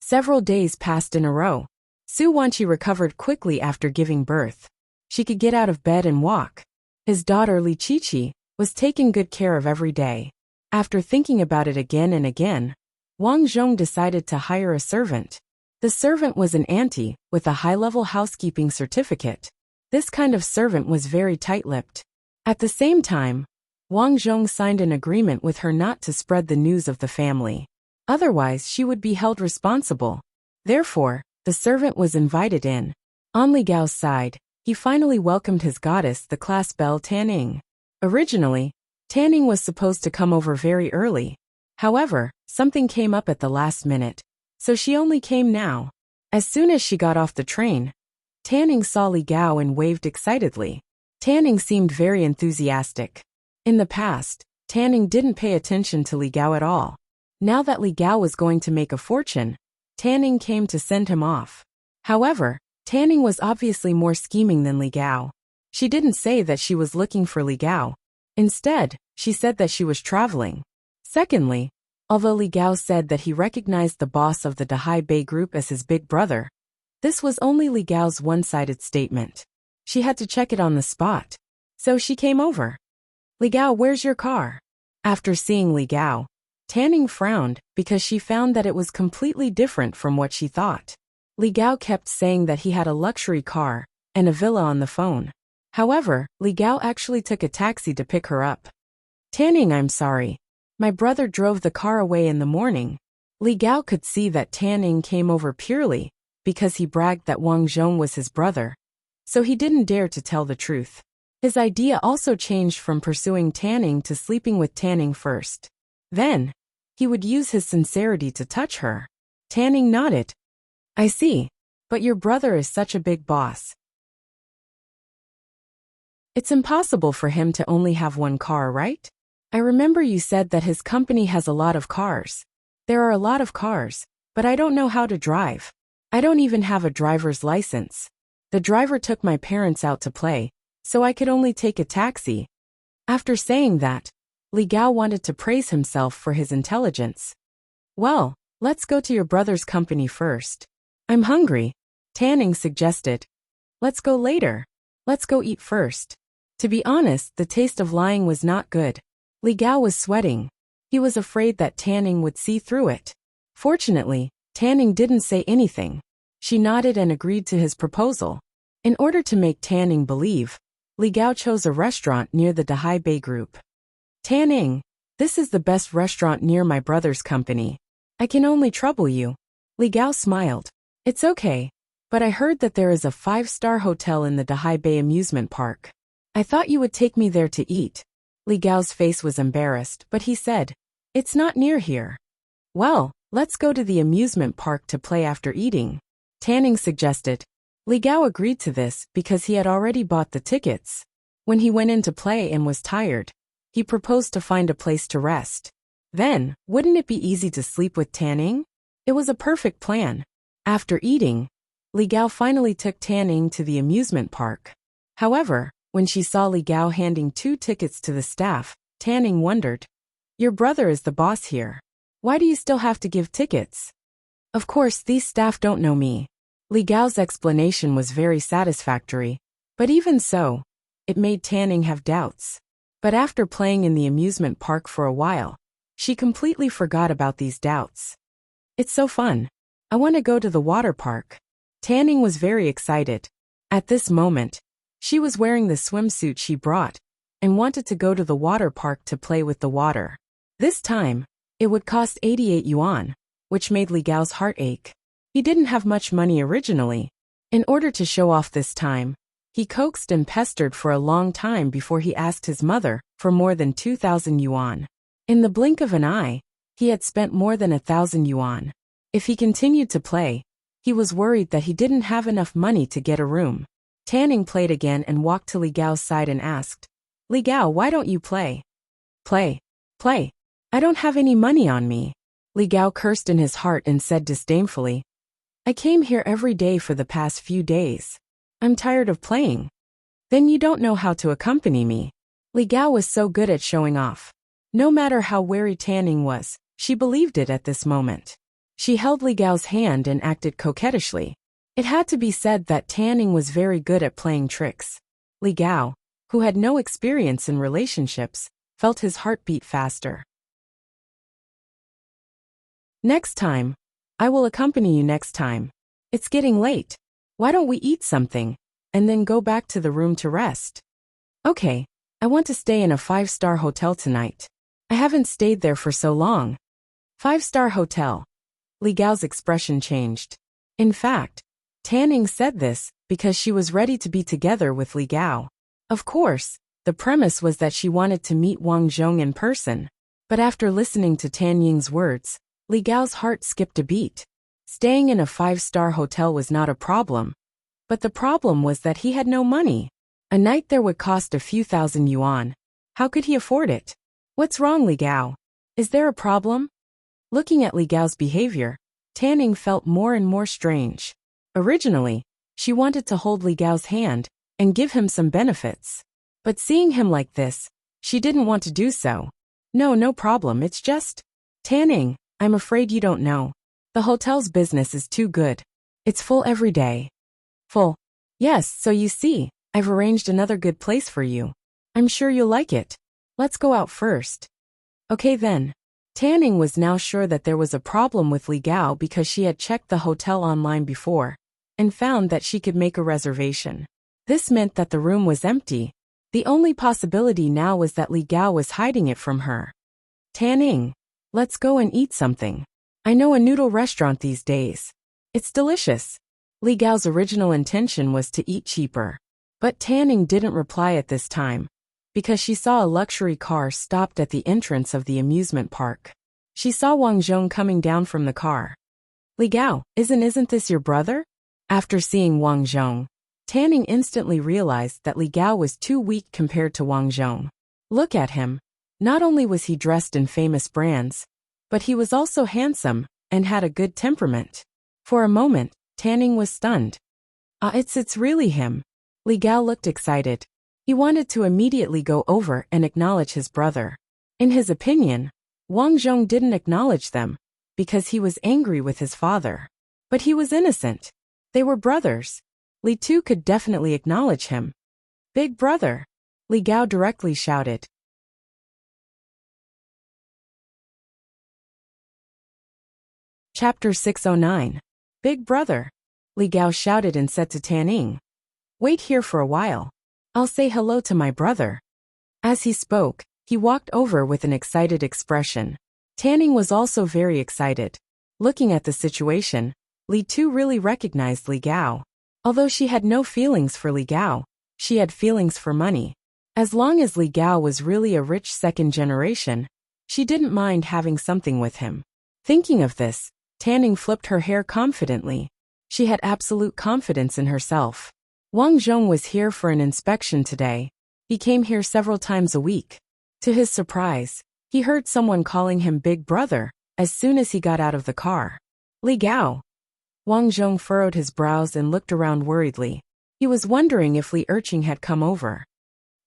Several days passed in a row. Su Wanqi recovered quickly after giving birth. She could get out of bed and walk. His daughter Li Qiqi was taken good care of every day. After thinking about it again and again, Wang Zhong decided to hire a servant. The servant was an auntie with a high-level housekeeping certificate. This kind of servant was very tight-lipped. At the same time, Wang Zhong signed an agreement with her not to spread the news of the family. Otherwise, she would be held responsible. Therefore, the servant was invited in. On Li Gao's side, he finally welcomed his goddess, the class belle Tanning. Originally, Tanning was supposed to come over very early. However, something came up at the last minute, so she only came now. As soon as she got off the train, Tanning saw Li Gao and waved excitedly. Tanning seemed very enthusiastic. In the past, Tanning didn't pay attention to Li Gao at all. Now that Li Gao was going to make a fortune, Tanning came to send him off. However, Tanning was obviously more scheming than Li Gao. She didn't say that she was looking for Li Gao. Instead, she said that she was traveling. Secondly, although Li Gao said that he recognized the boss of the Dahai Bei group as his big brother, this was only Li Gao's one-sided statement. She had to check it on the spot. So she came over. Li Gao, where's your car? After seeing Li Gao, Tanning frowned because she found that it was completely different from what she thought. Li Gao kept saying that he had a luxury car and a villa on the phone. However, Li Gao actually took a taxi to pick her up. Tanning, I'm sorry. My brother drove the car away in the morning. Li Gao could see that Tanning came over purely because he bragged that Wang Zhong was his brother. So he didn't dare to tell the truth. His idea also changed from pursuing Tanning to sleeping with Tanning first. Then, he would use his sincerity to touch her. Tanning nodded. I see. But your brother is such a big boss. It's impossible for him to only have one car, right? I remember you said that his company has a lot of cars. There are a lot of cars, but I don't know how to drive. I don't even have a driver's license. The driver took my parents out to play, so I could only take a taxi. After saying that, Li Gao wanted to praise himself for his intelligence. Well, let's go to your brother's company first. I'm hungry, Tanning suggested. Let's go later. Let's go eat first. To be honest, the taste of lying was not good. Li Gao was sweating. He was afraid that Tanning would see through it. Fortunately, Tanning didn't say anything. She nodded and agreed to his proposal. In order to make Tanning believe, Li Gao chose a restaurant near the Dahai Bay Group. Tanning, this is the best restaurant near my brother's company. I can only trouble you. Li Gao smiled. It's okay, but I heard that there is a 5-star hotel in the Dahai Bay amusement park. I thought you would take me there to eat. Li Gao's face was embarrassed, but he said, it's not near here. Well, let's go to the amusement park to play after eating, Tanning suggested. Li Gao agreed to this because he had already bought the tickets. When he went in to play and was tired, he proposed to find a place to rest. Then, wouldn't it be easy to sleep with Tanning? It was a perfect plan. After eating, Li Gao finally took Tanning to the amusement park. However, when she saw Li Gao handing 2 tickets to the staff, Tanning wondered. Your brother is the boss here. Why do you still have to give tickets? Of course, these staff don't know me. Li Gao's explanation was very satisfactory, but even so, it made Tanning have doubts. But after playing in the amusement park for a while, she completely forgot about these doubts. It's so fun. I want to go to the water park. Tanning was very excited. At this moment, she was wearing the swimsuit she brought and wanted to go to the water park to play with the water. This time, it would cost 88 yuan, which made Li Gao's heart ache. He didn't have much money originally. In order to show off this time, he coaxed and pestered for a long time before he asked his mother for more than 2,000 yuan. In the blink of an eye, he had spent more than 1,000 yuan. If he continued to play, he was worried that he didn't have enough money to get a room. Tanning played again and walked to Li Gao's side and asked, Li Gao, why don't you play? Play. I don't have any money on me. Li Gao cursed in his heart and said disdainfully, I came here every day for the past few days. I'm tired of playing. Then you don't know how to accompany me. Li Gao was so good at showing off. No matter how wary Tanning was, she believed it at this moment. She held Li Gao's hand and acted coquettishly. It had to be said that Tanning was very good at playing tricks. Li Gao, who had no experience in relationships, felt his heart beat faster. Next time. I will accompany you next time. It's getting late. Why don't we eat something, and then go back to the room to rest? Okay, I want to stay in a 5-star hotel tonight. I haven't stayed there for so long. 5-star hotel. Li Gao's expression changed. In fact, Tanning said this because she was ready to be together with Li Gao. Of course, the premise was that she wanted to meet Wang Zhong in person. But after listening to Tan Ying's words, Li Gao's heart skipped a beat. Staying in a 5-star hotel was not a problem. But the problem was that he had no money. A night there would cost a few thousand yuan. How could he afford it? What's wrong, Li Gao? Is there a problem? Looking at Li Gao's behavior, Tanning felt more and more strange. Originally, she wanted to hold Li Gao's hand and give him some benefits. But seeing him like this, she didn't want to do so. No problem, it's just... Tanning, I'm afraid you don't know. The hotel's business is too good. It's full every day. Full? Yes, so you see, I've arranged another good place for you. I'm sure you'll like it. Let's go out first. Okay then. Tanning was now sure that there was a problem with Li Gao because she had checked the hotel online before and found that she could make a reservation. This meant that the room was empty. The only possibility now was that Li Gao was hiding it from her. Tanning, let's go and eat something. I know a noodle restaurant these days. It's delicious. Li Gao's original intention was to eat cheaper. But Tanning didn't reply at this time, because she saw a luxury car stopped at the entrance of the amusement park. She saw Wang Zhong coming down from the car. Li Gao, isn't this your brother? After seeing Wang Zhong, Tanning instantly realized that Li Gao was too weak compared to Wang Zhong. Look at him. Not only was he dressed in famous brands, but he was also handsome and had a good temperament. For a moment, Tanning was stunned. It's really him. Li Gao looked excited. He wanted to immediately go over and acknowledge his brother. In his opinion, Wang Zhong didn't acknowledge them because he was angry with his father. But he was innocent. They were brothers. Li Tu could definitely acknowledge him. Big brother! Li Gao directly shouted. Chapter 609. Big brother! Li Gao shouted and said to Tanning. Wait here for a while. I'll say hello to my brother. As he spoke, he walked over with an excited expression. Tanning was also very excited. Looking at the situation, Li Tu really recognized Li Gao. Although she had no feelings for Li Gao, she had feelings for money. As long as Li Gao was really a rich second generation, she didn't mind having something with him. Thinking of this, Tanning flipped her hair confidently. She had absolute confidence in herself. Wang Zhong was here for an inspection today. He came here several times a week. To his surprise, he heard someone calling him Big Brother as soon as he got out of the car. Li Gao. Wang Zhong furrowed his brows and looked around worriedly. He was wondering if Li Urching had come over.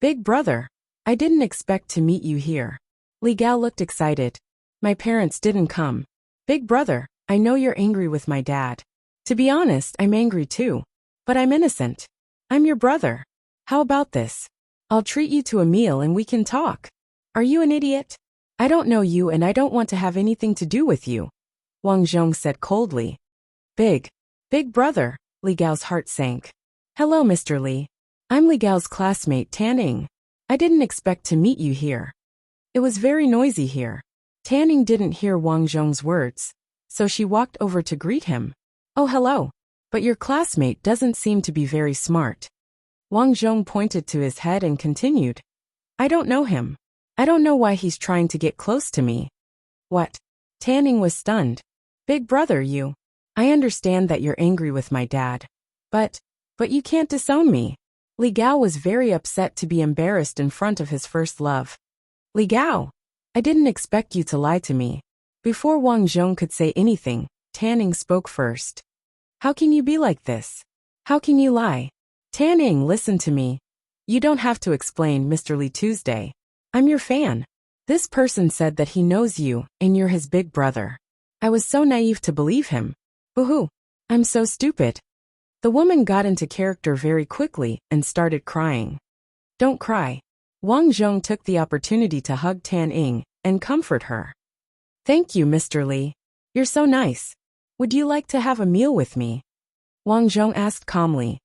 Big Brother, I didn't expect to meet you here. Li Gao looked excited. My parents didn't come. Big Brother, I know you're angry with my dad. To be honest, I'm angry too. But I'm innocent. I'm your brother. How about this? I'll treat you to a meal and we can talk. Are you an idiot? I don't know you and I don't want to have anything to do with you, Wang Zhong said coldly. Big brother, Li Gao's heart sank. Hello, Mr. Li. I'm Li Gao's classmate Tanning. I didn't expect to meet you here. It was very noisy here. Tanning didn't hear Wang Zhong's words, so she walked over to greet him. Oh, hello. But your classmate doesn't seem to be very smart. Wang Zhong pointed to his head and continued. I don't know him. I don't know why he's trying to get close to me. What? Tanning was stunned. Big brother, I understand that you're angry with my dad. But you can't disown me. Li Gao was very upset to be embarrassed in front of his first love. Li Gao, I didn't expect you to lie to me. Before Wang Zhong could say anything, Tanning spoke first. How can you be like this? How can you lie? Tanning, listen to me. You don't have to explain, Mr. Li Tuesday. I'm your fan. This person said that he knows you and you're his big brother. I was so naive to believe him. Boo-hoo. I'm so stupid. The woman got into character very quickly and started crying. Don't cry. Wang Zhong took the opportunity to hug Tanning and comfort her. Thank you, Mr. Li. You're so nice. Would you like to have a meal with me? Wang Zhong asked calmly.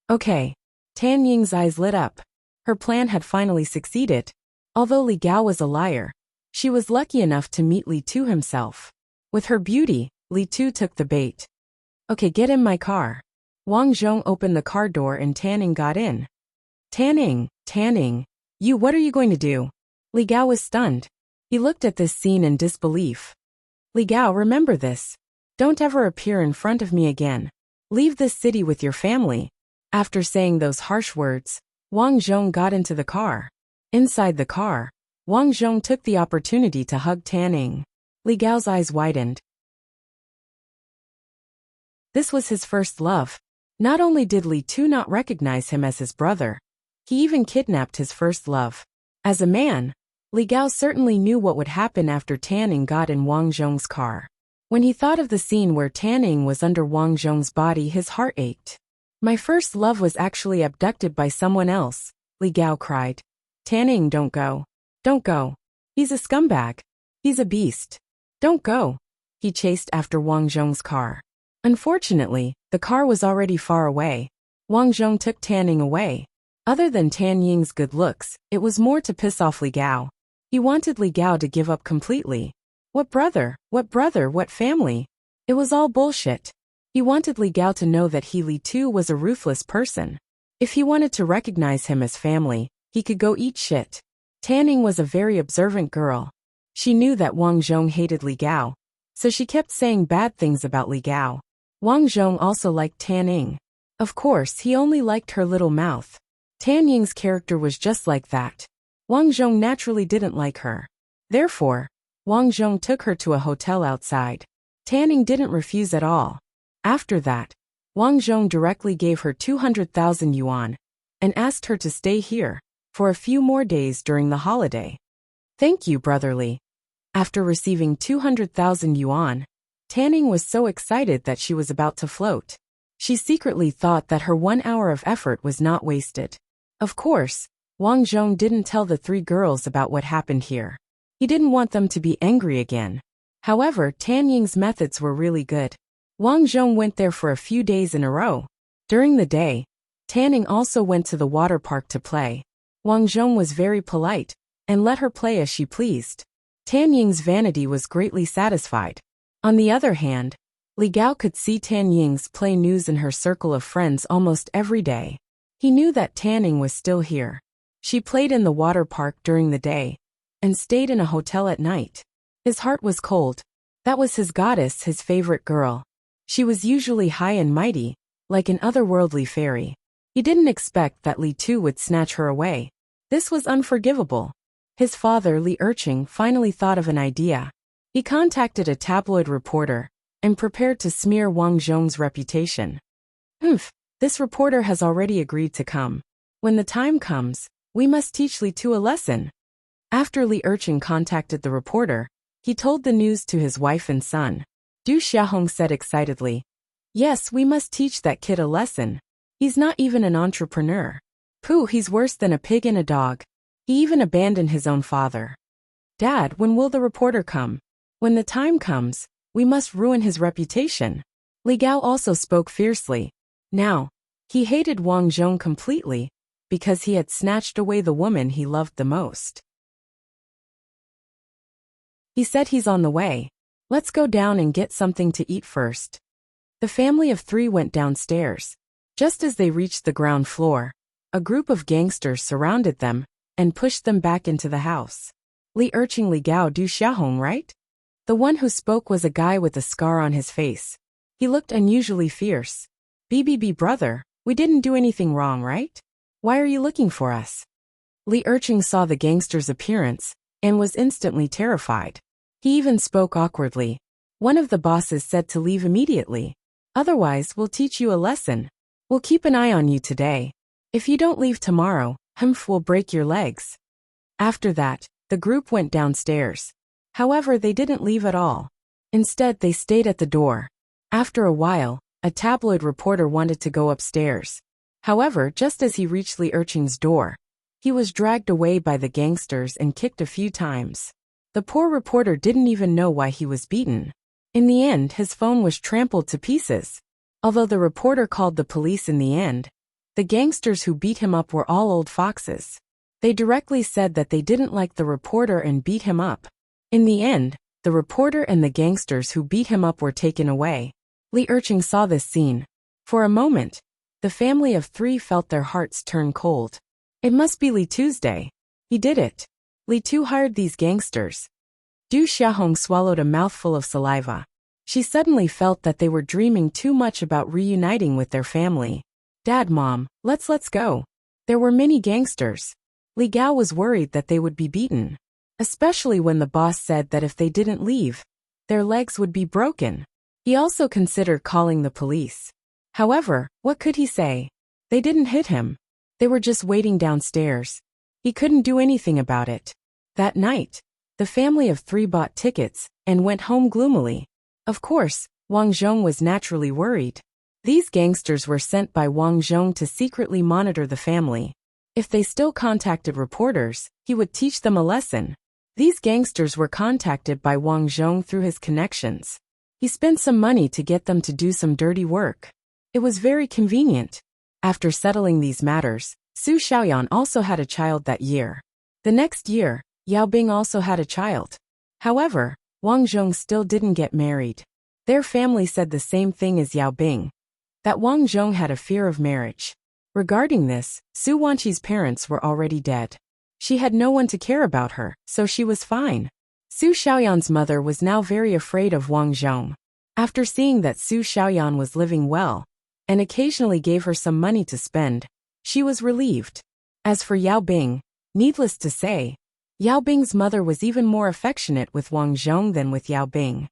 Okay. Tan Ying's eyes lit up. Her plan had finally succeeded. Although Li Gao was a liar, she was lucky enough to meet Li Tu himself. With her beauty, Li Tu took the bait. Okay, get in my car. Wang Zhong opened the car door and Tanning got in. Tanning, what are you going to do? Li Gao was stunned. He looked at this scene in disbelief. Li Gao, remember this. Don't ever appear in front of me again. Leave this city with your family. After saying those harsh words, Wang Zhong got into the car. Inside the car, Wang Zhong took the opportunity to hug Tanning. Li Gao's eyes widened. This was his first love. Not only did Li Tu not recognize him as his brother, he even kidnapped his first love. As a man, Li Gao certainly knew what would happen after Tanning got in Wang Zhong's car. When he thought of the scene where Tanning was under Wang Zhong's body, his heart ached. My first love was actually abducted by someone else, Li Gao cried. Tanning, don't go. Don't go. He's a scumbag. He's a beast. Don't go. He chased after Wang Zhong's car. Unfortunately, the car was already far away. Wang Zhong took Tan Ying away. Other than Tan Ying's good looks, it was more to piss off Li Gao. He wanted Li Gao to give up completely. What brother, what family? It was all bullshit. He wanted Li Gao to know that Li too was a ruthless person. If he wanted to recognize him as family, he could go eat shit. Tan Ying was a very observant girl. She knew that Wang Zhong hated Li Gao, so she kept saying bad things about Li Gao. Wang Zhong also liked Tan Ying. Of course, he only liked her little mouth. Tan Ying's character was just like that. Wang Zhong naturally didn't like her. Therefore, Wang Zhong took her to a hotel outside. Tan Ying didn't refuse at all. After that, Wang Zhong directly gave her 200,000 yuan and asked her to stay here for a few more days during the holiday. Thank you, brotherly. After receiving 200,000 yuan, Tan Ying was so excited that she was about to float. She secretly thought that her 1 hour of effort was not wasted. Of course, Wang Zhong didn't tell the 3 girls about what happened here. He didn't want them to be angry again. However, Tan Ying's methods were really good. Wang Zhong went there for a few days in a row. During the day, Tan Ying also went to the water park to play. Wang Zhong was very polite and let her play as she pleased. Tan Ying's vanity was greatly satisfied. On the other hand, Li Gao could see Tan Ying's play news in her circle of friends almost every day. He knew that Tan Ying was still here. She played in the water park during the day and stayed in a hotel at night. His heart was cold. That was his goddess, his favorite girl. She was usually high and mighty, like an otherworldly fairy. He didn't expect that Li Tu would snatch her away. This was unforgivable. His father, Li Erqing, finally thought of an idea. He contacted a tabloid reporter and prepared to smear Wang Zhong's reputation. This reporter has already agreed to come. When the time comes, we must teach Li Tu a lesson. After Li Erqing contacted the reporter, he told the news to his wife and son. Du Xiaohong said excitedly, "Yes, we must teach that kid a lesson. He's not even an entrepreneur. Pooh, he's worse than a pig and a dog. He even abandoned his own father." "Dad, when will the reporter come?" "When the time comes, we must ruin his reputation." Li Gao also spoke fiercely. Now, he hated Wang Zhong completely because he had snatched away the woman he loved the most. He said he's on the way. Let's go down and get something to eat first. The family of 3 went downstairs. Just as they reached the ground floor, a group of gangsters surrounded them and pushed them back into the house. Li Erqing, Li Gao, Du Xiaohong, right? The one who spoke was a guy with a scar on his face. He looked unusually fierce. "BBB brother, we didn't do anything wrong, right? Why are you looking for us?" Li Erqing saw the gangster's appearance and was instantly terrified. He even spoke awkwardly. "One of the bosses said to leave immediately. Otherwise, we'll teach you a lesson. We'll keep an eye on you today. If you don't leave tomorrow, will break your legs." After that, the group went downstairs. However, they didn't leave at all. Instead, they stayed at the door. After a while, a tabloid reporter wanted to go upstairs. However, just as he reached Li Erqing's door, he was dragged away by the gangsters and kicked a few times. The poor reporter didn't even know why he was beaten. In the end, his phone was trampled to pieces. Although the reporter called the police in the end, the gangsters who beat him up were all old foxes. They directly said that they didn't like the reporter and beat him up. In the end, the reporter and the gangsters who beat him up were taken away. Li Erqing saw this scene. For a moment, the family of 3 felt their hearts turn cold. It must be Li Tuesday. He did it. Li Tu hired these gangsters. Du Xiaohong swallowed a mouthful of saliva. She suddenly felt that they were dreaming too much about reuniting with their family. "Dad, Mom, let's go." There were many gangsters. Li Gao was worried that they would be beaten, especially when the boss said that if they didn't leave, their legs would be broken. He also considered calling the police. However, what could he say? They didn't hit him. They were just waiting downstairs. He couldn't do anything about it. That night, the family of 3 bought tickets and went home gloomily. Of course, Wang Zhong was naturally worried. These gangsters were sent by Wang Zhong to secretly monitor the family. If they still contacted reporters, he would teach them a lesson. These gangsters were contacted by Wang Zhong through his connections. He spent some money to get them to do some dirty work. It was very convenient. After settling these matters, Su Xiaoyan also had a child that year. The next year, Yao Bing also had a child. However, Wang Zhong still didn't get married. Their family said the same thing as Yao Bing, that Wang Zhong had a fear of marriage. Regarding this, Su Wanqi's parents were already dead. She had no one to care about her, so she was fine. Su Xiaoyan's mother was now very afraid of Wang Zhong. After seeing that Su Xiaoyan was living well, and occasionally gave her some money to spend, she was relieved. As for Yao Bing, needless to say, Yao Bing's mother was even more affectionate with Wang Zhong than with Yao Bing.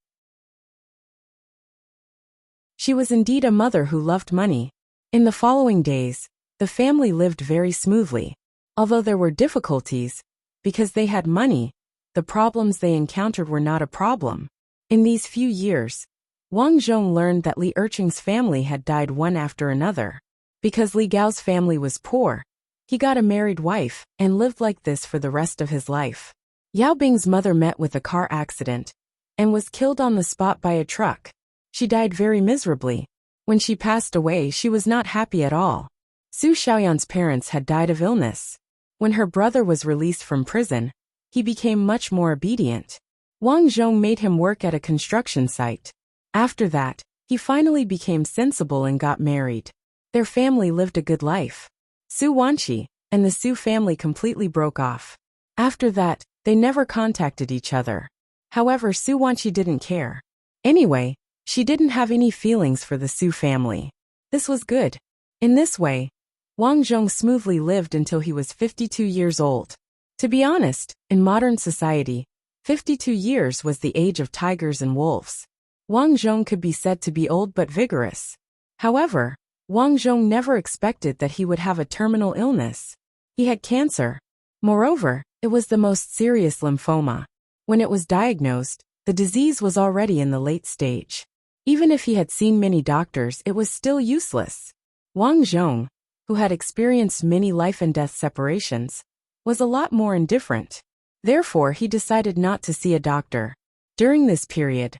She was indeed a mother who loved money. In the following days, the family lived very smoothly. Although there were difficulties, because they had money, the problems they encountered were not a problem. In these few years, Wang Zhong learned that Li Erqing's family had died one after another. Because Li Gao's family was poor, he got a married wife and lived like this for the rest of his life. Yao Bing's mother met with a car accident and was killed on the spot by a truck. She died very miserably. When she passed away, she was not happy at all. Su Xiaoyan's parents had died of illness. When her brother was released from prison, he became much more obedient. Wang Zhong made him work at a construction site. After that, he finally became sensible and got married. Their family lived a good life. Su Wanqi and the Su family completely broke off. After that, they never contacted each other. However, Su Wanqi didn't care. Anyway, she didn't have any feelings for the Su family. This was good. In this way, Wang Zhong smoothly lived until he was 52 years old. To be honest, in modern society, 52 years was the age of tigers and wolves. Wang Zhong could be said to be old but vigorous. However, Wang Zhong never expected that he would have a terminal illness. He had cancer. Moreover, it was the most serious lymphoma. When it was diagnosed, the disease was already in the late stage. Even if he had seen many doctors, it was still useless. Wang Zhong, who had experienced many life and death separations, was a lot more indifferent. Therefore, he decided not to see a doctor. During this period,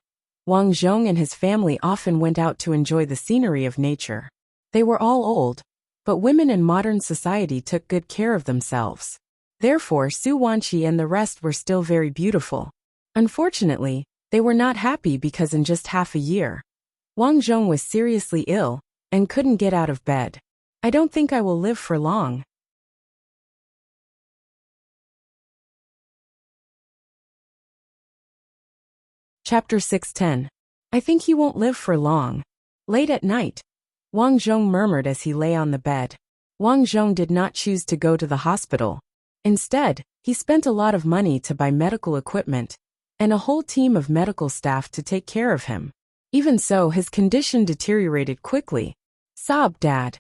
Wang Zhong and his family often went out to enjoy the scenery of nature. They were all old, but women in modern society took good care of themselves. Therefore, Su Wanqi and the rest were still very beautiful. Unfortunately, they were not happy because in just half a year, Wang Zhong was seriously ill and couldn't get out of bed. I don't think I will live for long. Chapter 610. I think he won't live for long. Late at night, Wang Zhong murmured as he lay on the bed. Wang Zhong did not choose to go to the hospital. Instead, he spent a lot of money to buy medical equipment and a whole team of medical staff to take care of him. Even so, his condition deteriorated quickly. Sobbed Dad.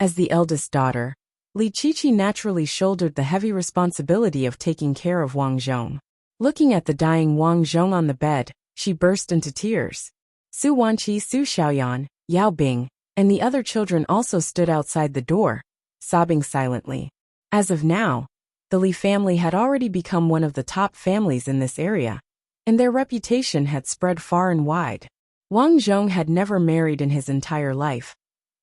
As the eldest daughter, Li Qiqi naturally shouldered the heavy responsibility of taking care of Wang Zhong. Looking at the dying Wang Zhong on the bed, she burst into tears. Su Wanqi, Su Xiaoyan, Yao Bing, and the other children also stood outside the door, sobbing silently. As of now, the Li family had already become one of the top families in this area, and their reputation had spread far and wide. Wang Zhong had never married in his entire life,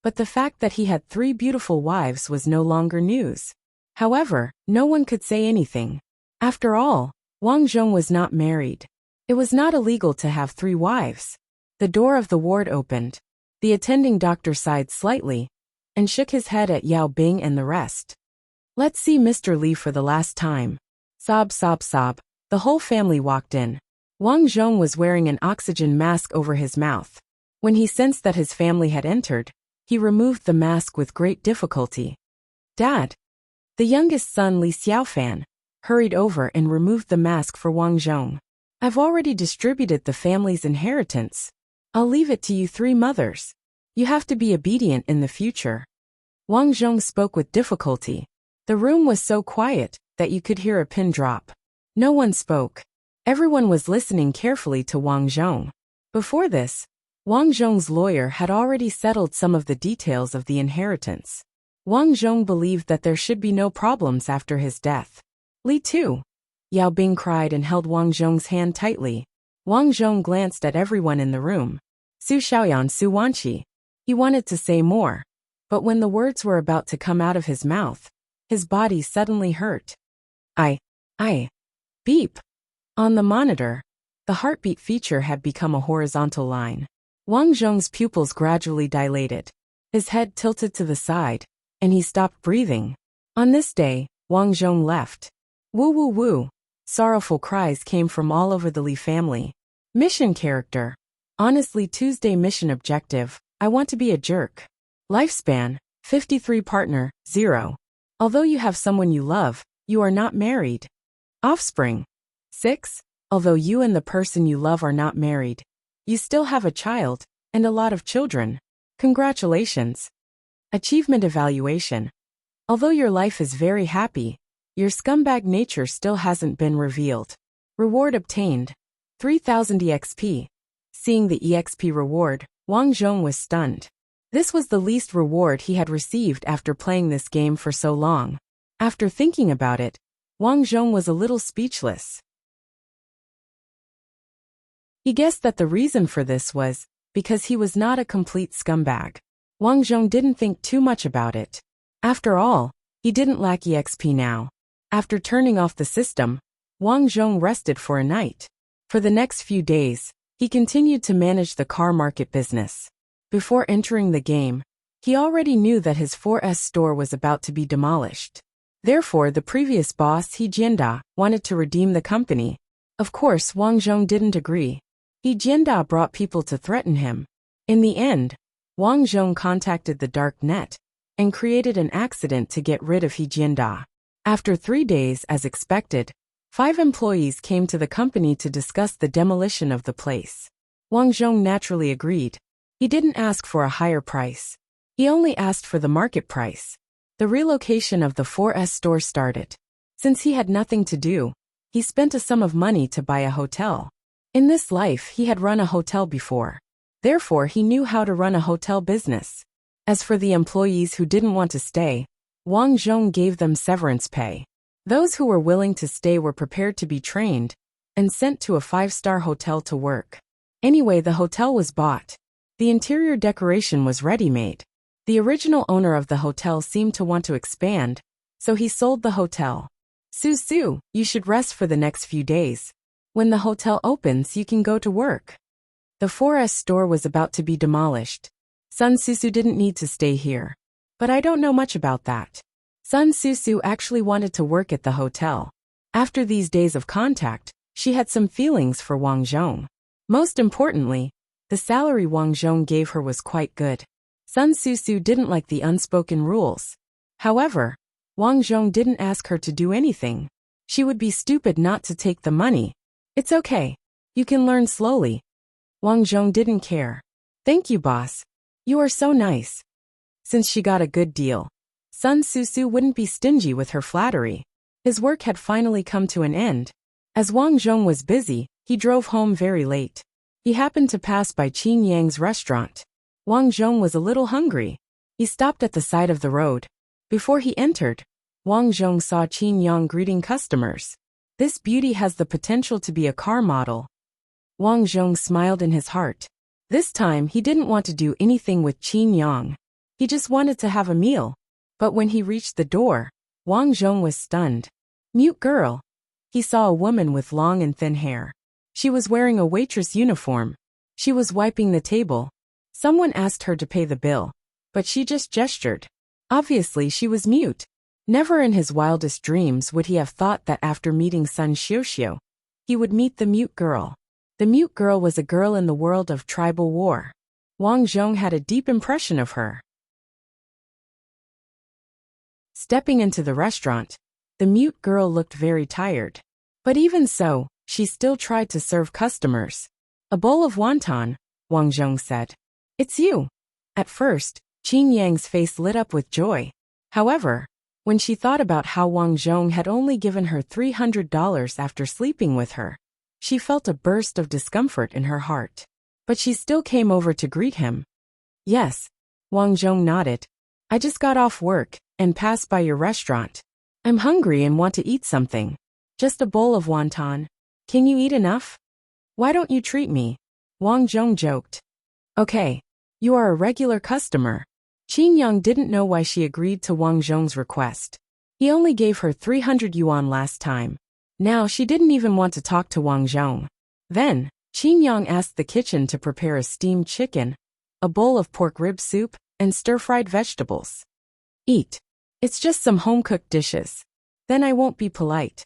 but the fact that he had 3 beautiful wives was no longer news. However, no one could say anything. After all, Wang Zhong was not married. It was not illegal to have 3 wives. The door of the ward opened. The attending doctor sighed slightly and shook his head at Yao Bing and the rest. Let's see Mr. Li for the last time. Sob, sob, sob. The whole family walked in. Wang Zhong was wearing an oxygen mask over his mouth. When he sensed that his family had entered, he removed the mask with great difficulty. Dad! The youngest son, Li Xiaofan, hurried over and removed the mask for Wang Zhong. I've already distributed the family's inheritance. I'll leave it to you 3 mothers. You have to be obedient in the future. Wang Zhong spoke with difficulty. The room was so quiet that you could hear a pin drop. No one spoke. Everyone was listening carefully to Wang Zhong. Before this, Wang Zhong's lawyer had already settled some of the details of the inheritance. Wang Zhong believed that there should be no problems after his death. Li too. Yao Bing cried and held Wang Zhong's hand tightly. Wang Zhong glanced at everyone in the room. Su Xiaoyan, Su Wanqi. He wanted to say more, but when the words were about to come out of his mouth, his body suddenly hurt. I. Beep. On the monitor, the heartbeat feature had become a horizontal line. Wang Zhong's pupils gradually dilated. His head tilted to the side, and he stopped breathing. On this day, Wang Zhong left. Woo woo woo. Sorrowful cries came from all over the Li family. Mission character. Honestly, Tuesday mission objective. I want to be a jerk. Lifespan, 53. Partner, 0. Although you have someone you love, you are not married. Offspring, 6. Although you and the person you love are not married, you still have a child, and a lot of children. Congratulations. Achievement evaluation. Although your life is very happy, your scumbag nature still hasn't been revealed. Reward obtained, 3000 EXP. Seeing the EXP reward, Wang Zhong was stunned. This was the least reward he had received after playing this game for so long. After thinking about it, Wang Zhong was a little speechless. He guessed that the reason for this was because he was not a complete scumbag. Wang Zhong didn't think too much about it. After all, he didn't lack EXP now. After turning off the system, Wang Zhong rested for a night. For the next few days, he continued to manage the car market business. Before entering the game, he already knew that his 4S store was about to be demolished. Therefore, the previous boss, He Jianda, wanted to redeem the company. Of course, Wang Zhong didn't agree. He Jianda brought people to threaten him. In the end, Wang Zhong contacted the dark net and created an accident to get rid of He Jianda. After 3 days, as expected, 5 employees came to the company to discuss the demolition of the place. Wang Zhong naturally agreed. He didn't ask for a higher price. He only asked for the market price. The relocation of the 4S store started. Since he had nothing to do, he spent a sum of money to buy a hotel. In this life, he had run a hotel before. Therefore, he knew how to run a hotel business. As for the employees who didn't want to stay, Wang Zhong gave them severance pay. Those who were willing to stay were prepared to be trained and sent to a 5-star hotel to work. Anyway, the hotel was bought. The interior decoration was ready-made. The original owner of the hotel seemed to want to expand, so he sold the hotel. Su, you should rest for the next few days. When the hotel opens, you can go to work. The 4S store was about to be demolished. Sun Susu didn't need to stay here. But I don't know much about that. Sun Susu actually wanted to work at the hotel. After these days of contact, she had some feelings for Wang Zhong. Most importantly, the salary Wang Zhong gave her was quite good. Sun Susu didn't like the unspoken rules. However, Wang Zhong didn't ask her to do anything. She would be stupid not to take the money. It's okay. You can learn slowly. Wang Zhong didn't care. Thank you, boss. You are so nice. Since she got a good deal, Sun Susu wouldn't be stingy with her flattery. His work had finally come to an end. As Wang Zhong was busy, he drove home very late. He happened to pass by Qin Yang's restaurant. Wang Zhong was a little hungry. He stopped at the side of the road. Before he entered, Wang Zhong saw Qin Yang greeting customers. This beauty has the potential to be a car model. Wang Zhong smiled in his heart. This time he didn't want to do anything with Qin Yang. He just wanted to have a meal. But when he reached the door, Wang Zhong was stunned. Mute girl. He saw a woman with long and thin hair. She was wearing a waitress uniform. She was wiping the table. Someone asked her to pay the bill, but she just gestured. Obviously, she was mute. Never in his wildest dreams would he have thought that after meeting Sun Xiuxiu, he would meet the mute girl. The mute girl was a girl in the world of tribal war. Wang Zhong had a deep impression of her. Stepping into the restaurant, the mute girl looked very tired. But even so, she still tried to serve customers. A bowl of wonton, Wang Zhong said. It's you. At first, Qin Yang's face lit up with joy. However, when she thought about how Wang Zhong had only given her $300 after sleeping with her, she felt a burst of discomfort in her heart. But she still came over to greet him. Yes, Wang Zhong nodded. I just got off work and passed by your restaurant. I'm hungry and want to eat something. Just a bowl of wonton. Can you eat enough? Why don't you treat me? Wang Zhong joked. Okay. You are a regular customer. Qin Yang didn't know why she agreed to Wang Zhong's request. He only gave her 300 yuan last time. Now she didn't even want to talk to Wang Zhong. Then, Qin Yang asked the kitchen to prepare a steamed chicken, a bowl of pork rib soup, and stir-fried vegetables. Eat. It's just some home-cooked dishes. Then I won't be polite.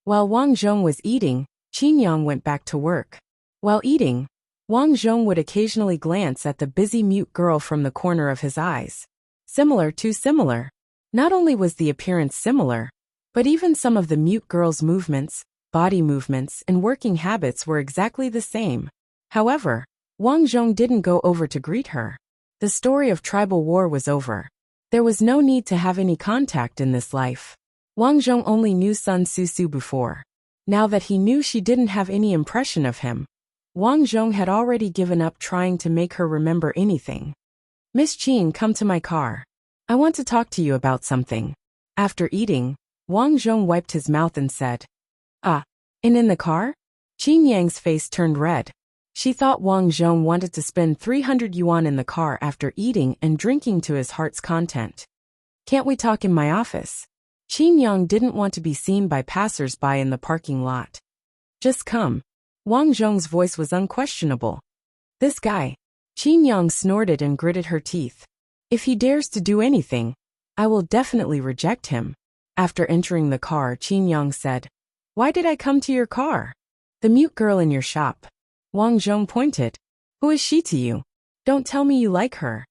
While Wang Zhong was eating, Qin Yang went back to work. While eating, Wang Zhong would occasionally glance at the busy mute girl from the corner of his eyes. Similar. Not only was the appearance similar, but even some of the mute girl's movements, body movements, and working habits were exactly the same. However, Wang Zhong didn't go over to greet her. The story of tribal war was over. There was no need to have any contact in this life. Wang Zhong only knew Sun Susu before. Now that he knew she didn't have any impression of him, Wang Zhong had already given up trying to make her remember anything. Miss Qin, come to my car. I want to talk to you about something. After eating, Wang Zhong wiped his mouth and said, in the car? Qin Yang's face turned red. She thought Wang Zhong wanted to spend 300 yuan in the car after eating and drinking to his heart's content. Can't we talk in my office? Qin Yang didn't want to be seen by passers-by in the parking lot. Just come. Wang Zhong's voice was unquestionable. This guy. Qin Yang snorted and gritted her teeth. If he dares to do anything, I will definitely reject him. After entering the car, Qin Yang said, Why did I come to your car? The mute girl in your shop. Wang Zhong pointed. Who is she to you? Don't tell me you like her.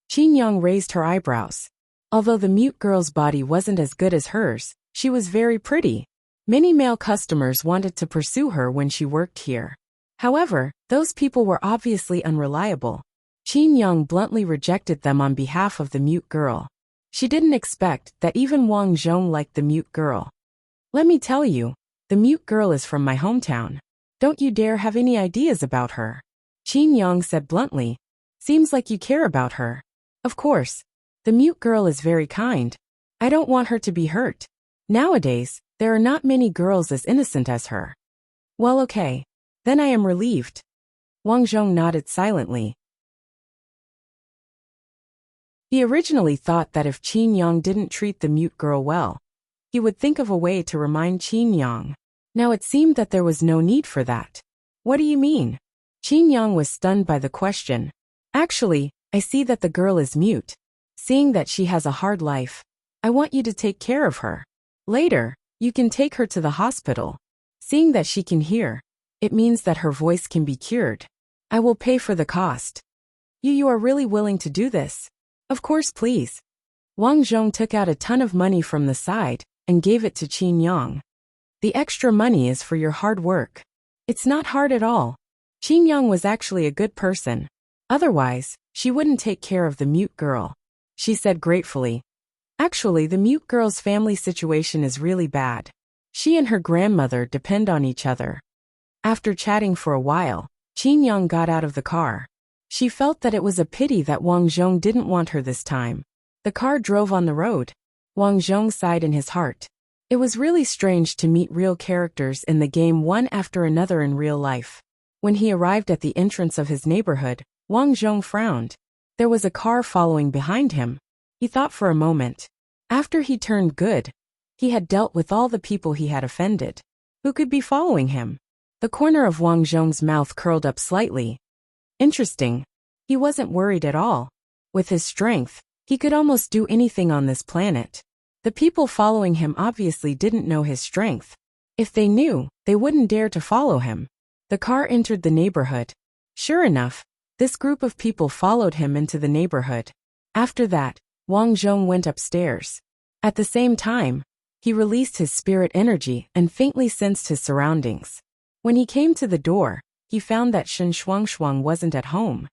Qin Yang raised her eyebrows. Although the mute girl's body wasn't as good as hers, she was very pretty. Many male customers wanted to pursue her when she worked here. However, those people were obviously unreliable. Qin Yang bluntly rejected them on behalf of the mute girl. She didn't expect that even Wang Zhong liked the mute girl. Let me tell you, the mute girl is from my hometown. Don't you dare have any ideas about her. Qin Yang said bluntly. Seems like you care about her. Of course. The mute girl is very kind. I don't want her to be hurt. Nowadays, there are not many girls as innocent as her. Well, okay. Then I am relieved. Wang Zhong nodded silently. He originally thought that if Qin Yang didn't treat the mute girl well, he would think of a way to remind Qin Yang. Now it seemed that there was no need for that. What do you mean? Qin Yang was stunned by the question. Actually, I see that the girl is mute. Seeing that she has a hard life, I want you to take care of her. Later, you can take her to the hospital. Seeing that she can hear, it means that her voice can be cured. I will pay for the cost. You are really willing to do this? Of course, please. Wang Zhong took out a ton of money from the side and gave it to Qin Yang. The extra money is for your hard work. It's not hard at all. Qin Yang was actually a good person. Otherwise, she wouldn't take care of the mute girl. She said gratefully. Actually, the mute girl's family situation is really bad. She and her grandmother depend on each other. After chatting for a while, Qin Yang got out of the car. She felt that it was a pity that Wang Zhong didn't want her this time. The car drove on the road. Wang Zhong sighed in his heart. It was really strange to meet real characters in the game one after another in real life. When he arrived at the entrance of his neighborhood, Wang Zhong frowned. There was a car following behind him. He thought for a moment. After he turned good, he had dealt with all the people he had offended. Who could be following him? The corner of Wang Zhong's mouth curled up slightly. Interesting. He wasn't worried at all. With his strength, he could almost do anything on this planet. The people following him obviously didn't know his strength. If they knew, they wouldn't dare to follow him. The car entered the neighborhood. Sure enough, this group of people followed him into the neighborhood. After that, Wang Zhong went upstairs. At the same time, he released his spirit energy and faintly sensed his surroundings. When he came to the door, he found that Shen Shuangshuang wasn't at home.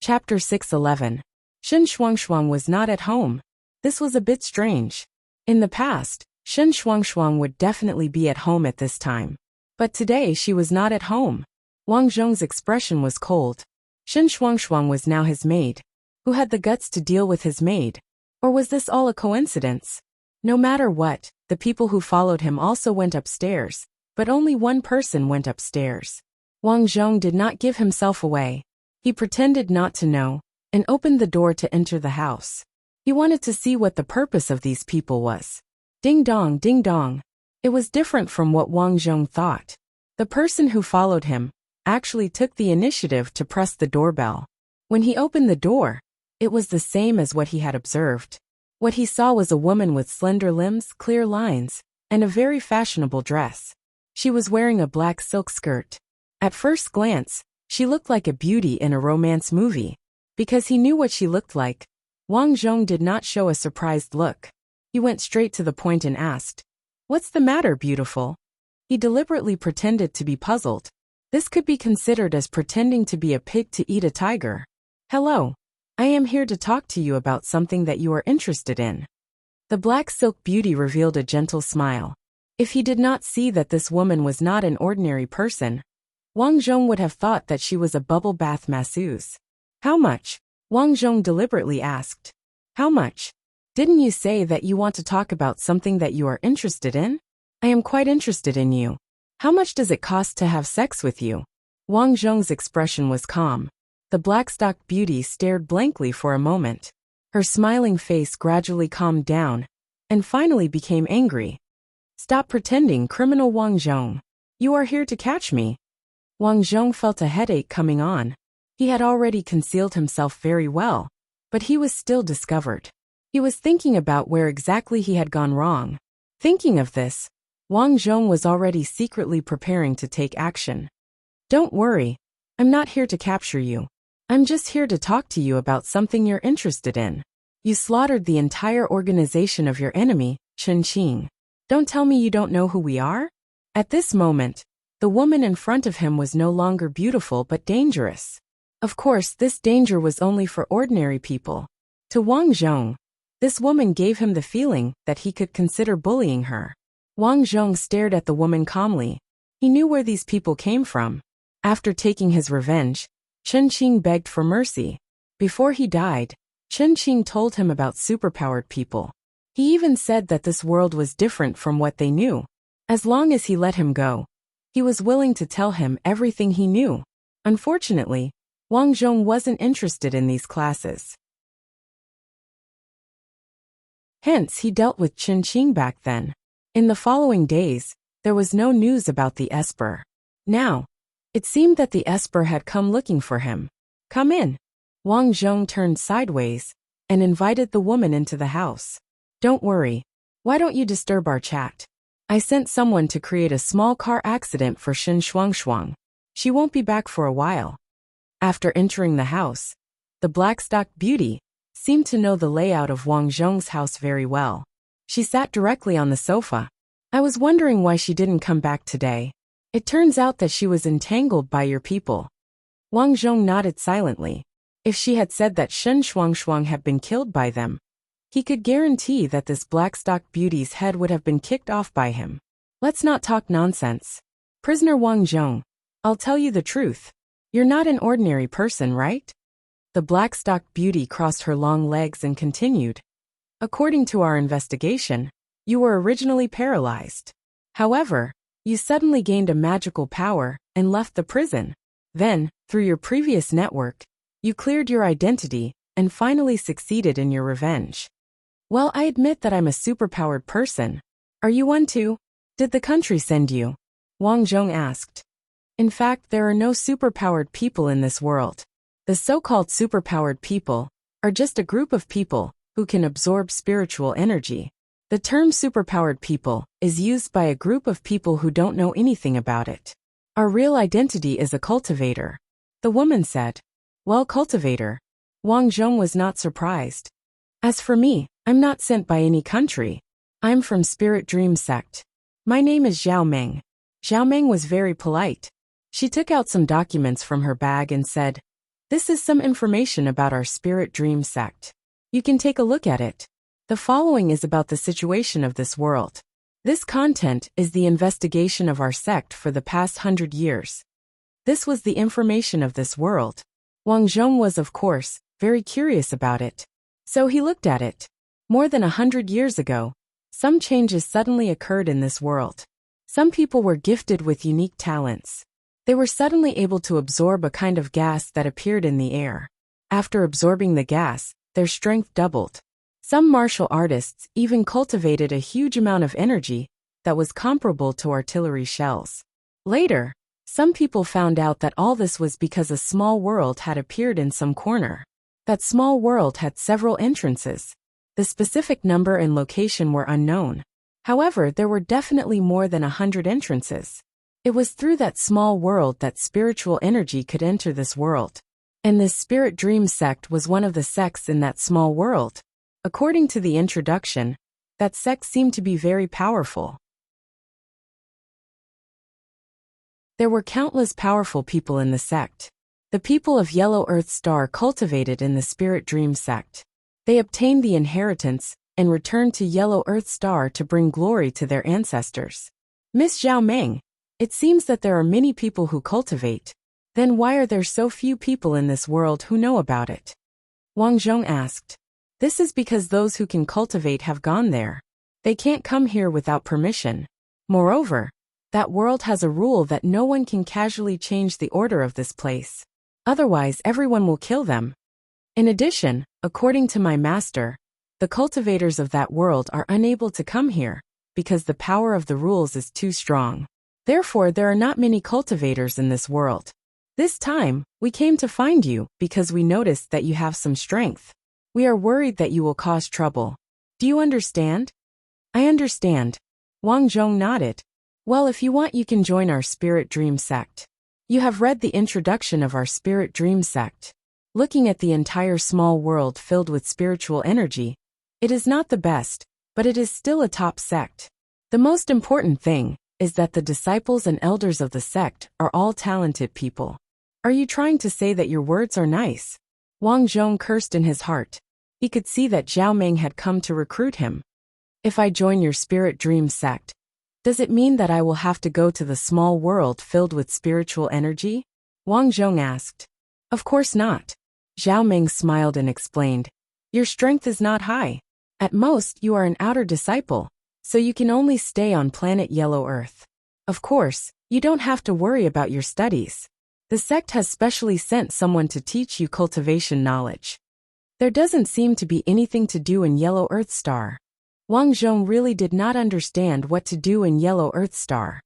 Chapter 611. Shen Shuangshuang was not at home. This was a bit strange. In the past, Shen Shuangshuang would definitely be at home at this time. But today she was not at home. Wang Zhong's expression was cold. Shen Shuangshuang was now his maid. Who had the guts to deal with his maid? Or was this all a coincidence? No matter what, the people who followed him also went upstairs, but only one person went upstairs. Wang Zhong did not give himself away. He pretended not to know, and opened the door to enter the house. He wanted to see what the purpose of these people was. Ding dong, ding dong. It was different from what Wang Zhong thought. The person who followed him actually took the initiative to press the doorbell. When he opened the door, it was the same as what he had observed. What he saw was a woman with slender limbs, clear lines, and a very fashionable dress. She was wearing a black silk skirt. At first glance, she looked like a beauty in a romance movie. Because he knew what she looked like, Wang Zhong did not show a surprised look. He went straight to the point and asked, "What's the matter, beautiful?" He deliberately pretended to be puzzled. This could be considered as pretending to be a pig to eat a tiger. "Hello. I am here to talk to you about something that you are interested in." The black silk beauty revealed a gentle smile. If he did not see that this woman was not an ordinary person, Wang Zhong would have thought that she was a bubble bath masseuse. "How much?" Wang Zhong deliberately asked. "How much? Didn't you say that you want to talk about something that you are interested in? I am quite interested in you. How much does it cost to have sex with you?" Wang Zhong's expression was calm. The black-stocked beauty stared blankly for a moment. Her smiling face gradually calmed down, and finally became angry. "Stop pretending, criminal Wang Zhong. You are here to catch me." Wang Zhong felt a headache coming on. He had already concealed himself very well, but he was still discovered. He was thinking about where exactly he had gone wrong. Thinking of this, Wang Zhong was already secretly preparing to take action. "Don't worry. I'm not here to capture you. I'm just here to talk to you about something you're interested in. You slaughtered the entire organization of your enemy, Chen Qing. Don't tell me you don't know who we are?" At this moment, the woman in front of him was no longer beautiful but dangerous. Of course, this danger was only for ordinary people. To Wang Zhong, this woman gave him the feeling that he could consider bullying her. Wang Zhong stared at the woman calmly. He knew where these people came from. After taking his revenge, Chen Qing begged for mercy. Before he died, Chen Qing told him about superpowered people. He even said that this world was different from what they knew. As long as he let him go, he was willing to tell him everything he knew. Unfortunately, Wang Zhong wasn't interested in these classes. Hence, he dealt with Chen Qing back then. In the following days, there was no news about the Esper. Now, it seemed that the Esper had come looking for him. "Come in." Wang Zhong turned sideways and invited the woman into the house. "Don't worry. Why don't you disturb our chat? I sent someone to create a small car accident for Shen Shuangshuang. She won't be back for a while." After entering the house, the black-stocked beauty seemed to know the layout of Wang Zhong's house very well. She sat directly on the sofa. "I was wondering why she didn't come back today. It turns out that she was entangled by your people." Wang Zhong nodded silently. If she had said that Shen Shuangshuang had been killed by them, he could guarantee that this black-stocked beauty's head would have been kicked off by him. "Let's not talk nonsense. Prisoner Wang Zhong, I'll tell you the truth. You're not an ordinary person, right?" The black-stocked beauty crossed her long legs and continued. "According to our investigation, you were originally paralyzed. However, you suddenly gained a magical power and left the prison. Then, through your previous network, you cleared your identity and finally succeeded in your revenge." "Well, I admit that I'm a superpowered person. Are you one too? Did the country send you?" Wang Zhong asked. "In fact, there are no superpowered people in this world. The so-called superpowered people are just a group of people who can absorb spiritual energy. The term superpowered people is used by a group of people who don't know anything about it. Our real identity is a cultivator," the woman said. "Well, cultivator." Wang Zhong was not surprised. "As for me, I'm not sent by any country. I'm from Spirit Dream Sect. My name is Zhao Meng." Zhao Meng was very polite. She took out some documents from her bag and said, "This is some information about our Spirit Dream Sect. You can take a look at it. The following is about the situation of this world. This content is the investigation of our sect for the past 100 years. This was the information of this world." Wang Zhong was, of course, very curious about it. So he looked at it. More than 100 years ago, some changes suddenly occurred in this world. Some people were gifted with unique talents. They were suddenly able to absorb a kind of gas that appeared in the air. After absorbing the gas, their strength doubled. Some martial artists even cultivated a huge amount of energy that was comparable to artillery shells. Later, some people found out that all this was because a small world had appeared in some corner. That small world had several entrances. The specific number and location were unknown. However, there were definitely more than 100 entrances. It was through that small world that spiritual energy could enter this world. And this spirit dream sect was one of the sects in that small world. According to the introduction, that sect seemed to be very powerful. There were countless powerful people in the sect. The people of Yellow Earth Star cultivated in the spirit dream sect. They obtained the inheritance and returned to Yellow Earth Star to bring glory to their ancestors. Miss Zhao Meng, it seems that there are many people who cultivate. Then why are there so few people in this world who know about it? Wang Zhong asked. This is because those who can cultivate have gone there. They can't come here without permission. Moreover, that world has a rule that no one can casually change the order of this place. Otherwise, everyone will kill them. In addition, according to my master, the cultivators of that world are unable to come here because the power of the rules is too strong. Therefore, there are not many cultivators in this world. This time, we came to find you because we noticed that you have some strength. We are worried that you will cause trouble. Do you understand? I understand. Wang Zhong nodded. Well, if you want, you can join our Spirit Dream sect. You have read the introduction of our Spirit Dream sect. Looking at the entire small world filled with spiritual energy, it is not the best, but it is still a top sect. The most important thing is that the disciples and elders of the sect are all talented people. Are you trying to say that your words are nice? Wang Zhong cursed in his heart. He could see that Zhao Meng had come to recruit him. If I join your Spirit Dream sect, does it mean that I will have to go to the small world filled with spiritual energy? Wang Zhong asked. Of course not. Zhao Meng smiled and explained. Your strength is not high. At most, you are an outer disciple, so you can only stay on planet Yellow Earth. Of course, you don't have to worry about your studies. The sect has specially sent someone to teach you cultivation knowledge. There doesn't seem to be anything to do in Yellow Earth Star. Wang Zhong really did not understand what to do in Yellow Earth Star.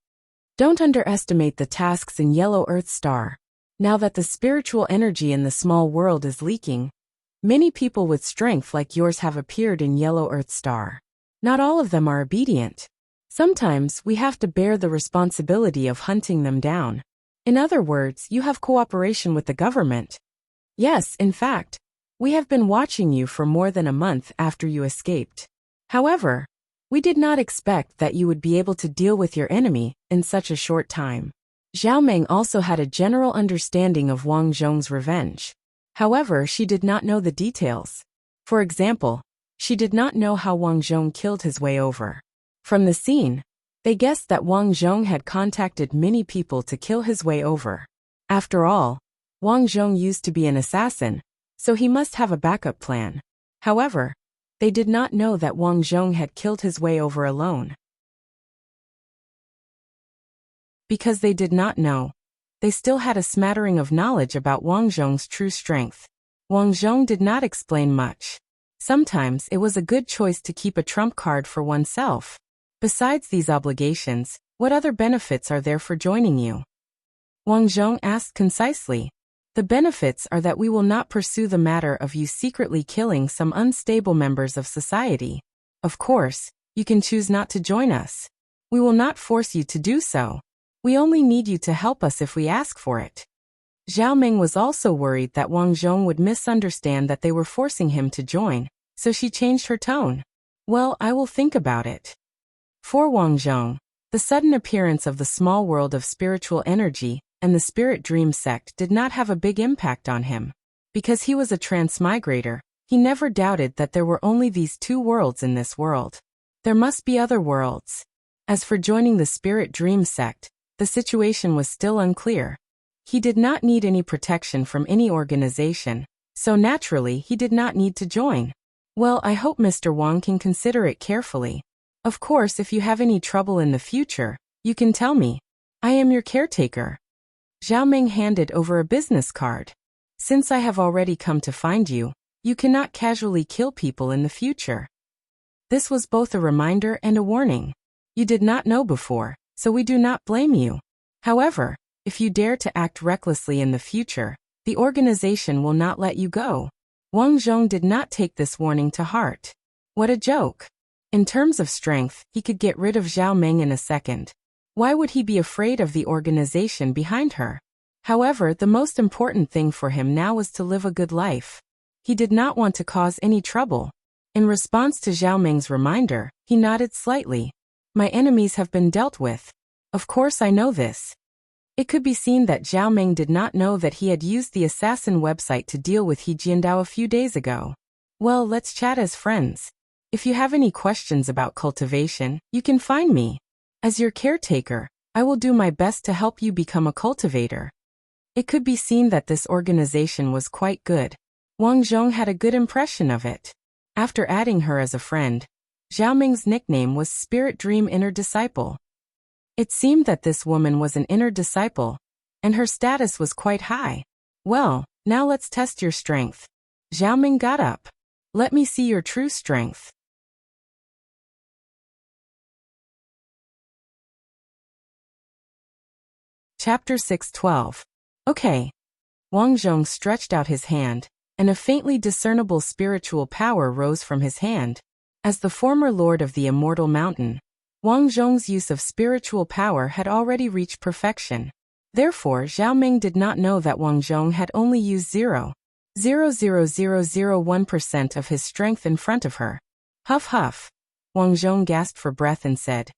Don't underestimate the tasks in Yellow Earth Star. Now that the spiritual energy in the small world is leaking, many people with strength like yours have appeared in Yellow Earth Star. Not all of them are obedient. Sometimes we have to bear the responsibility of hunting them down. In other words, you have cooperation with the government. Yes, in fact, we have been watching you for more than a month after you escaped. However, we did not expect that you would be able to deal with your enemy in such a short time. Zhao Meng also had a general understanding of Wang Zhong's revenge. However, she did not know the details. For example, she did not know how Wang Zhong killed his way over. From the scene, they guessed that Wang Zhong had contacted many people to kill his way over. After all, Wang Zhong used to be an assassin, so he must have a backup plan. However, they did not know that Wang Zhong had killed his way over alone. Because they did not know, they still had a smattering of knowledge about Wang Zhong's true strength. Wang Zhong did not explain much. Sometimes it was a good choice to keep a trump card for oneself. Besides these obligations, what other benefits are there for joining you? Wang Zhong asked concisely. The benefits are that we will not pursue the matter of you secretly killing some unstable members of society. Of course, you can choose not to join us. We will not force you to do so. We only need you to help us if we ask for it. Zhao Meng was also worried that Wang Zhong would misunderstand that they were forcing him to join, so she changed her tone. Well, I will think about it. For Wang Zhong, the sudden appearance of the small world of spiritual energy and the Spirit Dream sect did not have a big impact on him. Because he was a transmigrator, he never doubted that there were only these two worlds in this world. There must be other worlds. As for joining the Spirit Dream sect, the situation was still unclear. He did not need any protection from any organization, so naturally he did not need to join. Well, I hope Mr. Wang can consider it carefully. Of course, if you have any trouble in the future, you can tell me. I am your caretaker. Zhao Meng handed over a business card. Since I have already come to find you, you cannot casually kill people in the future. This was both a reminder and a warning. You did not know before, so we do not blame you. However, if you dare to act recklessly in the future, the organization will not let you go. Wang Zhong did not take this warning to heart. What a joke. In terms of strength, he could get rid of Zhao Meng in a second. Why would he be afraid of the organization behind her? However, the most important thing for him now was to live a good life. He did not want to cause any trouble. In response to Zhao Meng's reminder, he nodded slightly. My enemies have been dealt with. Of course I know this. It could be seen that Zhao Meng did not know that he had used the assassin website to deal with He Jiandao a few days ago. Well, let's chat as friends. If you have any questions about cultivation, you can find me. As your caretaker, I will do my best to help you become a cultivator. It could be seen that this organization was quite good. Wang Zhong had a good impression of it. After adding her as a friend, Zhao Meng's nickname was Spirit Dream Inner Disciple. It seemed that this woman was an inner disciple, and her status was quite high. Well, now let's test your strength. Zhao Meng got up. Let me see your true strength. Chapter 6:12. Okay. Wang Zhong stretched out his hand, and a faintly discernible spiritual power rose from his hand. As the former lord of the immortal mountain, Wang Zhong's use of spiritual power had already reached perfection. Therefore, Zhao Meng did not know that Wang Zhong had only used 0.00001% of his strength in front of her. Huff huff. Wang Zhong gasped for breath and said,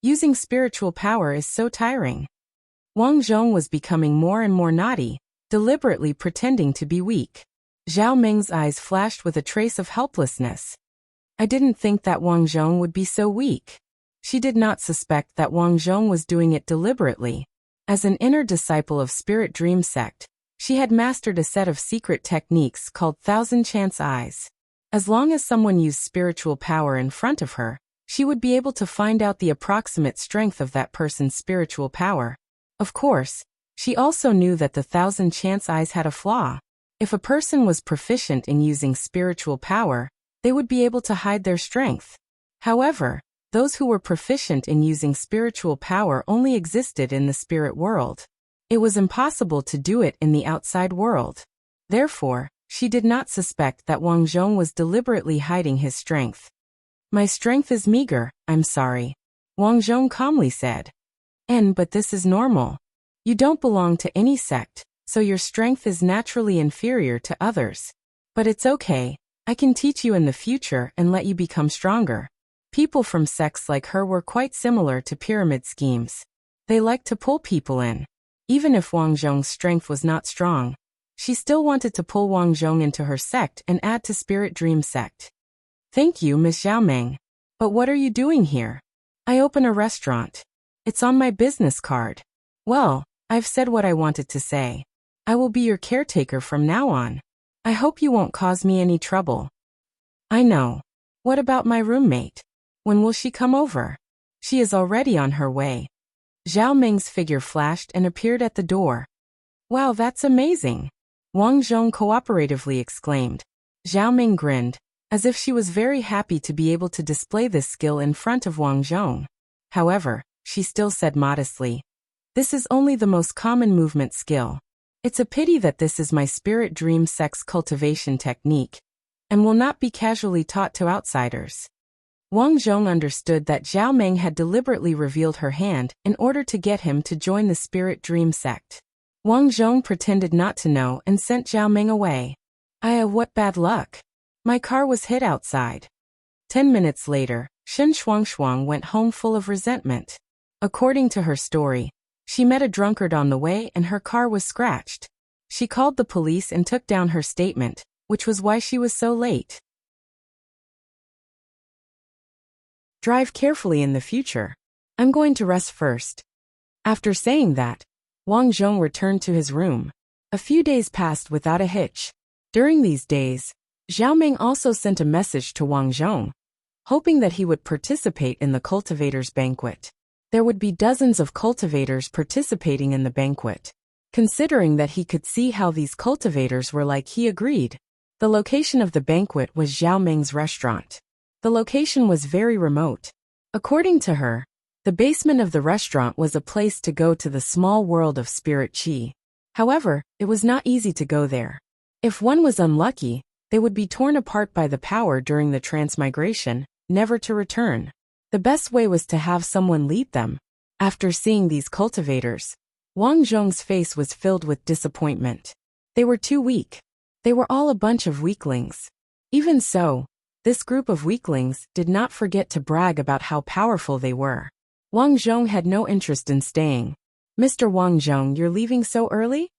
"Using spiritual power is so tiring." Wang Zhong was becoming more and more naughty, deliberately pretending to be weak. Zhao Meng's eyes flashed with a trace of helplessness. I didn't think that Wang Zhong would be so weak. She did not suspect that Wang Zhong was doing it deliberately. As an inner disciple of Spirit Dream Sect, she had mastered a set of secret techniques called Thousand Chance Eyes. As long as someone used spiritual power in front of her, she would be able to find out the approximate strength of that person's spiritual power. Of course, she also knew that the Thousand Chance Eyes had a flaw. If a person was proficient in using spiritual power, they would be able to hide their strength. However, those who were proficient in using spiritual power only existed in the spirit world. It was impossible to do it in the outside world. Therefore, she did not suspect that Wang Zhong was deliberately hiding his strength. My strength is meager, I'm sorry. Wang Zhong calmly said. But this is normal. You don't belong to any sect, so your strength is naturally inferior to others. But it's okay, I can teach you in the future and let you become stronger. People from sects like her were quite similar to pyramid schemes. They liked to pull people in. Even if Wang Zhong's strength was not strong, she still wanted to pull Wang Zhong into her sect and add to Spirit Dream Sect. Thank you, Miss Zhao Meng. But what are you doing here? I open a restaurant. It's on my business card. Well, I've said what I wanted to say. I will be your caretaker from now on. I hope you won't cause me any trouble. I know. What about my roommate? When will she come over? She is already on her way. Zhao Meng's figure flashed and appeared at the door. Wow, that's amazing. Wang Zhong cooperatively exclaimed. Zhao Meng grinned, as if she was very happy to be able to display this skill in front of Wang Zhong. However, she still said modestly, this is only the most common movement skill. It's a pity that this is my Spirit Dream Sect's cultivation technique, and will not be casually taught to outsiders. Wang Zhong understood that Zhao Meng had deliberately revealed her hand in order to get him to join the Spirit Dream Sect. Wang Zhong pretended not to know and sent Zhao Meng away. What bad luck. My car was hit outside. 10 minutes later, Shen Shuangshuang went home full of resentment. According to her story, she met a drunkard on the way and her car was scratched. She called the police and took down her statement, which was why she was so late. Drive carefully in the future. I'm going to rest first. After saying that, Wang Zhong returned to his room. A few days passed without a hitch. During these days, Zhao Ming also sent a message to Wang Zhong, hoping that he would participate in the cultivators' banquet. There would be dozens of cultivators participating in the banquet. Considering that he could see how these cultivators were like, he agreed. The location of the banquet was Zhao Ming's restaurant. The location was very remote. According to her, the basement of the restaurant was a place to go to the small world of spirit qi. However, it was not easy to go there. If one was unlucky, they would be torn apart by the power during the transmigration, never to return. The best way was to have someone lead them. After seeing these cultivators, Wang Zhong's face was filled with disappointment. They were too weak. They were all a bunch of weaklings. Even so, this group of weaklings did not forget to brag about how powerful they were. Wang Zhong had no interest in staying. Mr. Wang Zhong, you're leaving so early?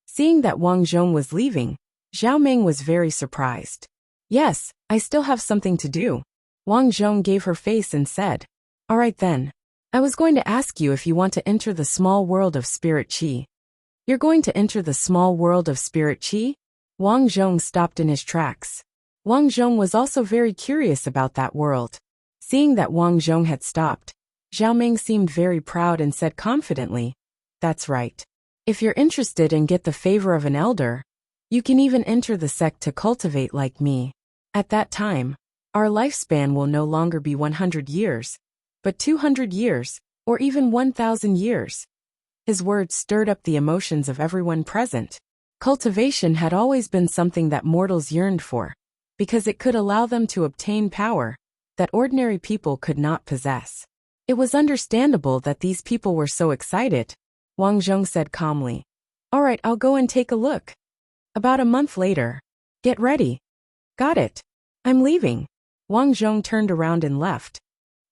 Seeing that Wang Zhong was leaving, Zhao Ming was very surprised. Yes, I still have something to do. Wang Zhong gave her face and said, all right then. I was going to ask you if you want to enter the small world of spirit qi. You're going to enter the small world of spirit qi? Wang Zhong stopped in his tracks. Wang Zhong was also very curious about that world. Seeing that Wang Zhong had stopped, Zhao Ming seemed very proud and said confidently, that's right. If you're interested and get the favor of an elder, you can even enter the sect to cultivate like me. At that time, our lifespan will no longer be 100 years, but 200 years, or even 1,000 years. His words stirred up the emotions of everyone present. Cultivation had always been something that mortals yearned for, because it could allow them to obtain power that ordinary people could not possess. It was understandable that these people were so excited. Wang Zhong said calmly, all right, I'll go and take a look. About a month later, get ready. Got it. I'm leaving. Wang Zhong turned around and left.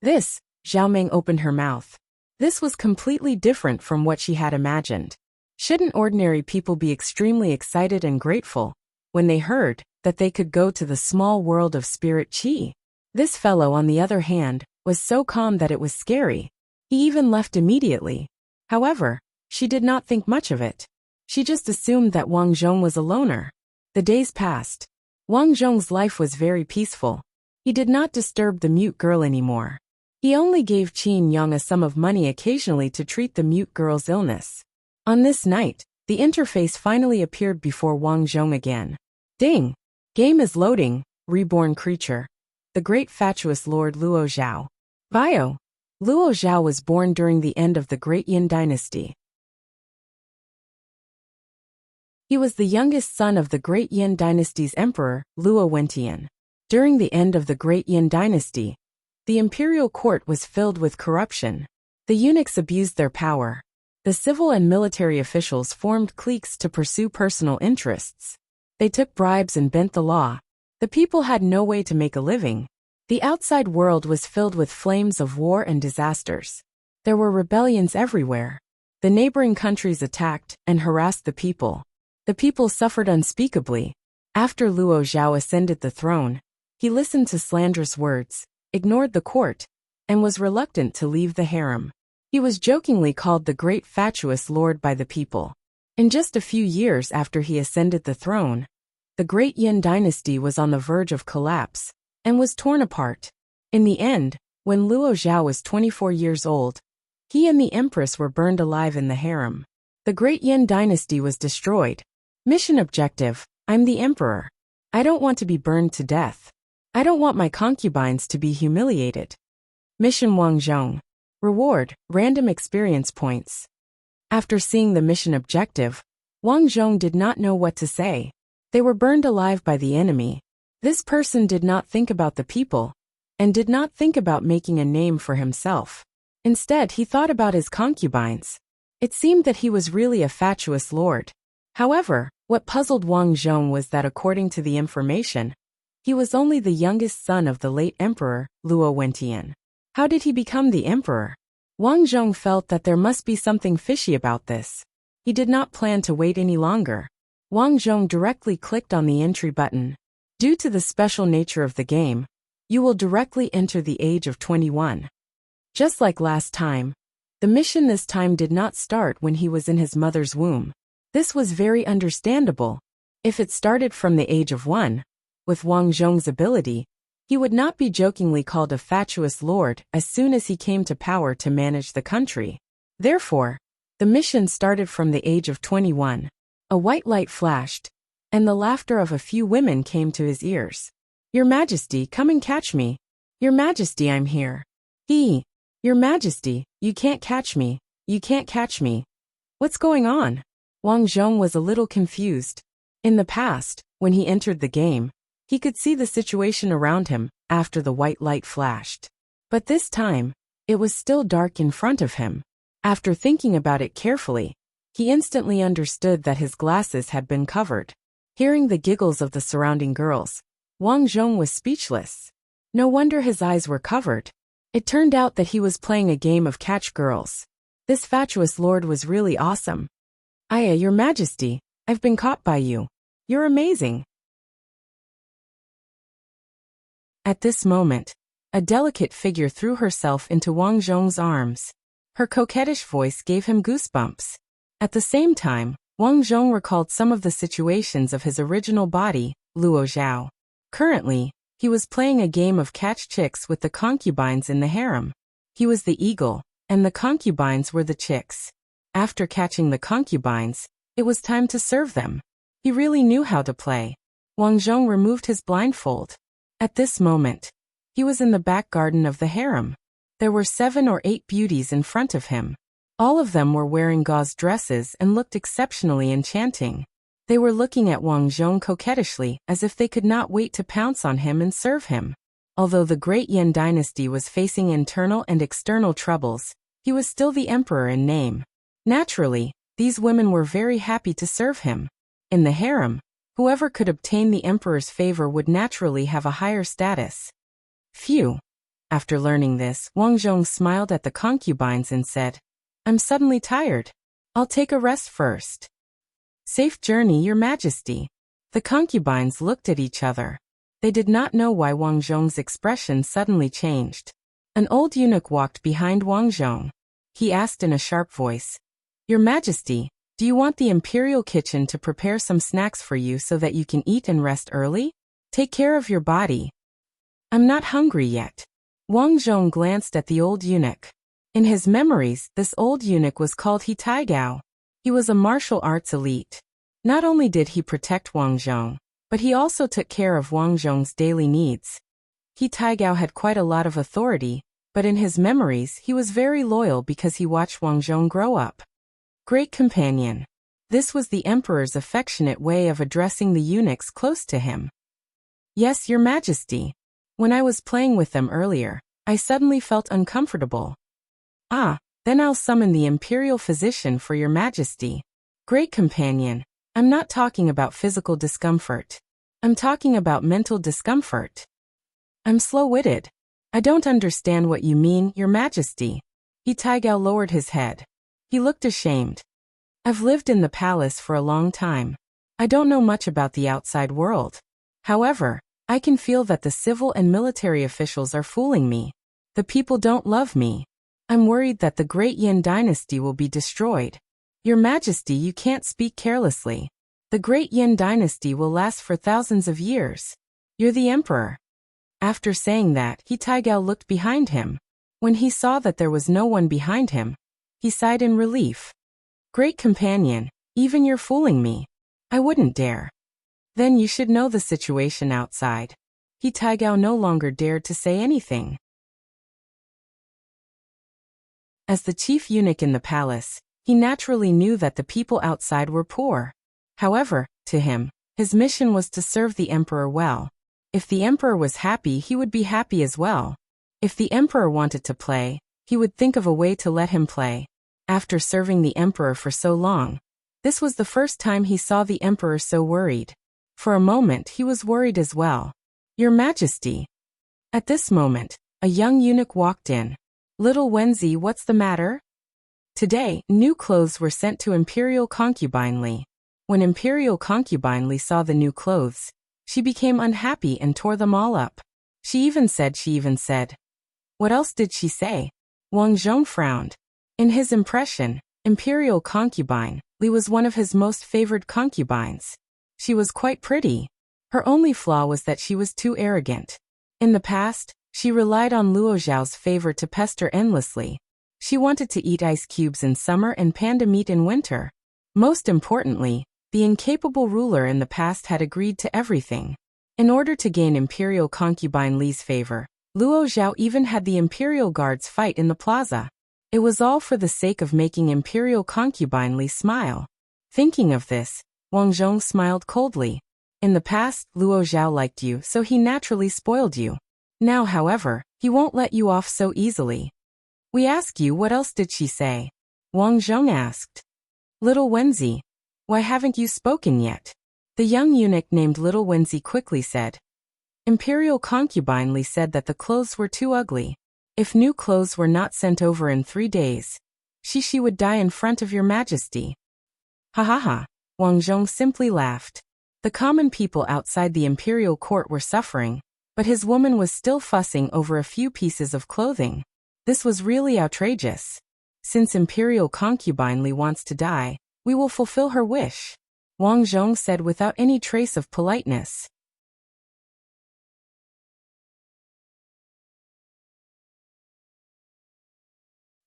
This, Zhao Ming opened her mouth. This was completely different from what she had imagined. Shouldn't ordinary people be extremely excited and grateful when they heard that they could go to the small world of spirit qi? This fellow, on the other hand, was so calm that it was scary. He even left immediately. However, she did not think much of it. She just assumed that Wang Zhong was a loner. The days passed. Wang Zhong's life was very peaceful. He did not disturb the mute girl anymore. He only gave Qin Yang a sum of money occasionally to treat the mute girl's illness. On this night, the interface finally appeared before Wang Zhong again. Ding! Game is loading, reborn creature. The great fatuous Lord Luo Zhao. Bio. Luo Zhao was born during the end of the Great Yin Dynasty. He was the youngest son of the Great Yin Dynasty's emperor, Luo Wentian. During the end of the Great Yin Dynasty, the imperial court was filled with corruption. The eunuchs abused their power. The civil and military officials formed cliques to pursue personal interests. They took bribes and bent the law. The people had no way to make a living. The outside world was filled with flames of war and disasters. There were rebellions everywhere. The neighboring countries attacked and harassed the people. The people suffered unspeakably. After Luo Zhao ascended the throne, he listened to slanderous words, ignored the court, and was reluctant to leave the harem. He was jokingly called the Great Fatuous Lord by the people. In just a few years after he ascended the throne, the Great Yin Dynasty was on the verge of collapse and was torn apart. In the end, when Luo Zhao was 24 years old, he and the empress were burned alive in the harem. The Great Yin Dynasty was destroyed. Mission objective: I'm the emperor. I don't want to be burned to death. I don't want my concubines to be humiliated. Mission Wang Zhong. Reward: random experience points. After seeing the mission objective, Wang Zhong did not know what to say. They were burned alive by the enemy. This person did not think about the people, and did not think about making a name for himself. Instead, he thought about his concubines. It seemed that he was really a fatuous lord. However, what puzzled Wang Zhong was that according to the information, he was only the youngest son of the late emperor, Luo Wentian. How did he become the emperor? Wang Zhong felt that there must be something fishy about this. He did not plan to wait any longer. Wang Zhong directly clicked on the entry button. Due to the special nature of the game, you will directly enter the age of 21. Just like last time, the mission this time did not start when he was in his mother's womb. This was very understandable. If it started from the age of 1, with Wang Zhong's ability, he would not be jokingly called a fatuous lord as soon as he came to power to manage the country. Therefore, the mission started from the age of 21. A white light flashed, and the laughter of a few women came to his ears. "Your Majesty, come and catch me. Your Majesty, I'm here." Your Majesty, you can't catch me. You can't catch me. What's going on? Wang Zhong was a little confused. In the past, when he entered the game, he could see the situation around him after the white light flashed. But this time, it was still dark in front of him. After thinking about it carefully, he instantly understood that his glasses had been covered. Hearing the giggles of the surrounding girls, Wang Zhong was speechless. No wonder his eyes were covered. It turned out that he was playing a game of catch girls. This fatuous lord was really awesome. Your Majesty, I've been caught by you. You're amazing." At this moment, a delicate figure threw herself into Wang Zhong's arms. Her coquettish voice gave him goosebumps. At the same time, Wang Zhong recalled some of the situations of his original body, Luo Zhao. Currently, he was playing a game of catch chicks with the concubines in the harem. He was the eagle, and the concubines were the chicks. After catching the concubines, it was time to serve them. He really knew how to play. Wang Zhong removed his blindfold. At this moment, he was in the back garden of the harem. There were 7 or 8 beauties in front of him. All of them were wearing gauze dresses and looked exceptionally enchanting. They were looking at Wang Zhong coquettishly as if they could not wait to pounce on him and serve him. Although the Great Yan dynasty was facing internal and external troubles, he was still the emperor in name. Naturally, these women were very happy to serve him. In the harem, whoever could obtain the emperor's favor would naturally have a higher status. Phew. After learning this, Wang Zhong smiled at the concubines and said, "I'm suddenly tired. I'll take a rest first." "Safe journey, Your Majesty." The concubines looked at each other. They did not know why Wang Zhong's expression suddenly changed. An old eunuch walked behind Wang Zhong. He asked in a sharp voice, "Your Majesty, do you want the imperial kitchen to prepare some snacks for you so that you can eat and rest early? Take care of your body." "I'm not hungry yet." Wang Zhong glanced at the old eunuch. In his memories, this old eunuch was called He Taigao. He was a martial arts elite. Not only did he protect Wang Zhong, but he also took care of Wang Zhong's daily needs. He Taigao had quite a lot of authority, but in his memories he was very loyal because he watched Wang Zhong grow up. Great companion. This was the emperor's affectionate way of addressing the eunuchs close to him. "Yes, Your Majesty. When I was playing with them earlier, I suddenly felt uncomfortable." Then I'll summon the imperial physician for Your Majesty." "Great companion. I'm not talking about physical discomfort. I'm talking about mental discomfort." "I'm slow-witted. I don't understand what you mean, Your Majesty." He Taigao lowered his head. He looked ashamed. "I've lived in the palace for a long time. I don't know much about the outside world. However, I can feel that the civil and military officials are fooling me. The people don't love me. I'm worried that the Great Yan dynasty will be destroyed. Your Majesty, you can't speak carelessly. The Great Yan dynasty will last for thousands of years. You're the emperor." After saying that, He Taigao looked behind him. When he saw that there was no one behind him, he sighed in relief. "Great companion, even you're fooling me. I wouldn't dare." "Then you should know the situation outside." He Taigao no longer dared to say anything. As the chief eunuch in the palace, he naturally knew that the people outside were poor. However, to him, his mission was to serve the emperor well. If the emperor was happy, he would be happy as well. If the emperor wanted to play, he would think of a way to let him play. After serving the emperor for so long, this was the first time he saw the emperor so worried. For a moment he was worried as well. "Your Majesty." At this moment, a young eunuch walked in. "Little Wenzi, what's the matter?" Today, new clothes were sent to Imperial Concubine Li. When Imperial Concubine Li saw the new clothes, she became unhappy and tore them all up. She even said. What else did she say? Wang Zhong frowned. In his impression, Imperial Concubine Li was one of his most favored concubines. She was quite pretty. Her only flaw was that she was too arrogant. In the past, she relied on Luo Zhao's favor to pester endlessly. She wanted to eat ice cubes in summer and panda meat in winter. Most importantly, the incapable ruler in the past had agreed to everything. In order to gain Imperial concubine Li's favor, Luo Zhao even had the Imperial guards fight in the plaza. It was all for the sake of making Imperial concubine Li smile. Thinking of this, Wang Zhong smiled coldly. In the past, Luo Zhao liked you, so he naturally spoiled you. Now, however, he won't let you off so easily. We ask you, what else did she say? Wang Zhong asked. Little Wenzi, why haven't you spoken yet? The young eunuch named Little Wenzi quickly said. Imperial concubine Li said that the clothes were too ugly. If new clothes were not sent over in 3 days, she would die in front of your majesty. Ha ha ha, Wang Zhong simply laughed. The common people outside the imperial court were suffering, but his woman was still fussing over a few pieces of clothing. This was really outrageous. Since Imperial concubine Li wants to die, we will fulfill her wish, Wang Zhong said without any trace of politeness.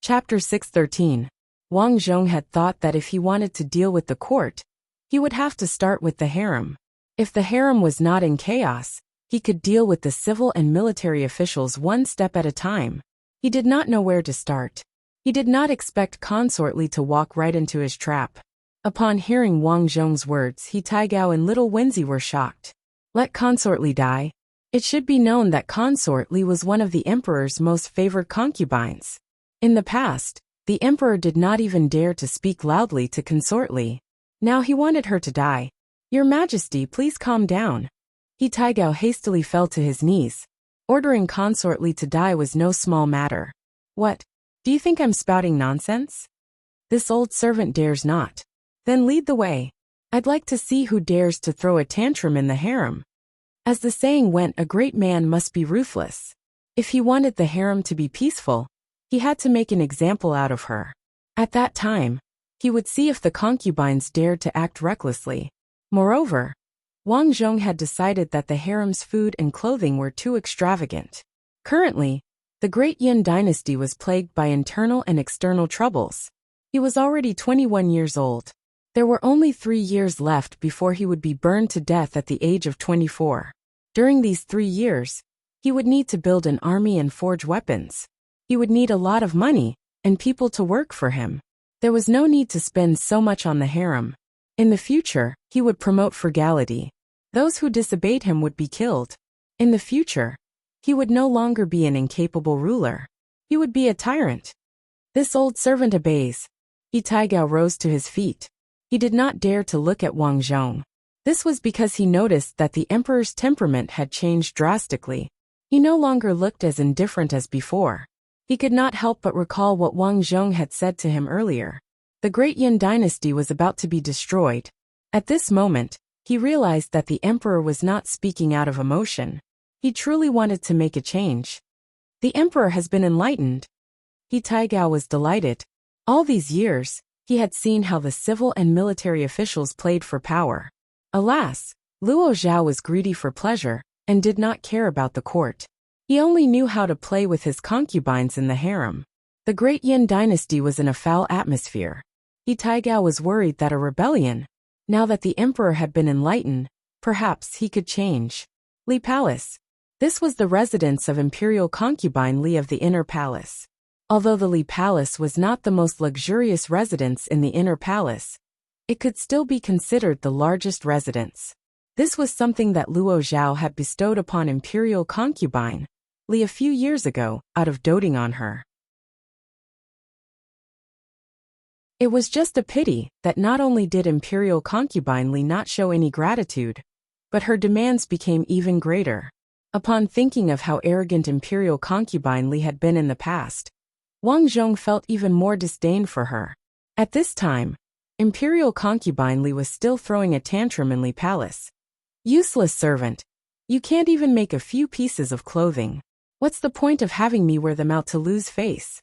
Chapter 613. Wang Zhong had thought that if he wanted to deal with the court, he would have to start with the harem. If the harem was not in chaos, he could deal with the civil and military officials one step at a time. He did not know where to start. He did not expect Consort Li to walk right into his trap. Upon hearing Wang Zhong's words, He Taigao and Little Wenzi were shocked. Let Consort Li die. It should be known that Consort Li was one of the emperor's most favored concubines. In the past, the emperor did not even dare to speak loudly to Consort Li. Now he wanted her to die. Your Majesty, please calm down. He Taigao hastily fell to his knees. Ordering Consort Li to die was no small matter. What? Do you think I'm spouting nonsense? This old servant dares not. Then lead the way. I'd like to see who dares to throw a tantrum in the harem. As the saying went, a great man must be ruthless. If he wanted the harem to be peaceful, he had to make an example out of her. At that time, he would see if the concubines dared to act recklessly. Moreover, Wang Zhong had decided that the harem's food and clothing were too extravagant. Currently, the Great Yin dynasty was plagued by internal and external troubles. He was already 21 years old. There were only 3 years left before he would be burned to death at the age of 24. During these 3 years, he would need to build an army and forge weapons. He would need a lot of money and people to work for him. There was no need to spend so much on the harem. In the future, he would promote frugality. Those who disobeyed him would be killed. In the future, he would no longer be an incapable ruler. He would be a tyrant. This old servant obeys. He Taigao rose to his feet. He did not dare to look at Wang Zhong. This was because he noticed that the emperor's temperament had changed drastically. He no longer looked as indifferent as before. He could not help but recall what Wang Zhong had said to him earlier. The Great Yin dynasty was about to be destroyed. At this moment, he realized that the emperor was not speaking out of emotion. He truly wanted to make a change. The emperor has been enlightened. He Taigao was delighted. All these years, he had seen how the civil and military officials played for power. Alas, Luo Zhao was greedy for pleasure and did not care about the court. He only knew how to play with his concubines in the harem. The Great Yin dynasty was in a foul atmosphere. He Taigao was worried that a rebellion, now that the emperor had been enlightened, perhaps he could change. Li Palace. This was the residence of Imperial concubine Li of the Inner Palace. Although the Li Palace was not the most luxurious residence in the Inner Palace, it could still be considered the largest residence. This was something that Luo Zhao had bestowed upon Imperial concubine Li a few years ago, out of doting on her. It was just a pity that not only did Imperial concubine Li not show any gratitude, but her demands became even greater. Upon thinking of how arrogant Imperial concubine Li had been in the past, Wang Zhong felt even more disdain for her. At this time, Imperial concubine Li was still throwing a tantrum in Li Palace. Useless servant. You can't even make a few pieces of clothing. What's the point of having me wear them out to lose face?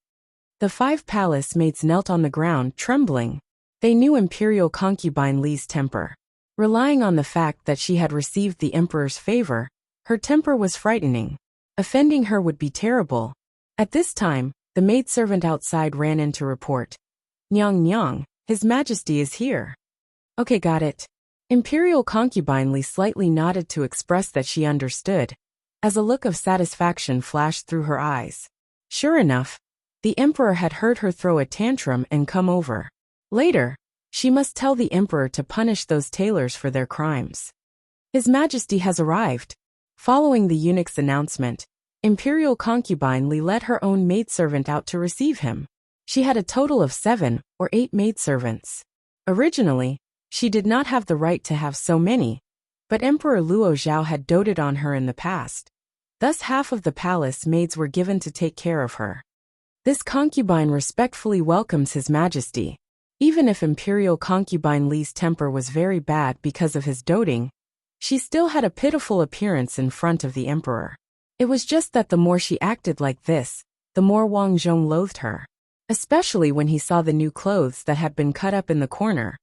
The 5 palace maids knelt on the ground, trembling. They knew Imperial concubine Li's temper. Relying on the fact that she had received the emperor's favor, her temper was frightening. Offending her would be terrible. At this time, the maidservant outside ran in to report. "Nyang Nyang, His Majesty is here." "Okay, got it." Imperial concubine Li slightly nodded to express that she understood, as a look of satisfaction flashed through her eyes. Sure enough, the emperor had heard her throw a tantrum and come over. Later, she must tell the emperor to punish those tailors for their crimes. "His Majesty has arrived." Following the eunuch's announcement, Imperial concubine Li led her own maidservant out to receive him. She had a total of 7 or 8 maidservants. Originally, she did not have the right to have so many, but Emperor Luo Zhao had doted on her in the past. Thus half of the palace maids were given to take care of her. This concubine respectfully welcomes His Majesty. Even if Imperial concubine Li's temper was very bad because of his doting, she still had a pitiful appearance in front of the emperor. It was just that the more she acted like this, the more Wang Zhong loathed her. Especially when he saw the new clothes that had been cut up in the corner.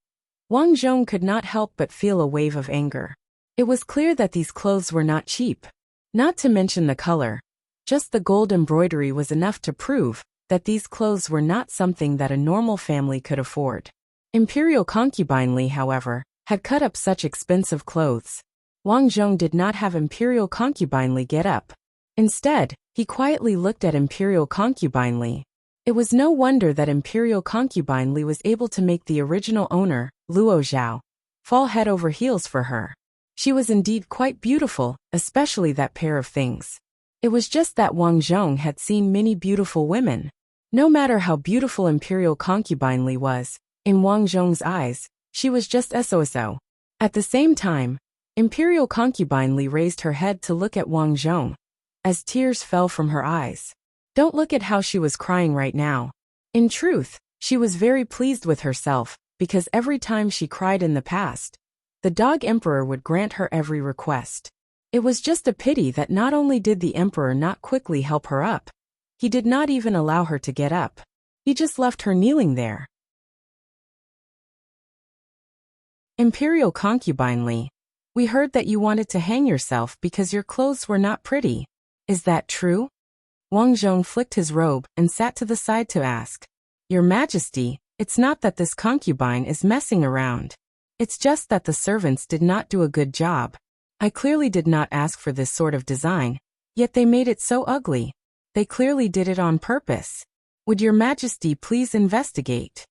Wang Zhong could not help but feel a wave of anger. It was clear that these clothes were not cheap. Not to mention the color. Just the gold embroidery was enough to prove that these clothes were not something that a normal family could afford. Imperial concubine Li, however, had cut up such expensive clothes. Wang Zhong did not have Imperial concubine Li get up. Instead, he quietly looked at Imperial concubine Li. It was no wonder that Imperial concubine Li was able to make the original owner, Luo Zhao, fall head over heels for her. She was indeed quite beautiful, especially that pair of things. It was just that Wang Zhong had seen many beautiful women. No matter how beautiful Imperial concubine Li was, in Wang Zhong's eyes, she was just so. At the same time, Imperial concubine Li raised her head to look at Wang Zhong, as tears fell from her eyes. Don't look at how she was crying right now. In truth, she was very pleased with herself, because every time she cried in the past, the dog emperor would grant her every request. It was just a pity that not only did the emperor not quickly help her up, he did not even allow her to get up. He just left her kneeling there. Imperial concubine Li, we heard that you wanted to hang yourself because your clothes were not pretty. Is that true? Wang Zhong flicked his robe and sat to the side to ask. Your Majesty, it's not that this concubine is messing around. It's just that the servants did not do a good job. I clearly did not ask for this sort of design, yet they made it so ugly. They clearly did it on purpose. Would your Majesty please investigate?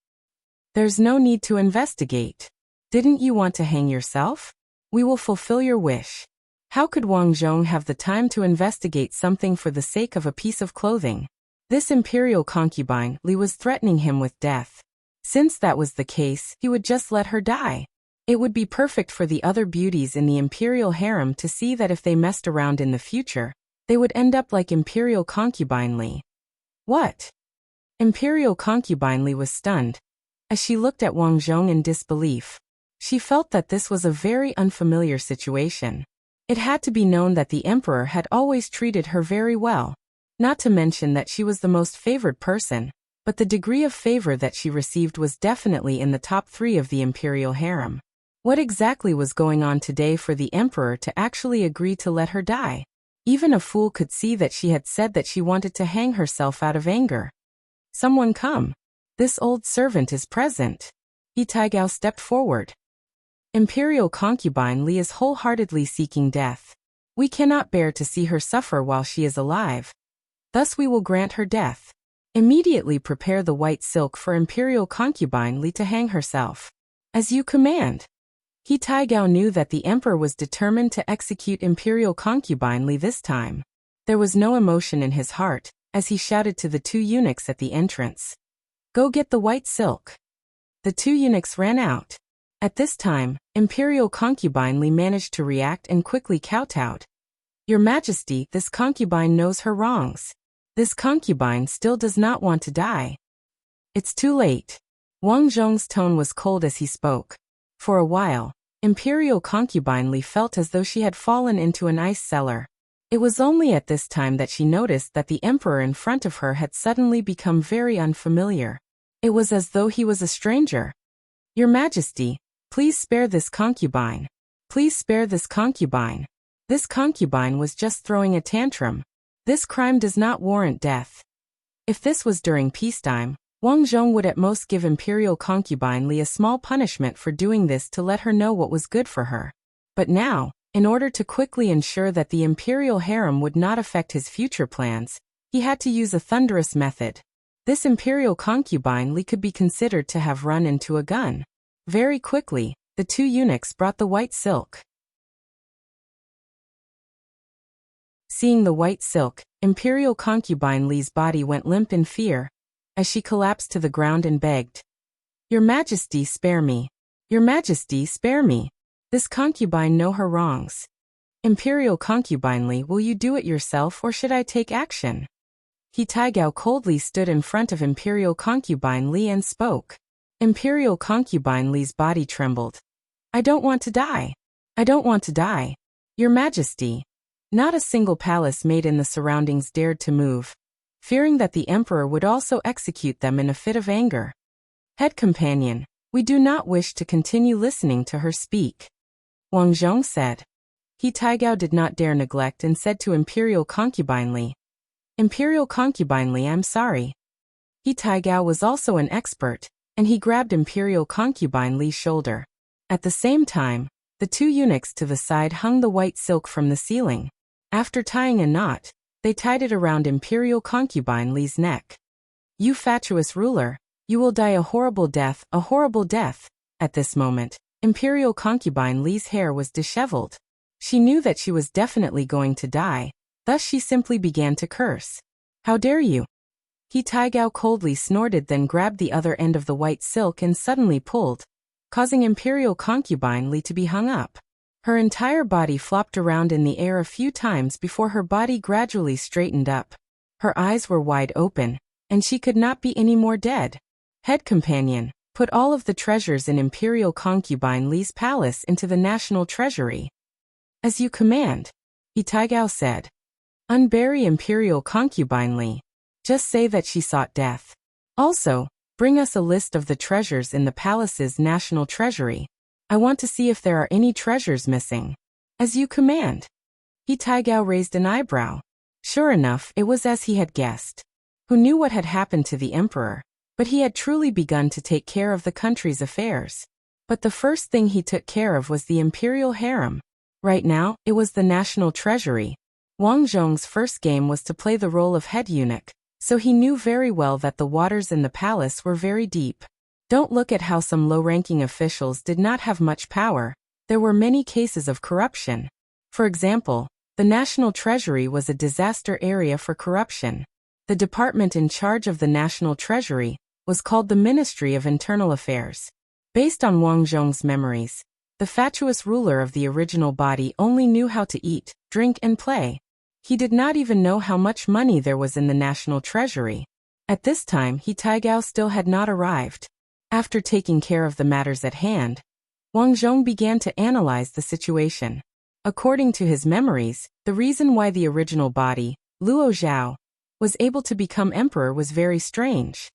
There's no need to investigate. Didn't you want to hang yourself? We will fulfill your wish. How could Wang Zhong have the time to investigate something for the sake of a piece of clothing? This imperial concubine, Li, was threatening him with death. Since that was the case, he would just let her die. It would be perfect for the other beauties in the imperial harem to see that if they messed around in the future, they would end up like imperial concubine Li. What? Imperial concubine Li was stunned. As she looked at Wang Zhong in disbelief, she felt that this was a very unfamiliar situation. It had to be known that the emperor had always treated her very well. Not to mention that she was the most favored person, but the degree of favor that she received was definitely in the top 3 of the imperial harem. What exactly was going on today for the emperor to actually agree to let her die? Even a fool could see that she had said that she wanted to hang herself out of anger. Someone come. This old servant is present. He Taigao stepped forward. Imperial concubine Li is wholeheartedly seeking death. We cannot bear to see her suffer while she is alive. Thus we will grant her death. Immediately prepare the white silk for Imperial concubine Li to hang herself. As you command. He Taigao knew that the emperor was determined to execute Imperial concubine Li this time. There was no emotion in his heart, as he shouted to the 2 eunuchs at the entrance. Go get the white silk. The 2 eunuchs ran out. At this time, Imperial concubine Li managed to react and quickly kowtowed. Your Majesty, this concubine knows her wrongs. This concubine still does not want to die. It's too late. Wang Zhong's tone was cold as he spoke. For a while, Imperial concubine Li felt as though she had fallen into an ice cellar. It was only at this time that she noticed that the emperor in front of her had suddenly become very unfamiliar. It was as though he was a stranger. Your Majesty, Please spare this concubine. Please spare this concubine. This concubine was just throwing a tantrum. This crime does not warrant death. If this was during peacetime, Wang Zhong would at most give imperial concubine Li a small punishment for doing this to let her know what was good for her. But now, in order to quickly ensure that the imperial harem would not affect his future plans, he had to use a thunderous method. This imperial concubine Li could be considered to have run into a gun. Very quickly, the two eunuchs brought the white silk. Seeing the white silk, imperial concubine Li's body went limp in fear, as she collapsed to the ground and begged, "Your Majesty, spare me. Your Majesty, spare me. This concubine know her wrongs. Imperial concubine Li, will you do it yourself or should I take action?" He Taigao coldly stood in front of imperial concubine Li and spoke. Imperial concubine Li's body trembled. "I don't want to die. I don't want to die. Your Majesty." Not a single palace made in the surroundings dared to move, fearing that the emperor would also execute them in a fit of anger. "Head companion, we do not wish to continue listening to her speak," Wang Zhong said. He Taigao did not dare neglect and said to imperial concubine Li, "Imperial concubine Li, I'm sorry." He Taigao was also an expert, and he grabbed imperial concubine Li's shoulder. At the same time, the two eunuchs to the side hung the white silk from the ceiling. After tying a knot, they tied it around imperial concubine Li's neck. "You fatuous ruler, you will die a horrible death, a horrible death." At this moment, imperial concubine Li's hair was disheveled. She knew that she was definitely going to die, thus she simply began to curse. "How dare you!" He Taigao coldly snorted, then grabbed the other end of the white silk and suddenly pulled, causing imperial concubine Li to be hung up. Her entire body flopped around in the air a few times before her body gradually straightened up. Her eyes were wide open, and she could not be any more dead. "Head companion, put all of the treasures in imperial concubine Li's palace into the national treasury." "As you command," Taigao said. "Unbury imperial concubine Li. Just say that she sought death. Also, bring us a list of the treasures in the palace's national treasury. I want to see if there are any treasures missing." "As you command." He Taigao raised an eyebrow. Sure enough, it was as he had guessed. Who knew what had happened to the emperor? But he had truly begun to take care of the country's affairs. But the first thing he took care of was the imperial harem. Right now, it was the national treasury. Wang Zhong's first game was to play the role of head eunuch, so he knew very well that the waters in the palace were very deep. Don't look at how some low-ranking officials did not have much power. There were many cases of corruption. For example, the National Treasury was a disaster area for corruption. The department in charge of the National Treasury was called the Ministry of Internal Affairs. Based on Wang Zhong's memories, the fatuous ruler of the original body only knew how to eat, drink and play. He did not even know how much money there was in the National Treasury. At this time, He Taigao still had not arrived. After taking care of the matters at hand, Wang Zhong began to analyze the situation. According to his memories, the reason why the original body, Luo Zhao, was able to become emperor was very strange.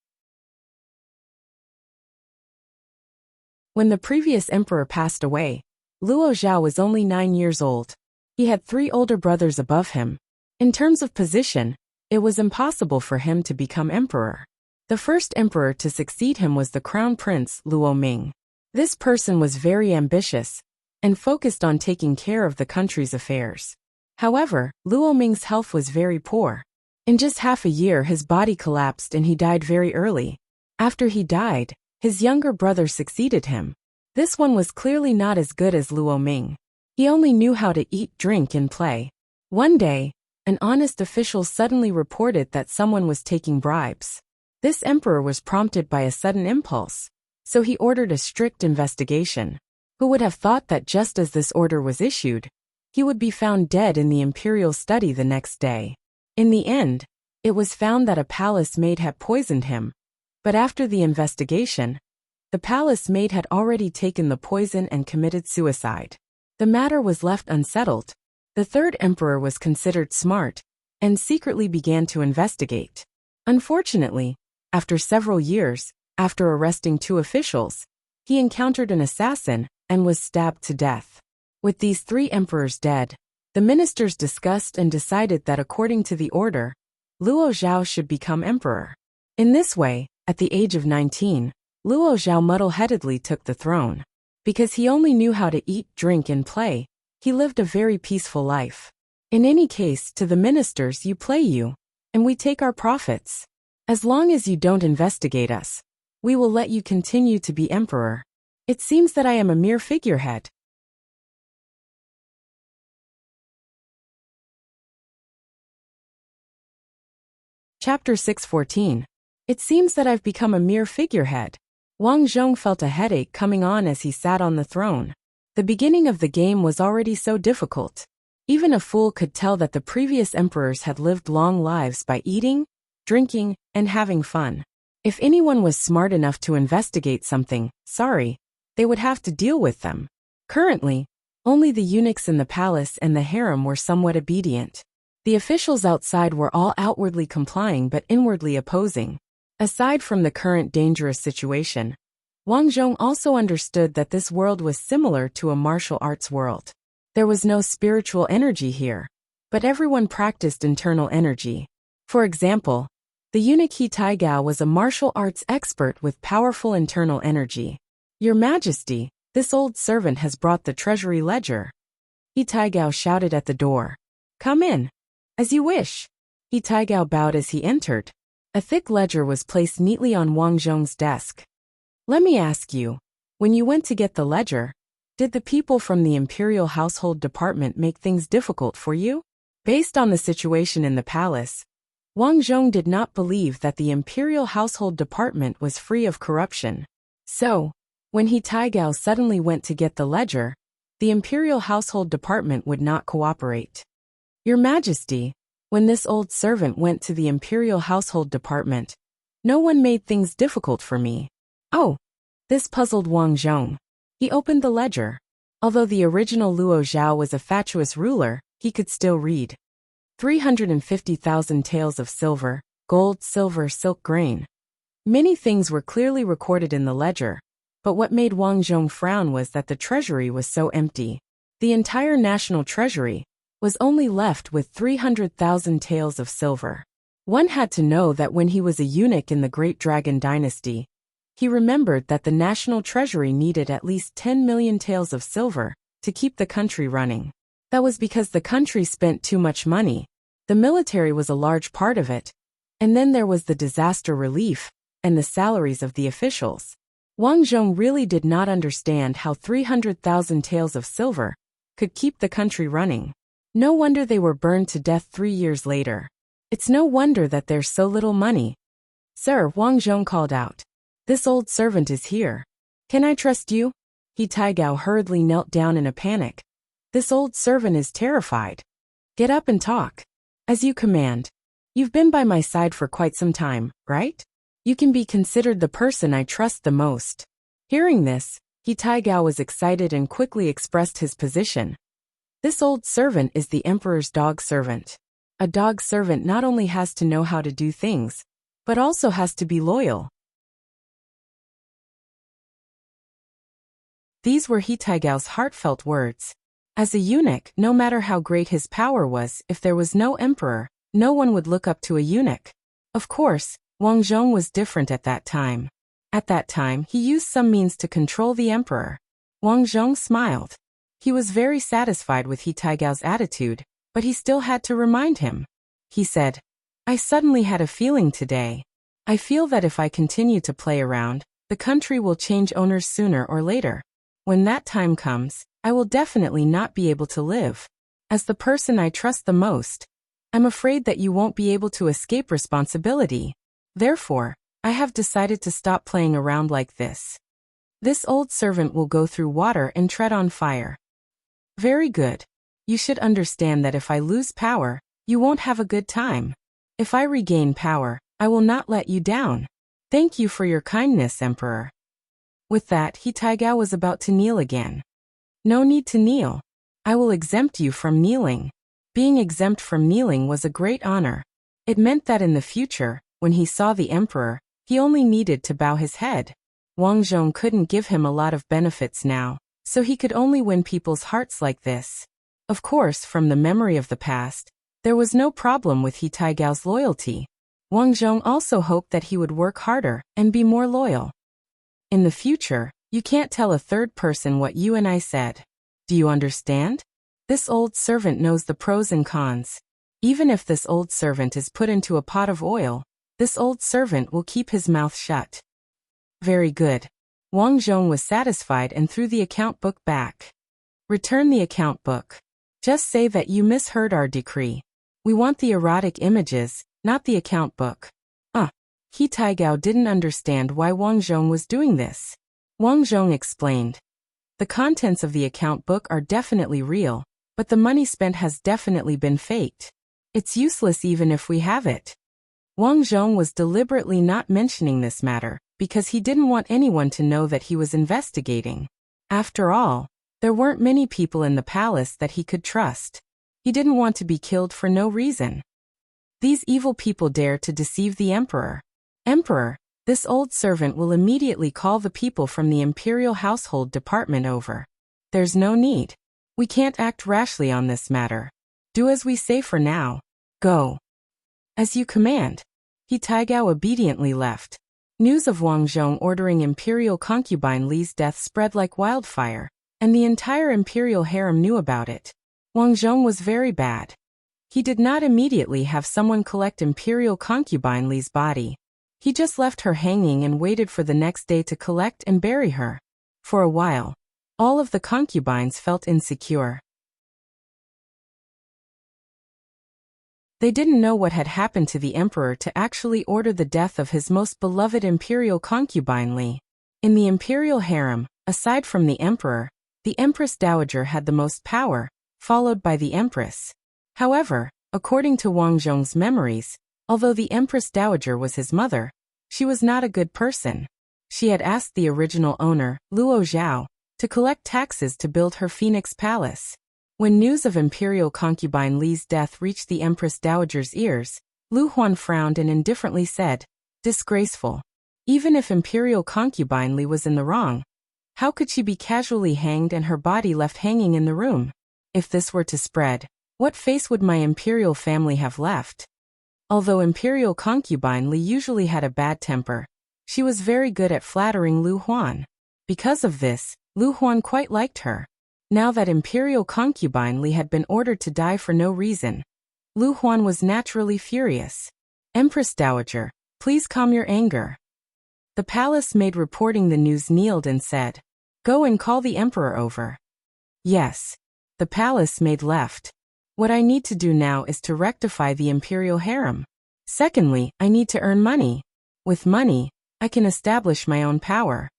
When the previous emperor passed away, Luo Zhao was only 9 years old. He had 3 older brothers above him. In terms of position, it was impossible for him to become emperor. The first emperor to succeed him was the crown prince, Luo Ming. This person was very ambitious and focused on taking care of the country's affairs. However, Luo Ming's health was very poor. In just half a year, his body collapsed and he died very early. After he died, his younger brother succeeded him. This one was clearly not as good as Luo Ming. He only knew how to eat, drink, and play. One day, an honest official suddenly reported that someone was taking bribes. This emperor was prompted by a sudden impulse, so he ordered a strict investigation. Who would have thought that just as this order was issued, he would be found dead in the imperial study the next day? In the end, it was found that a palace maid had poisoned him, but after the investigation, the palace maid had already taken the poison and committed suicide. The matter was left unsettled. The third emperor was considered smart and secretly began to investigate. Unfortunately, after several years, after arresting 2 officials, He encountered an assassin and was stabbed to death. With these 3 emperors dead, the ministers discussed and decided that according to the order, Luo Zhao should become emperor. In this way, at the age of 19, Luo Zhao muddle-headedly took the throne. Because he only knew how to eat, drink, and play, he lived a very peaceful life. In any case, to the ministers, you play you, and we take our profits. As long as you don't investigate us, we will let you continue to be emperor. It seems that I am a mere figurehead. Chapter 614. It seems that I've become a mere figurehead. Wang Zhong felt a headache coming on as he sat on the throne. The beginning of the game was already so difficult. Even a fool could tell that the previous emperors had lived long lives by eating, drinking, and having fun. If anyone was smart enough to investigate something, they would have to deal with them. Currently, only the eunuchs in the palace and the harem were somewhat obedient. The officials outside were all outwardly complying but inwardly opposing. Aside from the current dangerous situation, Wang Zhong also understood that this world was similar to a martial arts world. There was no spiritual energy here, but everyone practiced internal energy. For example, the eunuch He Taigao was a martial arts expert with powerful internal energy. Your Majesty, this old servant has brought the treasury ledger. He Taigao shouted at the door. Come in. As you wish. He Taigao bowed as he entered. A thick ledger was placed neatly on Wang Zhong's desk. Let me ask you, when you went to get the ledger, did the people from the Imperial Household Department make things difficult for you? Based on the situation in the palace, Wang Zhong did not believe that the Imperial Household Department was free of corruption. So, when He Taigao suddenly went to get the ledger, the Imperial Household Department would not cooperate. Your Majesty, when this old servant went to the Imperial Household Department, no one made things difficult for me. Oh, this puzzled Wang Zhong. He opened the ledger. Although the original Luo Zhao was a fatuous ruler, he could still read. 350,000 taels of silver, gold, silver, silk grain. Many things were clearly recorded in the ledger, but what made Wang Zhong frown was that the treasury was so empty. The entire national treasury was only left with 300,000 taels of silver. One had to know that when he was a eunuch in the Great Dragon Dynasty, he remembered that the national treasury needed at least 10 million taels of silver to keep the country running. That was because the country spent too much money. The military was a large part of it. And then there was the disaster relief and the salaries of the officials. Wang Zhong really did not understand how 300,000 taels of silver could keep the country running. No wonder they were burned to death 3 years later. It's no wonder that there's so little money. Sir, Wang Zhong called out. This old servant is here. Can I trust you? He Taigao hurriedly knelt down in a panic. This old servant is terrified. Get up and talk. As you command. You've been by my side for quite some time, right? You can be considered the person I trust the most. Hearing this, He Taigao was excited and quickly expressed his position. This old servant is the emperor's dog servant. A dog servant not only has to know how to do things, but also has to be loyal. These were He Taigao's heartfelt words. As a eunuch, no matter how great his power was, if there was no emperor, no one would look up to a eunuch. Of course, Wang Zhong was different at that time. At that time, he used some means to control the emperor. Wang Zhong smiled. He was very satisfied with He Taigao's attitude, but he still had to remind him. He said, I suddenly had a feeling today. I feel that if I continue to play around, the country will change owners sooner or later. When that time comes, I will definitely not be able to live. As the person I trust the most, I'm afraid that you won't be able to escape responsibility. Therefore, I have decided to stop playing around like this. This old servant will go through water and tread on fire. Very good. You should understand that if I lose power, you won't have a good time. If I regain power, I will not let you down. Thank you for your kindness, Emperor. With that, He Taigao was about to kneel again. No need to kneel. I will exempt you from kneeling. Being exempt from kneeling was a great honor. It meant that in the future, when he saw the emperor, he only needed to bow his head. Wang Zhong couldn't give him a lot of benefits now, so he could only win people's hearts like this. Of course, from the memory of the past, there was no problem with He Taigao's loyalty. Wang Zhong also hoped that he would work harder and be more loyal. In the future, you can't tell a third person what you and I said. Do you understand? This old servant knows the pros and cons. Even if this old servant is put into a pot of oil, this old servant will keep his mouth shut. Very good. Wang Zhong was satisfied and threw the account book back. Return the account book. Just say that you misheard our decree. We want the erotic images, not the account book. He Taigao didn't understand why Wang Zhong was doing this. Wang Zhong explained. The contents of the account book are definitely real, but the money spent has definitely been faked. It's useless even if we have it. Wang Zhong was deliberately not mentioning this matter, because he didn't want anyone to know that he was investigating. After all, there weren't many people in the palace that he could trust. He didn't want to be killed for no reason. These evil people dare to deceive the emperor. Emperor, this old servant will immediately call the people from the imperial household department over. There's no need. We can't act rashly on this matter. Do as we say for now. Go. As you command. He Taigao obediently left. News of Wang Zhong ordering imperial concubine Li's death spread like wildfire, and the entire imperial harem knew about it. Wang Zhong was very bad. He did not immediately have someone collect imperial concubine Li's body. He just left her hanging and waited for the next day to collect and bury her. For a while, all of the concubines felt insecure. They didn't know what had happened to the emperor to actually order the death of his most beloved imperial concubine Li. In the imperial harem, aside from the emperor, the empress dowager had the most power, followed by the empress. However, according to Wang Zhong's memories, although the empress dowager was his mother, she was not a good person. She had asked the original owner, Luo Zhao, to collect taxes to build her Phoenix Palace. When news of imperial concubine Li's death reached the empress dowager's ears, Lu Huan frowned and indifferently said, "Disgraceful. Even if imperial concubine Li was in the wrong, how could she be casually hanged and her body left hanging in the room? If this were to spread, what face would my imperial family have left?" Although imperial concubine Li usually had a bad temper, she was very good at flattering Lu Huan. Because of this, Lu Huan quite liked her. Now that imperial concubine Li had been ordered to die for no reason, Lu Huan was naturally furious. "Empress Dowager, please calm your anger." The palace maid reporting the news kneeled and said, "Go and call the emperor over." Yes. The palace maid left. What I need to do now is to rectify the imperial harem. Secondly, I need to earn money. With money, I can establish my own power.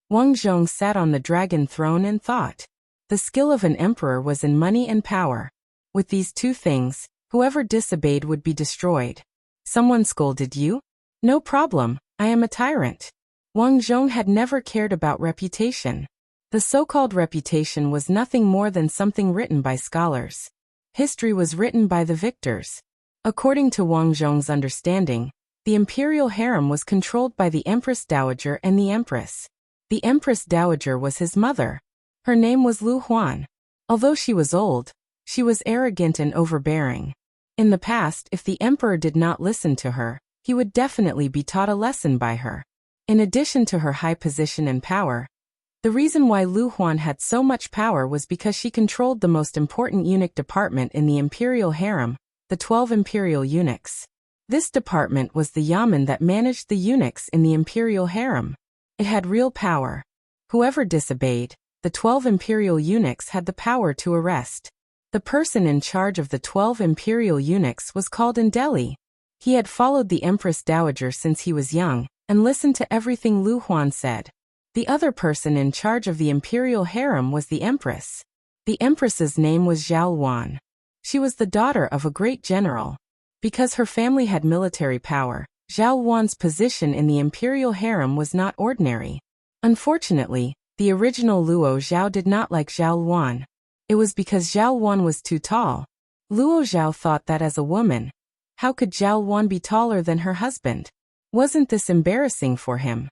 Wang Zhong sat on the dragon throne and thought. The skill of an emperor was in money and power. With these two things, whoever disobeyed would be destroyed. Someone scolded you? No problem, I am a tyrant. Wang Zhong had never cared about reputation. The so-called reputation was nothing more than something written by scholars. History was written by the victors. According to Wang Zhong's understanding, the imperial harem was controlled by the empress dowager and the empress. The empress dowager was his mother. Her name was Lu Huan. Although she was old, she was arrogant and overbearing. In the past, if the emperor did not listen to her, he would definitely be taught a lesson by her. In addition to her high position and power, the reason why Lu Huan had so much power was because she controlled the most important eunuch department in the imperial harem, the 12 imperial eunuchs. This department was the yamen that managed the eunuchs in the imperial harem. It had real power. Whoever disobeyed, the 12 imperial eunuchs had the power to arrest. The person in charge of the 12 imperial eunuchs was called Indeli. He had followed the empress dowager since he was young, and listened to everything Lu Huan said. The other person in charge of the imperial harem was the empress. The empress's name was Zhao Luan. She was the daughter of a great general. Because her family had military power, Zhao Luan's position in the imperial harem was not ordinary. Unfortunately, the original Luo Zhao did not like Zhao Luan. It was because Zhao Luan was too tall. Luo Zhao thought that as a woman, how could Zhao Luan be taller than her husband? Wasn't this embarrassing for him?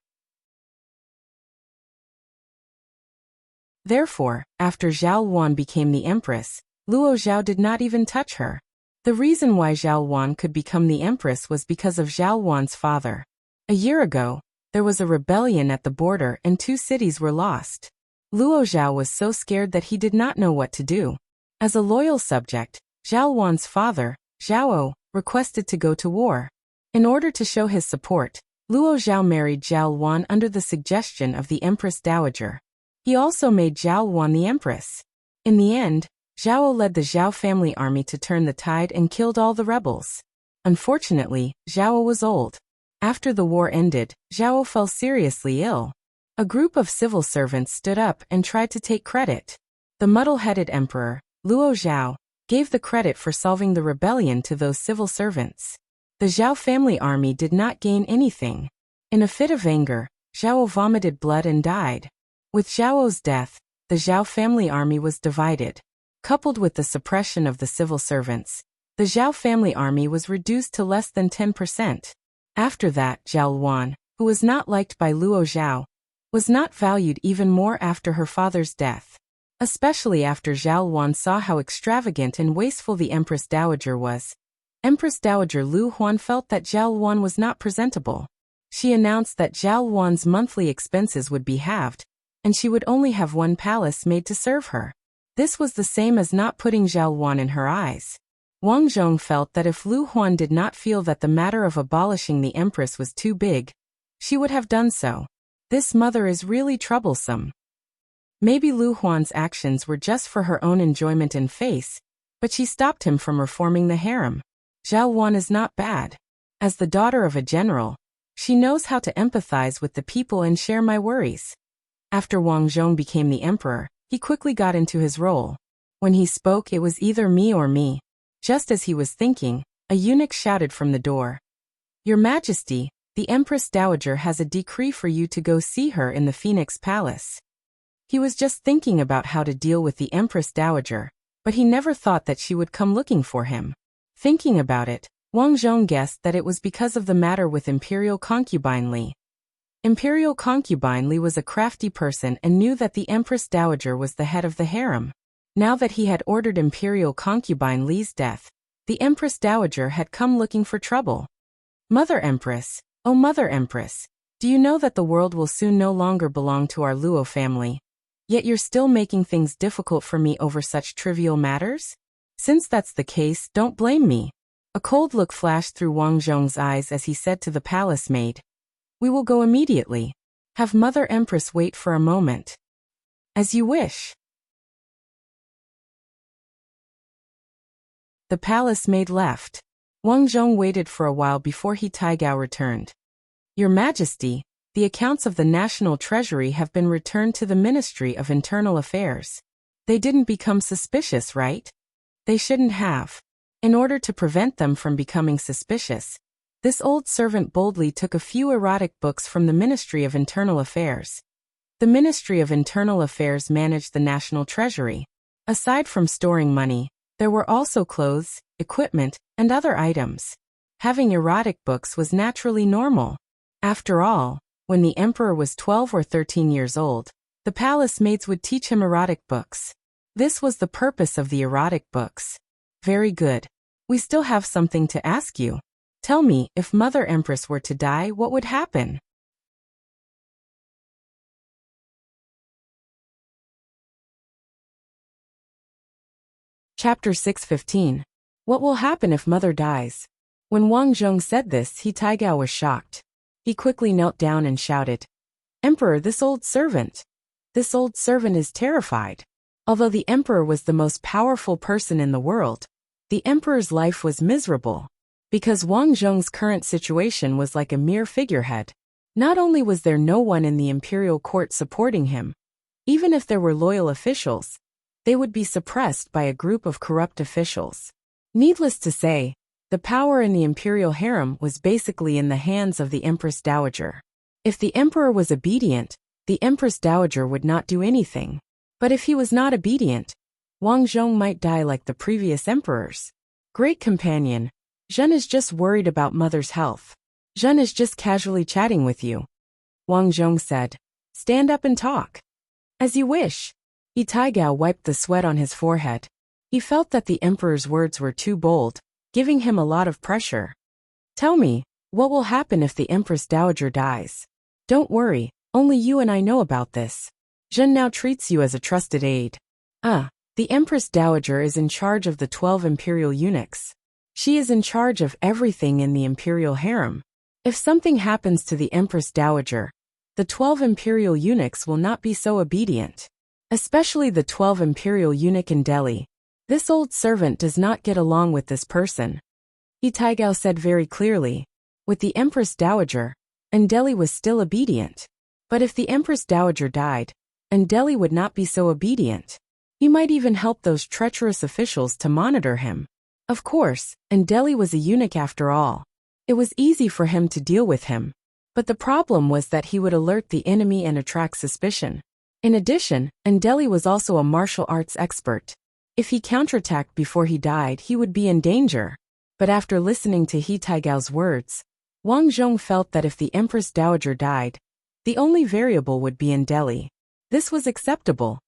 Therefore, after Zhao Luan became the empress, Luo Zhao did not even touch her. The reason why Zhao Luan could become the empress was because of Zhao Luan's father. A year ago, there was a rebellion at the border and 2 cities were lost. Luo Zhao was so scared that he did not know what to do. As a loyal subject, Zhao Luan's father, Zhao, requested to go to war. In order to show his support, Luo Zhao married Zhao Luan under the suggestion of the Empress Dowager. He also made Zhao Luan the empress. In the end, Zhao led the Zhao family army to turn the tide and killed all the rebels. Unfortunately, Zhao was old. After the war ended, Zhao fell seriously ill. A group of civil servants stood up and tried to take credit. The muddle-headed emperor, Luo Zhao, gave the credit for solving the rebellion to those civil servants. The Zhao family army did not gain anything. In a fit of anger, Zhao vomited blood and died. With Zhao's death, the Zhao family army was divided. Coupled with the suppression of the civil servants, the Zhao family army was reduced to less than 10%. After that, Zhao Luan, who was not liked by Luo Zhao, was not valued even more after her father's death. Especially after Zhao Luan saw how extravagant and wasteful the Empress Dowager was. Empress Dowager Lu Huan felt that Zhao Luan was not presentable. She announced that Zhao Luan's monthly expenses would be halved, and she would only have 1 palace made to serve her. This was the same as not putting Zhao Luan in her eyes. Wang Zhong felt that if Lu Huan did not feel that the matter of abolishing the empress was too big, she would have done so. This mother is really troublesome. Maybe Lu Huan's actions were just for her own enjoyment and face, but she stopped him from reforming the harem. Zhao Luan is not bad. As the daughter of a general, she knows how to empathize with the people and share my worries. After Wang Zhong became the emperor, he quickly got into his role. When he spoke, it was either me or me. Just as he was thinking, a eunuch shouted from the door. Your Majesty, the Empress Dowager has a decree for you to go see her in the Phoenix Palace. He was just thinking about how to deal with the Empress Dowager, but he never thought that she would come looking for him. Thinking about it, Wang Zhong guessed that it was because of the matter with Imperial Concubine Li. Imperial Concubine Li was a crafty person and knew that the Empress Dowager was the head of the harem. Now that he had ordered Imperial Concubine Li's death, the Empress Dowager had come looking for trouble. Mother Empress, oh Mother Empress, do you know that the world will soon no longer belong to our Luo family? Yet you're still making things difficult for me over such trivial matters? Since that's the case, don't blame me. A cold look flashed through Wang Zhong's eyes as he said to the palace maid. We will go immediately. Have Mother Empress wait for a moment. As you wish. The palace maid left. Wang Zhong waited for a while before he Taigao returned. Your Majesty, the accounts of the National Treasury have been returned to the Ministry of Internal Affairs. They didn't become suspicious, right? They shouldn't have. In order to prevent them from becoming suspicious, this old servant boldly took a few erotic books from the Ministry of Internal Affairs. The Ministry of Internal Affairs managed the National Treasury. Aside from storing money, there were also clothes, equipment, and other items. Having erotic books was naturally normal. After all, when the emperor was 12 or 13 years old, the palace maids would teach him erotic books. This was the purpose of the erotic books. Very good. We still have something to ask you. Tell me, if Mother Empress were to die, what would happen? Chapter 6:15. What will happen if Mother dies? When Wang Zhong said this, Taigao was shocked. He quickly knelt down and shouted, Emperor, this old servant is terrified. Although the emperor was the most powerful person in the world, the emperor's life was miserable. Because Wang Zhong's current situation was like a mere figurehead. Not only was there no one in the imperial court supporting him, even if there were loyal officials, they would be suppressed by a group of corrupt officials. Needless to say, the power in the imperial harem was basically in the hands of the Empress Dowager. If the emperor was obedient, the Empress Dowager would not do anything. But if he was not obedient, Wang Zhong might die like the previous emperors. Great companion, Zhen is just worried about Mother's health. Zhen is just casually chatting with you. Wang Zhong said, Stand up and talk. As you wish. He Taigao wiped the sweat on his forehead. He felt that the emperor's words were too bold, giving him a lot of pressure. Tell me, what will happen if the Empress Dowager dies? Don't worry, only you and I know about this. Zhen now treats you as a trusted aide. The Empress Dowager is in charge of the 12 imperial eunuchs. She is in charge of everything in the imperial harem. If something happens to the Empress Dowager, the 12 imperial eunuchs will not be so obedient. Especially the 12 imperial eunuch in Delhi. This old servant does not get along with this person. He Taigao said very clearly. With the Empress Dowager, and Delhi was still obedient. But if the Empress Dowager died, and Delhi would not be so obedient, he might even help those treacherous officials to monitor him. Of course, and Delhi was a eunuch after all. It was easy for him to deal with him. But the problem was that he would alert the enemy and attract suspicion. In addition, Andeli was also a martial arts expert. If he counterattacked before he died, he would be in danger. But after listening to He Taigao's words, Wang Zhong felt that if the Empress Dowager died, the only variable would be in Delhi. This was acceptable.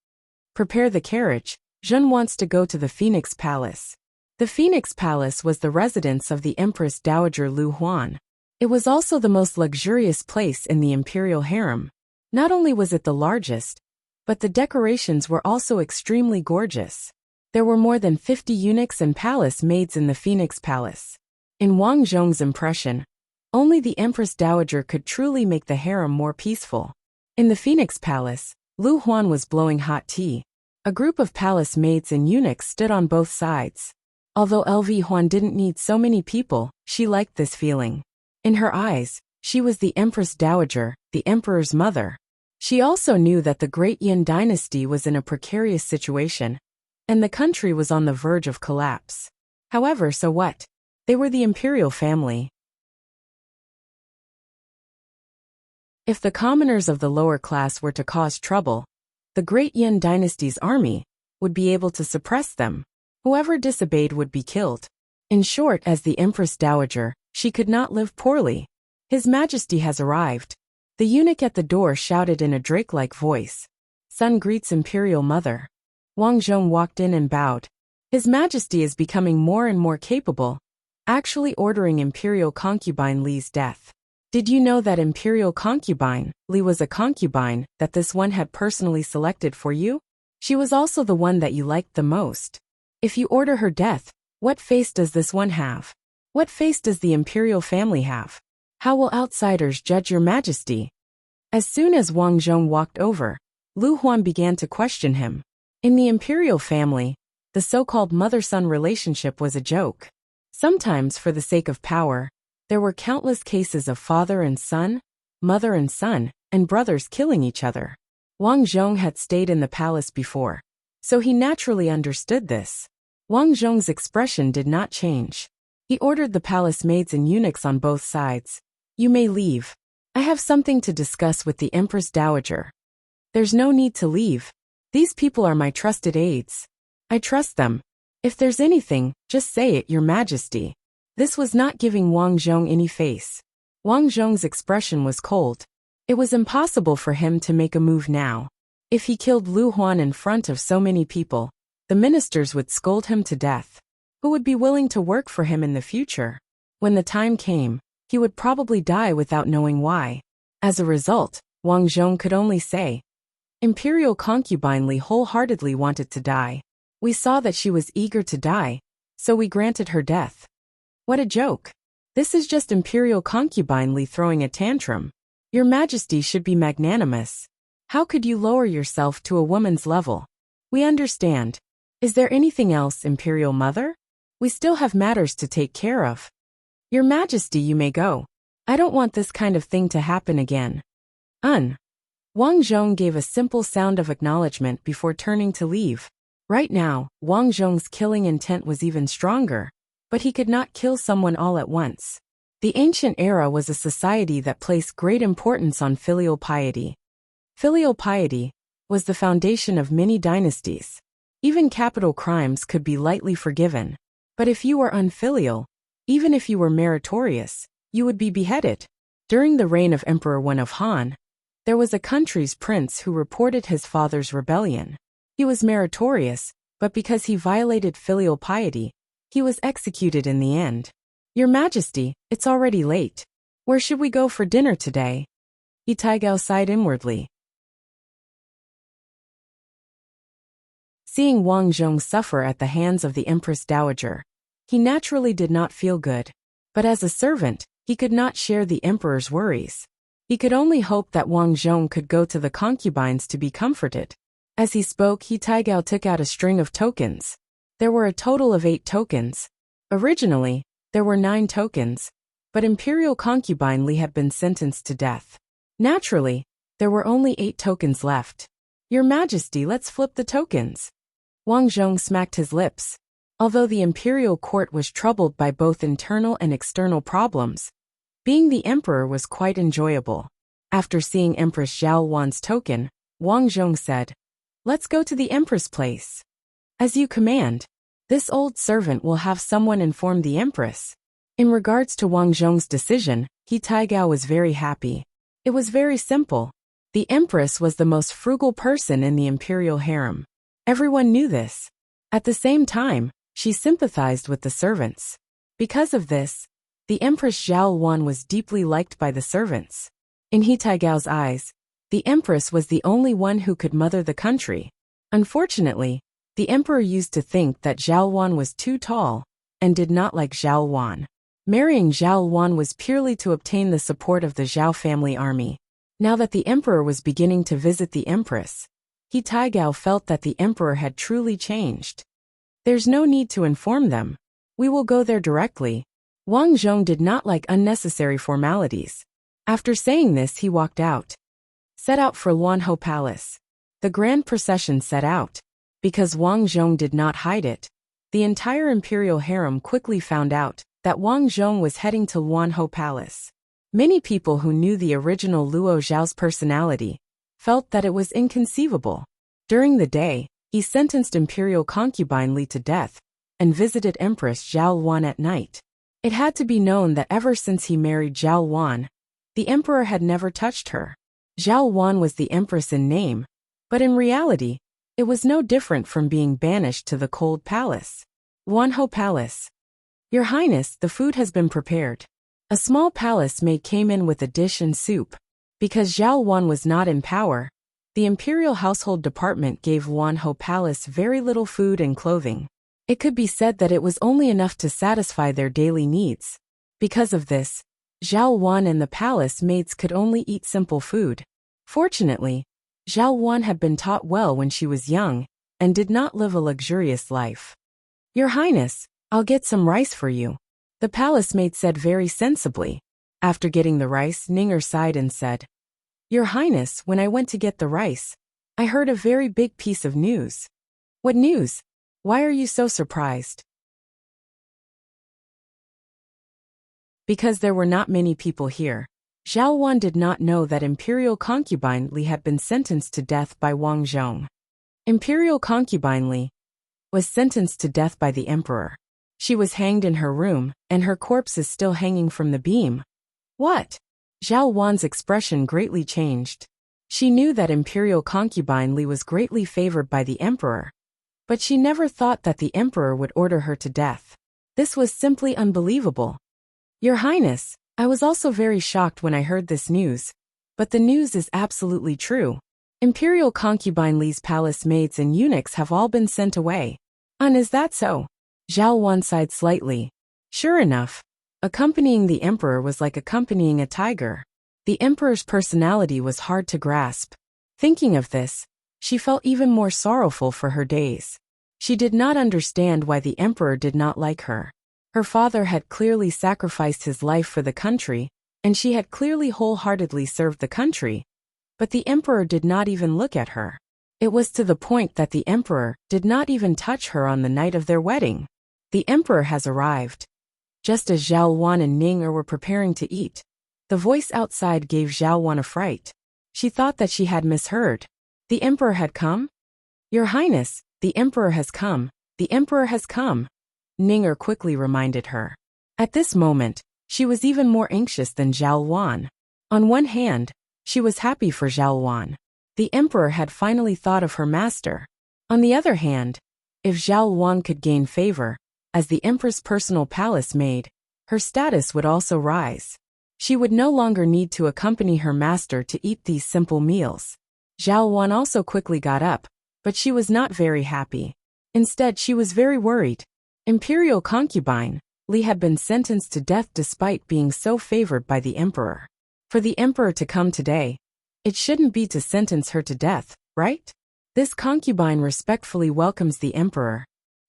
Prepare the carriage. Zhen wants to go to the Phoenix Palace. The Phoenix Palace was the residence of the Empress Dowager Lu Huan. It was also the most luxurious place in the imperial harem. Not only was it the largest, but the decorations were also extremely gorgeous. There were more than 50 eunuchs and palace maids in the Phoenix Palace. In Wang Zhong's impression, only the Empress Dowager could truly make the harem more peaceful. In the Phoenix Palace, Lu Huan was blowing hot tea. A group of palace maids and eunuchs stood on both sides. Although LV Huan didn't need so many people, she liked this feeling. In her eyes, she was the Empress Dowager, the emperor's mother. She also knew that the Great Yin dynasty was in a precarious situation, and the country was on the verge of collapse. However, so what? They were the imperial family. If the commoners of the lower class were to cause trouble, the Great Yin dynasty's army would be able to suppress them. Whoever disobeyed would be killed. In short, as the Empress Dowager, she could not live poorly. His Majesty has arrived. The eunuch at the door shouted in a drake-like voice. Son greets Imperial Mother. Wang Zhong walked in and bowed. His Majesty is becoming more and more capable, actually ordering Imperial concubine Li's death. Did you know that Imperial concubine, Li was a concubine that this one had personally selected for you? She was also the one that you liked the most. If you order her death, what face does this one have? What face does the imperial family have? How will outsiders judge your Majesty? As soon as Wang Zhong walked over, Lu Huan began to question him. In the imperial family, the so-called mother-son relationship was a joke. Sometimes, for the sake of power, there were countless cases of father and son, mother and son, and brothers killing each other. Wang Zhong had stayed in the palace before, so he naturally understood this. Wang Zhong's expression did not change. He ordered the palace maids and eunuchs on both sides. You may leave. I have something to discuss with the Empress Dowager. There's no need to leave. These people are my trusted aides. I trust them. If there's anything, just say it, Your Majesty. This was not giving Wang Zhong any face. Wang Zhong's expression was cold. It was impossible for him to make a move now. If he killed Lu Huan in front of so many people, the ministers would scold him to death. Who would be willing to work for him in the future? When the time came, he would probably die without knowing why. As a result, Wang Zhong could only say, Imperial concubine Li wholeheartedly wanted to die. We saw that she was eager to die, so we granted her death. What a joke. This is just Imperial concubine Li throwing a tantrum. Your Majesty should be magnanimous. How could you lower yourself to a woman's level? We understand. Is there anything else, Imperial Mother? We still have matters to take care of. Your Majesty, you may go. I don't want this kind of thing to happen again. Wang Zhong gave a simple sound of acknowledgement before turning to leave. Right now, Wang Zhong's killing intent was even stronger, but he could not kill someone all at once. The ancient era was a society that placed great importance on filial piety. Filial piety was the foundation of many dynasties. Even capital crimes could be lightly forgiven. But if you were unfilial, even if you were meritorious, you would be beheaded. During the reign of Emperor Wen of Han, there was a country's prince who reported his father's rebellion. He was meritorious, but because he violated filial piety, he was executed in the end. Your Majesty, it's already late. Where should we go for dinner today? He Taigao sighed inwardly. Seeing Wang Zhong suffer at the hands of the Empress Dowager, he naturally did not feel good. But as a servant, he could not share the emperor's worries. He could only hope that Wang Zhong could go to the concubines to be comforted. As he spoke, He Taigao took out a string of tokens. There were a total of 8 tokens. Originally, there were 9 tokens, but Imperial concubine Li had been sentenced to death. Naturally, there were only 8 tokens left. Your Majesty, let's flip the tokens. Wang Zhong smacked his lips. Although the imperial court was troubled by both internal and external problems, being the emperor was quite enjoyable. After seeing Empress Zhao Wan's token, Wang Zhong said, "Let's go to the Empress place." "As you command." This old servant will have someone inform the Empress. In regards to Wang Zhong's decision, He Taigao was very happy. It was very simple. The Empress was the most frugal person in the imperial harem. Everyone knew this. At the same time, she sympathized with the servants. Because of this, the Empress Zhao Wan was deeply liked by the servants. In He Taigao's eyes, the Empress was the only one who could mother the country. Unfortunately, the Emperor used to think that Zhao Wan was too tall, and did not like Zhao Wan. Marrying Zhao Wan was purely to obtain the support of the Zhao family army. Now that the Emperor was beginning to visit the Empress, He Taigao felt that the Emperor had truly changed. There's no need to inform them. We will go there directly. Wang Zhong did not like unnecessary formalities. After saying this, he walked out. Set out for Luanhou Palace. The grand procession set out. Because Wang Zhong did not hide it, the entire imperial harem quickly found out that Wang Zhong was heading to Luanhou Palace. Many people who knew the original Luo Zhao's personality felt that it was inconceivable. During the day, he sentenced imperial concubine Li to death and visited Empress Zhao Wan at night. It had to be known that ever since he married Zhao Wan, the emperor had never touched her. Zhao Wan was the empress in name, but in reality, it was no different from being banished to the cold palace. Luanhou Palace. Your Highness, the food has been prepared. A small palace maid came in with a dish and soup. Because Zhao Wan was not in power, the Imperial Household Department gave Luanhou Palace very little food and clothing. It could be said that it was only enough to satisfy their daily needs. Because of this, Zhao Wan and the palace maids could only eat simple food. Fortunately, Zhao Wan had been taught well when she was young, and did not live a luxurious life. Your Highness, I'll get some rice for you. The palace maid said very sensibly. After getting the rice, Ninger sighed and said, Your Highness, when I went to get the rice, I heard a very big piece of news. What news? Why are you so surprised? Because there were not many people here. Zhao Wan did not know that Imperial concubine Li had been sentenced to death by Wang Zhong. Imperial concubine Li was sentenced to death by the emperor. She was hanged in her room, and her corpse is still hanging from the beam. What? Zhao Wan's expression greatly changed. She knew that Imperial concubine Li was greatly favored by the emperor, but she never thought that the emperor would order her to death. This was simply unbelievable. Your Highness, I was also very shocked when I heard this news, but the news is absolutely true. Imperial concubine Li's palace maids and eunuchs have all been sent away. Is that so? Zhao Wan sighed slightly. Sure enough, accompanying the emperor was like accompanying a tiger. The emperor's personality was hard to grasp. Thinking of this, she felt even more sorrowful for her days. She did not understand why the emperor did not like her. Her father had clearly sacrificed his life for the country, and she had clearly wholeheartedly served the country. But the emperor did not even look at her. It was to the point that the emperor did not even touch her on the night of their wedding. The emperor has arrived. Just as Zhao Wan and Ninger were preparing to eat, the voice outside gave Zhao Wan a fright. She thought that she had misheard. The emperor had come? Your Highness, the emperor has come. The emperor has come. Ninger quickly reminded her. At this moment, she was even more anxious than Zhao Wan. On one hand, she was happy for Zhao Wan. The emperor had finally thought of her master. On the other hand, if Zhao Wan could gain favor as the empress' personal palace maid, her status would also rise. She would no longer need to accompany her master to eat these simple meals. Zhao Wan also quickly got up, but she was not very happy. Instead, she was very worried. Imperial concubine, Li had been sentenced to death despite being so favored by the emperor. For the emperor to come today, it shouldn't be to sentence her to death, right? This concubine respectfully welcomes the emperor.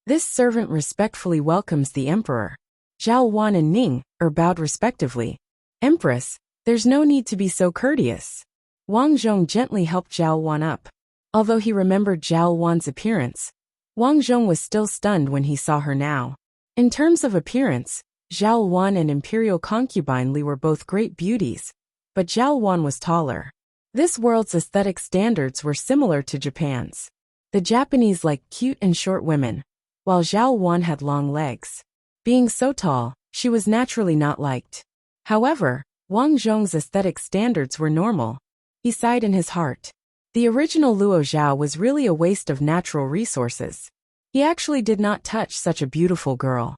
This servant respectfully welcomes the emperor. Zhao Wan and Ning bowed respectively. Empress, there's no need to be so courteous. Wang Zhong gently helped Zhao Wan up. Although he remembered Zhao Wan's appearance, Wang Zhong was still stunned when he saw her now. In terms of appearance, Zhao Wan and Imperial concubine Li were both great beauties, but Zhao Wan was taller. This world's aesthetic standards were similar to Japan's. The Japanese liked cute and short women, while Zhao Wan had long legs. Being so tall, she was naturally not liked. However, Wang Zhong's aesthetic standards were normal. He sighed in his heart. The original Luo Zhao was really a waste of natural resources. He actually did not touch such a beautiful girl.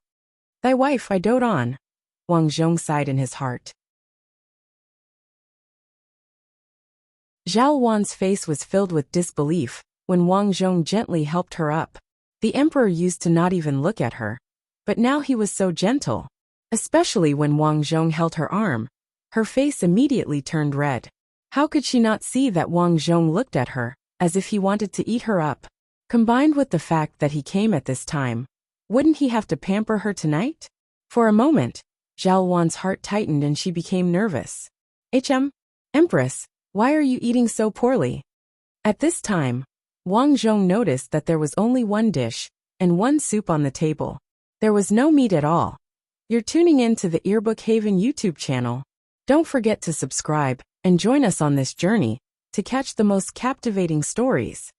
Thy wife I dote on. Wang Zhong sighed in his heart. Zhao Wan's face was filled with disbelief when Wang Zhong gently helped her up. The emperor used to not even look at her, but now he was so gentle. Especially when Wang Zhong held her arm, her face immediately turned red. How could she not see that Wang Zhong looked at her, as if he wanted to eat her up? Combined with the fact that he came at this time, wouldn't he have to pamper her tonight? For a moment, Zhao Wan's heart tightened and she became nervous. Empress, why are you eating so poorly? At this time, Wang Zhong noticed that there was only one dish and one soup on the table. There was no meat at all. You're tuning in to the Earbook Haven YouTube channel. Don't forget to subscribe and join us on this journey to catch the most captivating stories.